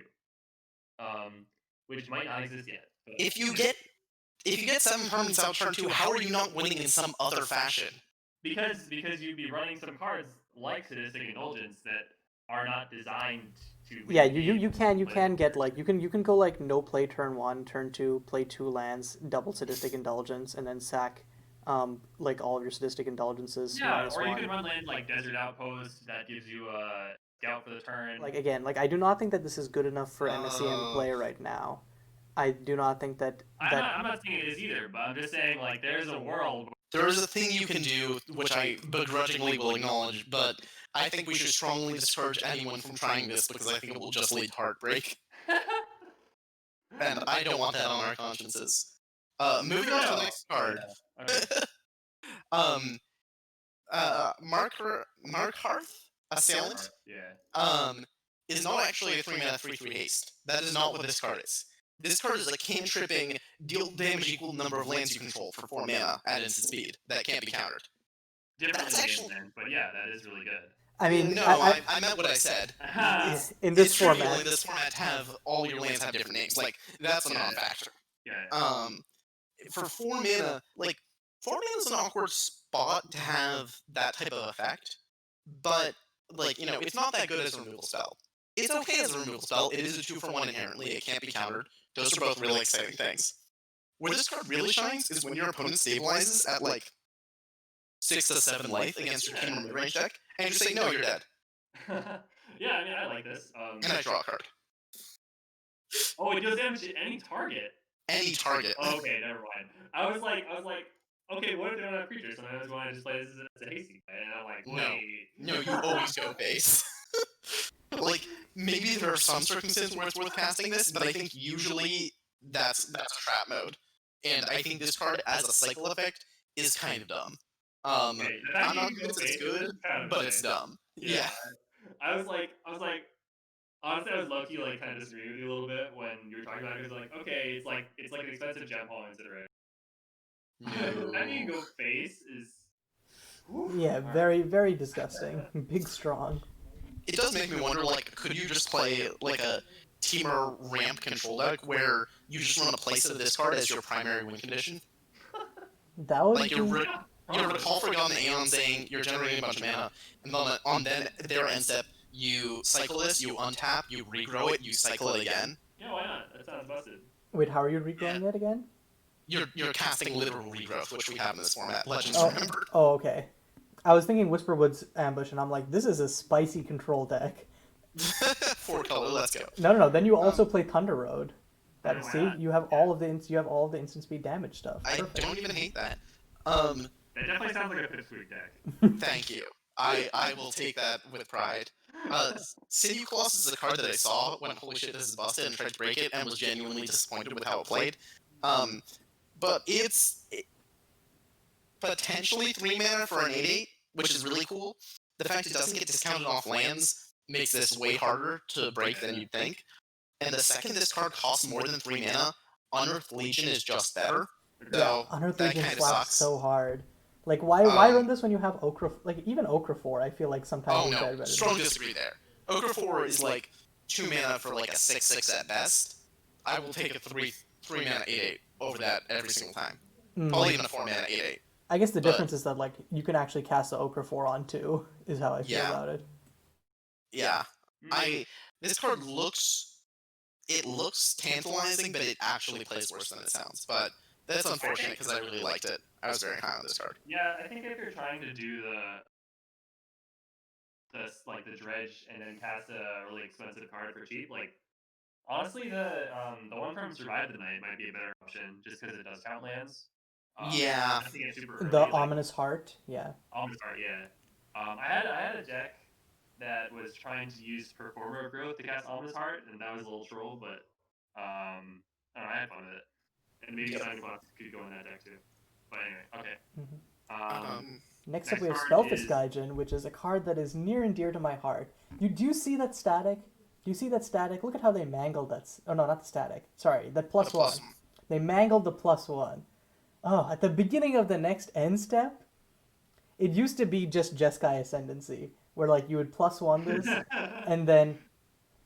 which might not exist yet. But If you get 7 permanents out turn 2, how are you not winning in some other fashion? because you'd be running some cards like Sadistic Indulgence that are not designed to win Yeah, the game. you Like, can get like you can go like no play turn one, turn two, play two lands, double sadistic indulgence, and then sack like all of your sadistic indulgences yeah, minus or you can one. run land like Desert Outpost that gives you a scout for the turn. Like again, like I do not think that this is good enough for MSEM Uh, play right now. I do not think that I'm not saying it is either, but I'm just saying like there's a world. there is a thing you can do, which I begrudgingly will acknowledge, but I think we should strongly discourage anyone from trying this because I think it will just lead to heartbreak, and I don't want that on our consciences. Moving on to the next card. Yeah. Okay. um, Mark Hearth, Assailant, Yeah. is not actually a 3-mana 3/3 haste. That is not what this card is. This card is a cantripping, deal damage equal to the number of lands you control for 4 mana at instant speed that can't be countered. Different That's than the game actually plan, but yeah, that is really good. I mean no, I meant what I said. in this It's trivial format. in this format to have all your lands have different names. Like that's a non-factor. Yeah. For 4 mana, like 4 mana is an awkward spot to have that type of effect, but like it's not that good as a removal spell. It's okay as a removal spell. It is a 2-for-1 inherently. It can't be countered. Those are both really exciting things. Where this card really shines is when your opponent stabilizes at like 6 to 7 life against your team or mid-range deck, and you say, "No, you're dead," Yeah, I mean, I like this. and I draw a card. Oh, it deals damage to any target. Any target. Oh, okay, never mind. I was like, okay, what if they don't have creatures? And I was going to just play this as a hasty play, and I'm like, wait. No, you always go base. Like maybe there are some circumstances where it's worth casting this, but I think usually that's a trap mode, and I think this card as a cycle effect is kind of dumb. Okay, the fact I'm that not you can go convinced it's base good, is kind of but it's insane. dumb. Yeah. Yeah. I was like, honestly, I was low key like kind of disagreeing with you a little bit when you were talking about it because like, okay, it's like an expensive gem haul consideration. The fact that you can No. go face is. Whew, Yeah, alright. very disgusting. Big strong. It does make me wonder, like, could you just play like a Teamer ramp control deck where you just want to place of this card as your primary win condition? That would Like be you're recall Forgotten Aeon saying you're generating a bunch of mana, and then their end step you cycle this, you untap, you regrow it, you cycle it again. Yeah, why not? That sounds busted. Wait, how are you regrowing it again? You're casting literal regrowth, which we have in this format. Legends Oh, remembered. oh, okay. I was thinking Whisperwood's ambush, and I'm like, this is a spicy control deck. 4 color, let's go. No. Then you also play Thunder Road. Yeah, That why see, not? you have all of the instant speed damage stuff. I Perfect. don't even hate that. That definitely sounds like a Pipsqueak deck. Thank you. I will take that with pride. Sinew Colossus is a card that I saw when holy shit this is busted and tried to break it and was genuinely disappointed with how it played. But it's potentially 3 mana for an 8/8, which is really cool. The fact it doesn't get discounted off lands makes this way harder to break than you'd think. And the second this card costs more than 3 mana, Unearthed Legion is just better. Though Unearthed that Legion kind of slaps sucks. so hard. Like why run this when you have Okra? Like even Okra 4, I feel like sometimes Oh is no, better. strong disagree there. Ochre 4 is like 2 mana for like a 6/6 at best. I will take a 3 mana 8/8 over that every single time. Probably even a 4 mana 8/8. I guess the But- difference is that like you can actually cast the Okra 4 on 2, is how I feel Yeah. about it. Yeah. This card looks tantalizing, but it actually plays worse than it sounds. But that's unfortunate because I really liked it. I was very high on this card. Yeah, I think if you're trying to do the like the dredge and then cast a really expensive card for cheap, like Honestly, the one from Survive the Night might be a better option, just because it does count lands. Yeah. Casting it super The early, like Ominous Heart, yeah. Omnistar, yeah. I had a deck that was trying to use Performer of Growth to cast Ominous Heart, and that was a little troll, but I don't know, I had fun with it. And maybe Yep. Shining Box could go in that deck too. But anyway, okay. Hmm. Um, Next up, we next have card Spellfist is Gaijin, which is a card that is near and dear to my heart. Do you see that static? Do you see that static? Look at how they mangled that. Oh no, not the static. Sorry, that The +1. plus one. They mangled the +1. Oh, at the beginning of the next end step, it used to be just Jeskai Ascendancy, where like you would +1 this, and then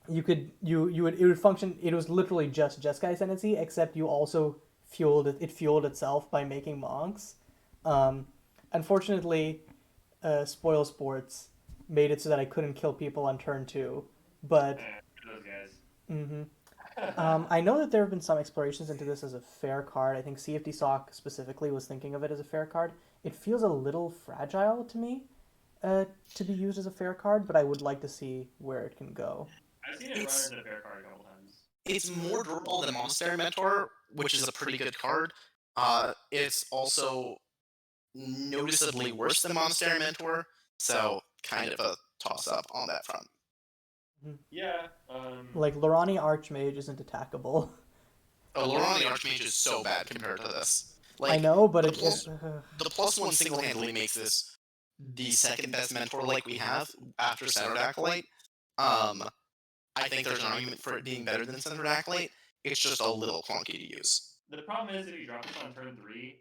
you would it would function. It was literally just Jeskai Ascendancy, except you also fueled itself by making monks. Um, Unfortunately, Spoil Sports made it so that I couldn't kill people on turn 2. But those guys. hmm I know that there have been some explorations into this as a fair card. I think CFD Sock specifically was thinking of it as a fair card. It feels a little fragile to me to be used as a fair card, but I would like to see where it can go. I've seen it run It's as a fair card a couple times. it's more durable than Monastery Mentor, which is a pretty good card. It's also noticeably worse than Monastery Mentor, so kind of a toss up on that front. Mhm. Yeah. Like Lorani Archmage isn't attackable. Oh, Laurent the Archmage is so bad compared to this. I Like know, but the plus one single handedly makes this the second best mentor like we have after Centered Acolyte. Um, I think there's an argument for it being better than Centered Acolyte. It's just a little clunky to use. The problem is if you drop this on turn 3,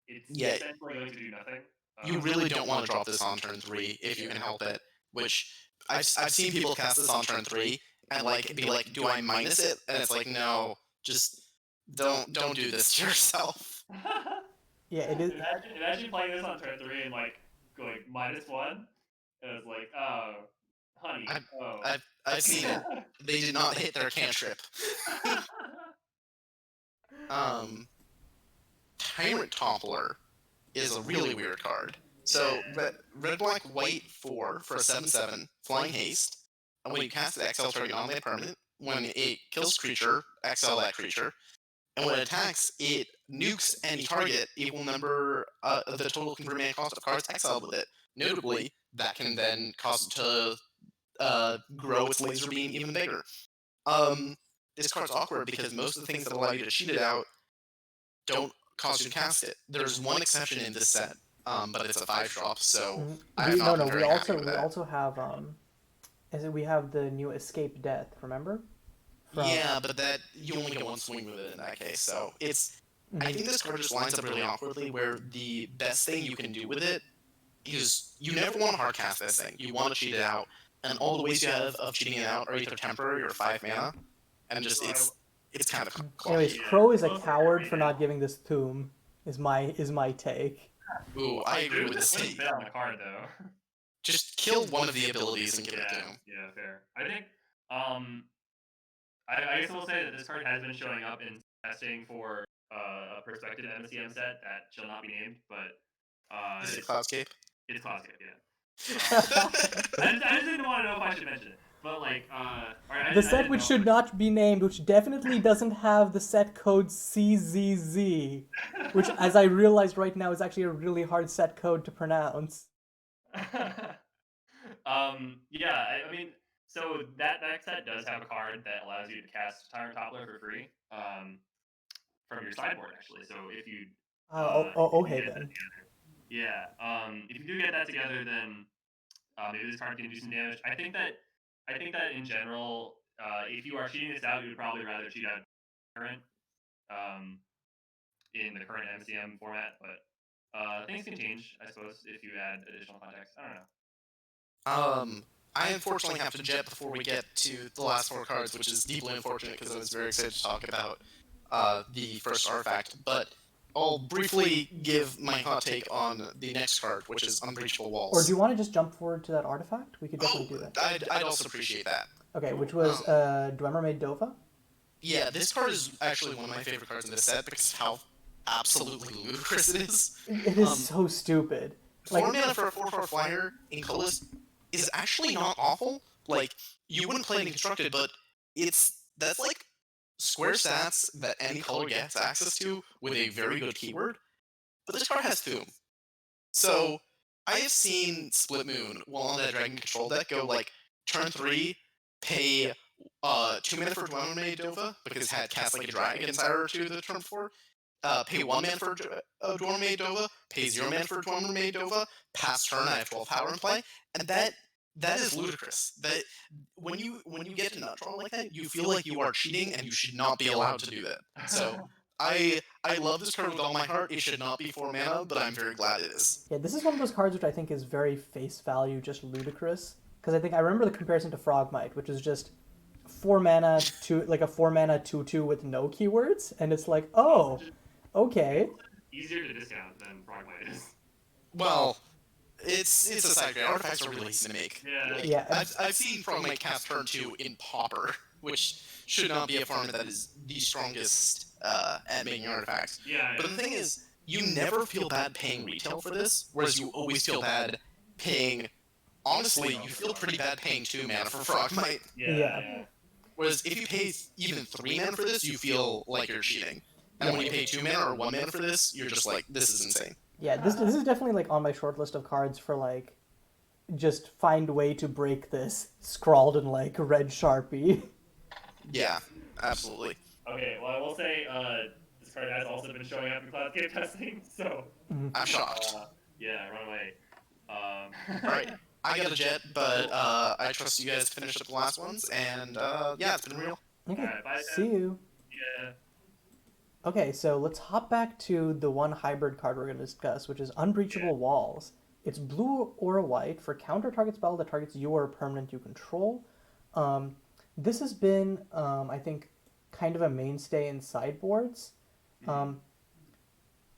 it's Yeah, essentially going to do nothing. you really don't want to drop this on turn 3 if you can help it. Which I've seen people cast this on turn 3 and like be like, do I minus it? And it's like, no, just don't do this to yourself. Yeah, it is. Imagine playing this on turn 3 and like going -1, and it's like, oh, honey, I've, oh. I've seen it. They did not hit their cantrip. Um, Tyrant Toppler is a really weird card. So red black white 4 for a 7/7 flying haste. And when you cast it, exile target non-land permanent. When it kills creature, exile that creature. And when it attacks, it nukes any target equal number of the total converted mana cost of cards exiled with it. Notably, that can then cause it to grow its laser beam even bigger. Um, this card's awkward because most of the things that allow you to cheat it out don't cause you to cast it. There's one exception in this set, but it's a 5-drop, so I have No, not no. been very happy with We that. also have is it we have the new Escape Death. Remember? Yeah, but that you only get one swing with it in that case, so it's. I think this card just lines up really awkwardly, where the best thing you can do with it is you never want to hard cast this thing. You want to cheat it out, and all the ways you have of cheating it out are either temporary or 5 mana, and just it's kind of Anyways, clunky. Crow is a Close coward right for now. not giving this Tomb. Is my take. Ooh, I agree with this Wouldn't take. fit on the card though. Just kill one of the abilities and give it to Yeah, him. yeah, fair. I think, I guess I will say that this card has been showing up in testing for a prospective MSEM set that shall not be named, but Is it Cloudscape? it's Coscape, yeah. I just didn't want to know if I should mention it, but like, The set which should not be named, which definitely doesn't have the set code CZZ, which, as I realized right now, is actually a really hard set code to pronounce. Yeah, I mean, so that set does have a card that allows you to cast Tyrant Toppler for free, from your sideboard actually. So if you, if you get that Haven. together, yeah, if you do get that together, then maybe this card can do some damage. I think that in general, if you are cheating this out, you would probably rather cheat out current, um, in the current MCM format, but things can change, I suppose, if you add additional context. I don't know. I unfortunately have to jet before we get to the last 4 cards, which is deeply unfortunate because I was very excited to talk about the first artifact. But I'll briefly give my hot take on the next card, which is Unbreachable Walls. Or do you want to just jump forward to that artifact? We could definitely do that. I'd also appreciate that. Okay, which was Dwemer made Dova? Yeah, this card is actually one of my favorite cards in this set because of how absolutely ludicrous it is. It is so stupid. 4 mana for a 4/4 flyer in Colorless is actually not awful. Like, you wouldn't play it in Constructed, but it's that's like square stats that any color gets access to with a very good keyword, but this card has Thum. So I have seen Split Moon while on that Dragon Control deck go like turn 3, pay 2 mana for Dwemer Dova because it had cast like a Dragon Sire or 2 the turn before. Pay 1 mana for Dwemer Dova, pay 0 mana for Dwemer Dova, pass turn, I have 12 power in play, and that is ludicrous. That when you get to nut draw like that, you feel like you are cheating and you should not be allowed to do that. So I love this card with all my heart. It should not be 4 mana, but I'm very glad it is. Yeah, this is one of those cards which I think is very face value, just ludicrous. Because I think I remember the comparison to Frogmite, which is just 4 mana to like a 4 mana 2/2 with no keywords, and it's like, oh, okay. Easier to discount than Frogmite is. Well, it's a side grade. Artifacts are really easy to make. Yeah. Like, Yeah. I've seen Frogmite cast turn 2 in Pauper, which should not be a format that is the strongest at making artifacts. Yeah. But the thing is, you never feel bad paying retail for this, whereas you always feel bad paying. Honestly, you feel pretty bad paying 2 mana for Frogmite. Yeah. Whereas if you pay even 3 mana for this, you feel like you're cheating. And when you pay 2 mana or 1 mana for this, you're just like, this is insane. Yeah, this is definitely like on my short list of cards for like just find a way to break this scrawled in like red Sharpie. Yeah, absolutely. Okay, well, I will say this card has also been showing up in Cloudscape testing, so I'm shocked. yeah, run away. Alright, I got a jet, but I trust you guys to finish up the last ones, and yeah, it's been real. Okay, Alright, bye, see you. Yeah. Okay, so let's hop back to the one hybrid card we're going to discuss, which is Unbreachable Walls. It's blue or white for counter target spell that targets you or a permanent you control. This has been, I think, kind of a mainstay in sideboards. And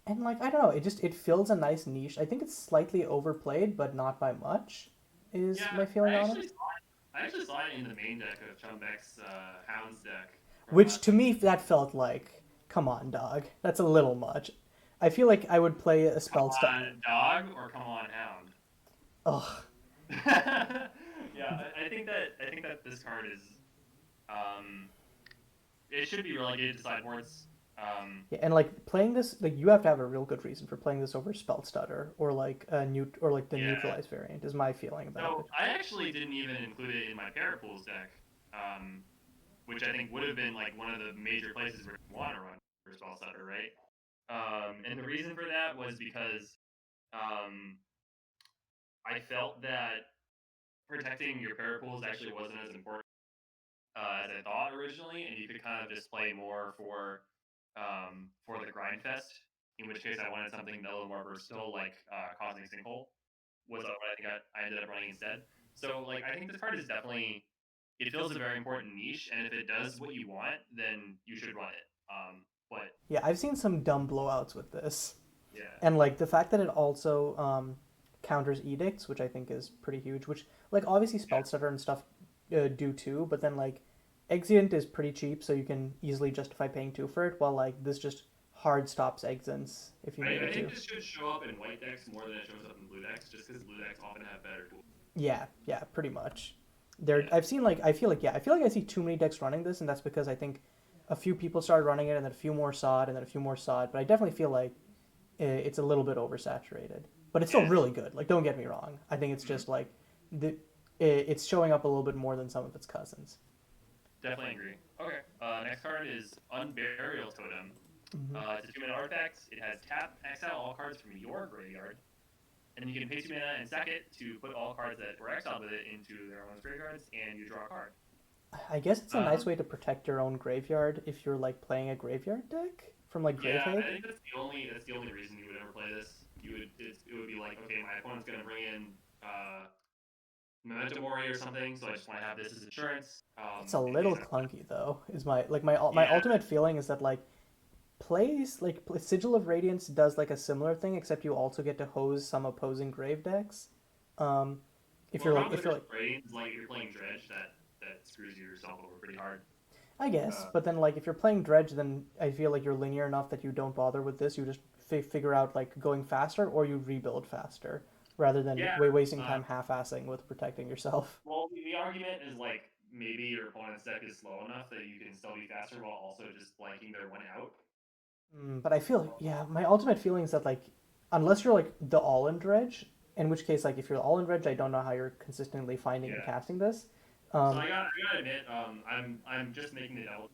like, I don't know, it fills a nice niche. I think it's slightly overplayed, but not by much, is my feeling on it. I actually saw it in the main deck of Chumbek's Hounds deck. Which to me, that felt like, come on, dog. That's a little much. I feel like I would play a spell Come on, dog, or come on, hound. Ugh. Yeah, I think that this card is, it should be relegated to sideboards. Yeah, and like playing this, like you have to have a real good reason for playing this over Spell Stutter or like a the neutralize variant is my feeling about it. I actually didn't even include it in my Parapools deck, which I think would have been like one of the major places where you want to run for Spell Stutter, right? And the reason for that was because I felt that protecting your Parapools actually wasn't as important as I thought originally, and you could kind of just play more for the grind fest. In which case, I wanted something a little more versatile, like causing sinkhole was what I think I ended up running instead. So, like, I think this card is definitely it fills a very important niche, and if it does what you want, then you should run it. But Yeah, I've seen some dumb blowouts with this. yeah, And like the fact that it also counters edicts, which I think is pretty huge. Which like obviously Spell Stutter and stuff do too, but then like Exeunt is pretty cheap, so you can easily justify paying 2 for it. While like this just hard stops Exeunt if you need I it think to. this should show up in white decks more than it shows up in blue decks, just because blue decks often have better tools. Yeah, pretty much. I feel like I see too many decks running this, and that's because I think a few people started running it, and then a few more saw it, and then a few more saw it. But I definitely feel like it's a little bit oversaturated. But it's still really good. Like, don't get me wrong. I think it's just like it's showing up a little bit more than some of its cousins. Definitely agree. Okay. Next card is Unburial Totem. It's a 2-mana artifact. It has tap, exile all cards from your graveyard, and you can pay 2 mana and sack it to put all cards that were exiled with it into their own graveyards, and you draw a card. I guess it's a nice way to protect your own graveyard if you're like playing a graveyard deck from like Grave Yeah, Haven. I think that's the only reason you would ever play this. It would be like, okay, my opponent's gonna bring in Memento Mori or something, so I just want to have this as insurance. It's a little clunky though. Is my ultimate feeling is that like Sigil of Radiance does like a similar thing, except you also get to hose some opposing grave decks. If you're like Radiance, like you're playing Dredge, that screws yourself over pretty hard. I guess, but then like if you're playing Dredge, then I feel like you're linear enough that you don't bother with this. You just figure out like going faster, or you rebuild faster rather than wasting time half-assing with protecting yourself. Well, the argument is like maybe your opponent's deck is slow enough that you can still be faster while also just blanking their one out. But I feel, yeah, my ultimate feeling is that like, unless you're like the all-in dredge, in which case like if you're all-in dredge, I don't know how you're consistently finding and Yeah. casting this. So Um, I gotta admit, I'm just making the double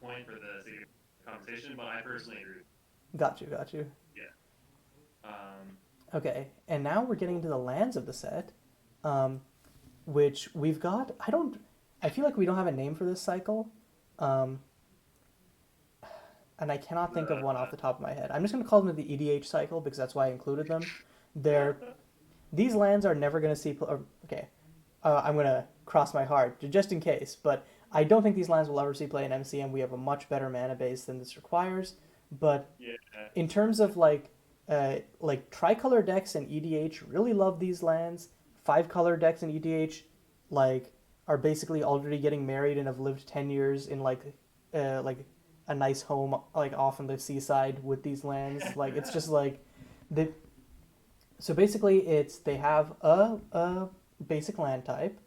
point for the sake of conversation, but I personally agree. got you, got you. Yeah. Um, Okay, and now we're getting to the lands of the set, um, which we've got. I feel like we don't have a name for this cycle, um, and I cannot think of one off the top of my head. I'm just going to call them the EDH cycle because that's why I included them. They're These lands are never going to see. Okay, I'm going to cross my heart just in case, but I don't think these lands will ever see play in MCM. We have a much better mana base than this requires. But yeah. in terms of like tricolor decks and EDH, really love these lands. Five color decks in EDH, like are basically already getting married and have lived 10 years in like a nice home like off on the seaside with these lands. Like it's just like the so basically it's they have a basic land type.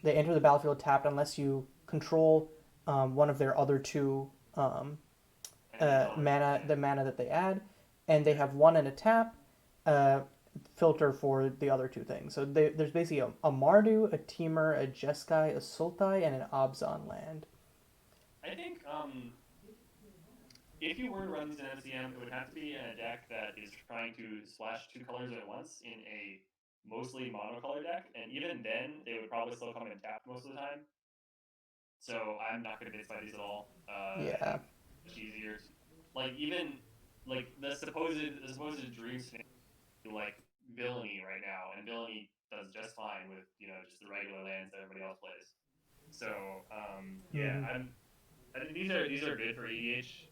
They enter the battlefield tapped unless you control one of their other two Any color. the mana that they add, and they have one and a tap uh, filter for the other two things. So there's basically a Mardu, a Temur, a Jeskai, a Sultai, and an Abzan land. I think if you were to run these in MCM, it would have to be in a deck that is trying to splash two colors at once in a mostly monocolor deck, and even then, they would probably still come in tapped most of the time. So I'm not convinced by these at all. I Yeah, think it's much easier. Like even like the supposed dream snake like villainy right now, and villainy does just fine with just the regular lands that everybody else plays. So yeah, mm-hmm. I think these are good for EDH.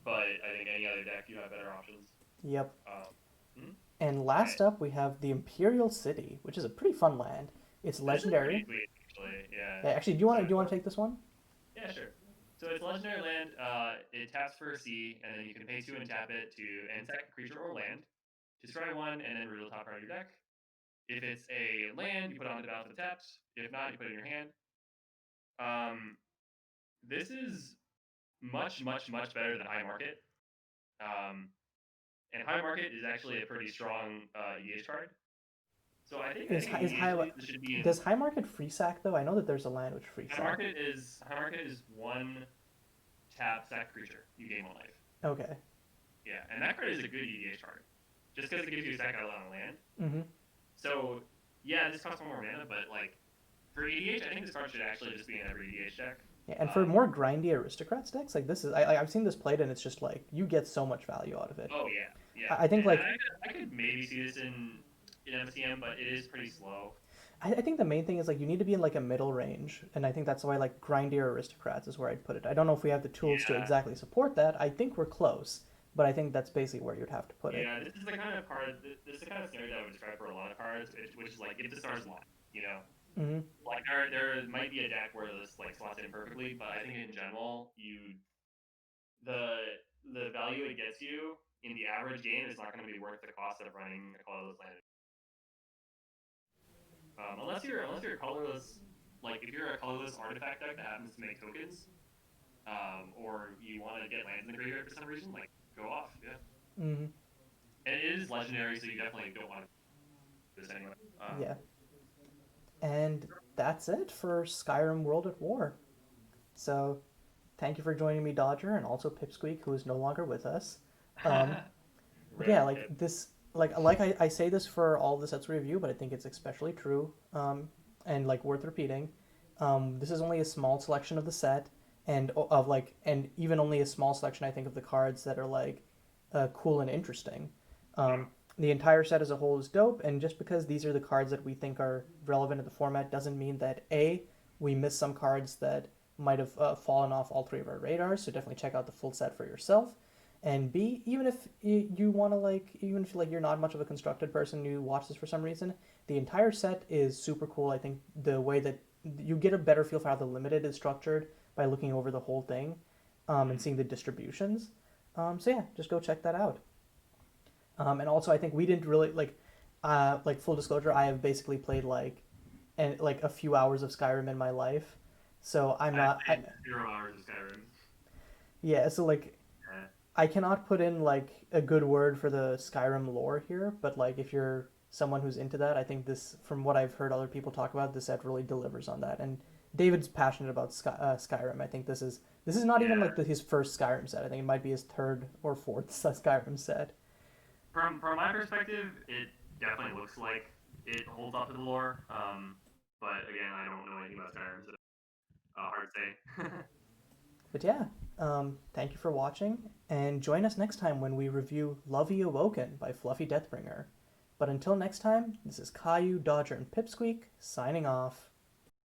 But I think any other deck you have better options. Yep. Um, And okay, last up we have the Imperial City, which is a pretty fun land. It's this is pretty legendary. sweet actually. Yeah. Actually, So do you want to take this one? yeah, sure. So it's legendary land. It taps for a C, and then you can pay two and tap it to end sack a creature or land. Destroy one, and then reveal the top card of your deck. If it's a land, you put it on the battlefield tapped. If not, you put it in your hand. Um, this is much better than High Market. Um, and High Market is actually a pretty strong EDH card. So I think Is high EDH this should be in does high market free sack though? I know that there's a land which free sack. High Market is one tap sack creature you gain one life. Okay. Yeah, and that card is a good EDH card, just because it gives you a sack out on land. Mm-hmm. So yeah, this costs one more mana, but like for EDH, I think this card should actually just be in every EDH deck. Yeah, and for more grindy aristocrats decks, like this is I've seen this played and it's just like you get so much value out of it. Oh yeah, yeah, I think and like I could maybe see this in MSEM, but it is pretty slow. I think the main thing is like you need to be in like a middle range, and I think that's why like grindier aristocrats is where I'd put it. I don't know if we have the tools to Yeah, exactly support that. I think we're close, but I think that's basically where you'd have to put it. yeah. This is the kind of card. This is the kind of scenario that I would describe for a lot of cards, which is like if the stars align, you know. Mm-hmm. Like there might be a deck where this like slots in perfectly, but I think in general, the value it gets you in the average game is not going to be worth the cost of running a colorless land. Unless you're colorless, like if you're a colorless artifact deck that happens to make tokens, or you want to get lands in the graveyard for some reason, like go off, yeah. Mm-hmm. And it is legendary, so you definitely don't want to do this anyway. Yeah, and that's it for Skyrim World at War. So thank you for joining me, Dodger, and also Pipsqueak, who is no longer with us. Um, but yeah, Rip, like this, I say this for all the sets we review, but I think it's especially true, and like worth repeating. This is only a small selection of the set, and even only a small selection, I think, of the cards that are like cool and interesting. yeah. The entire set as a whole is dope, and just because these are the cards that we think are relevant to the format doesn't mean that A, we miss some cards that might have fallen off all three of our radars. So definitely check out the full set for yourself. And B, even if you want to even if like you're not much of a constructed person, you watch this for some reason, the entire set is super cool. I think the way that you get a better feel for how the limited is structured by looking over the whole thing, and seeing the distributions. So yeah, just go check that out. And also, I think we didn't really like full disclosure. I have basically played like and like a few hours of Skyrim in my life. So I'm I not. played 0 hours of Skyrim. Yeah. So like Yeah. I cannot put in like a good word for the Skyrim lore here, but like if you're someone who's into that, I think this, from what I've heard other people talk about, this set really delivers on that. And David's passionate about Skyrim. I think this is not even Yeah. like his first Skyrim set. I think it might be his third or fourth Skyrim set. From my perspective, it definitely looks like it holds up to the lore. But again, I don't know anything about Skyrim, so hard to say. But yeah, thank you for watching, and join us next time when we review Lovey Awoken by Fluffy Deathbringer. But until next time, this is Caillou, Dodger, and Pipsqueak signing off.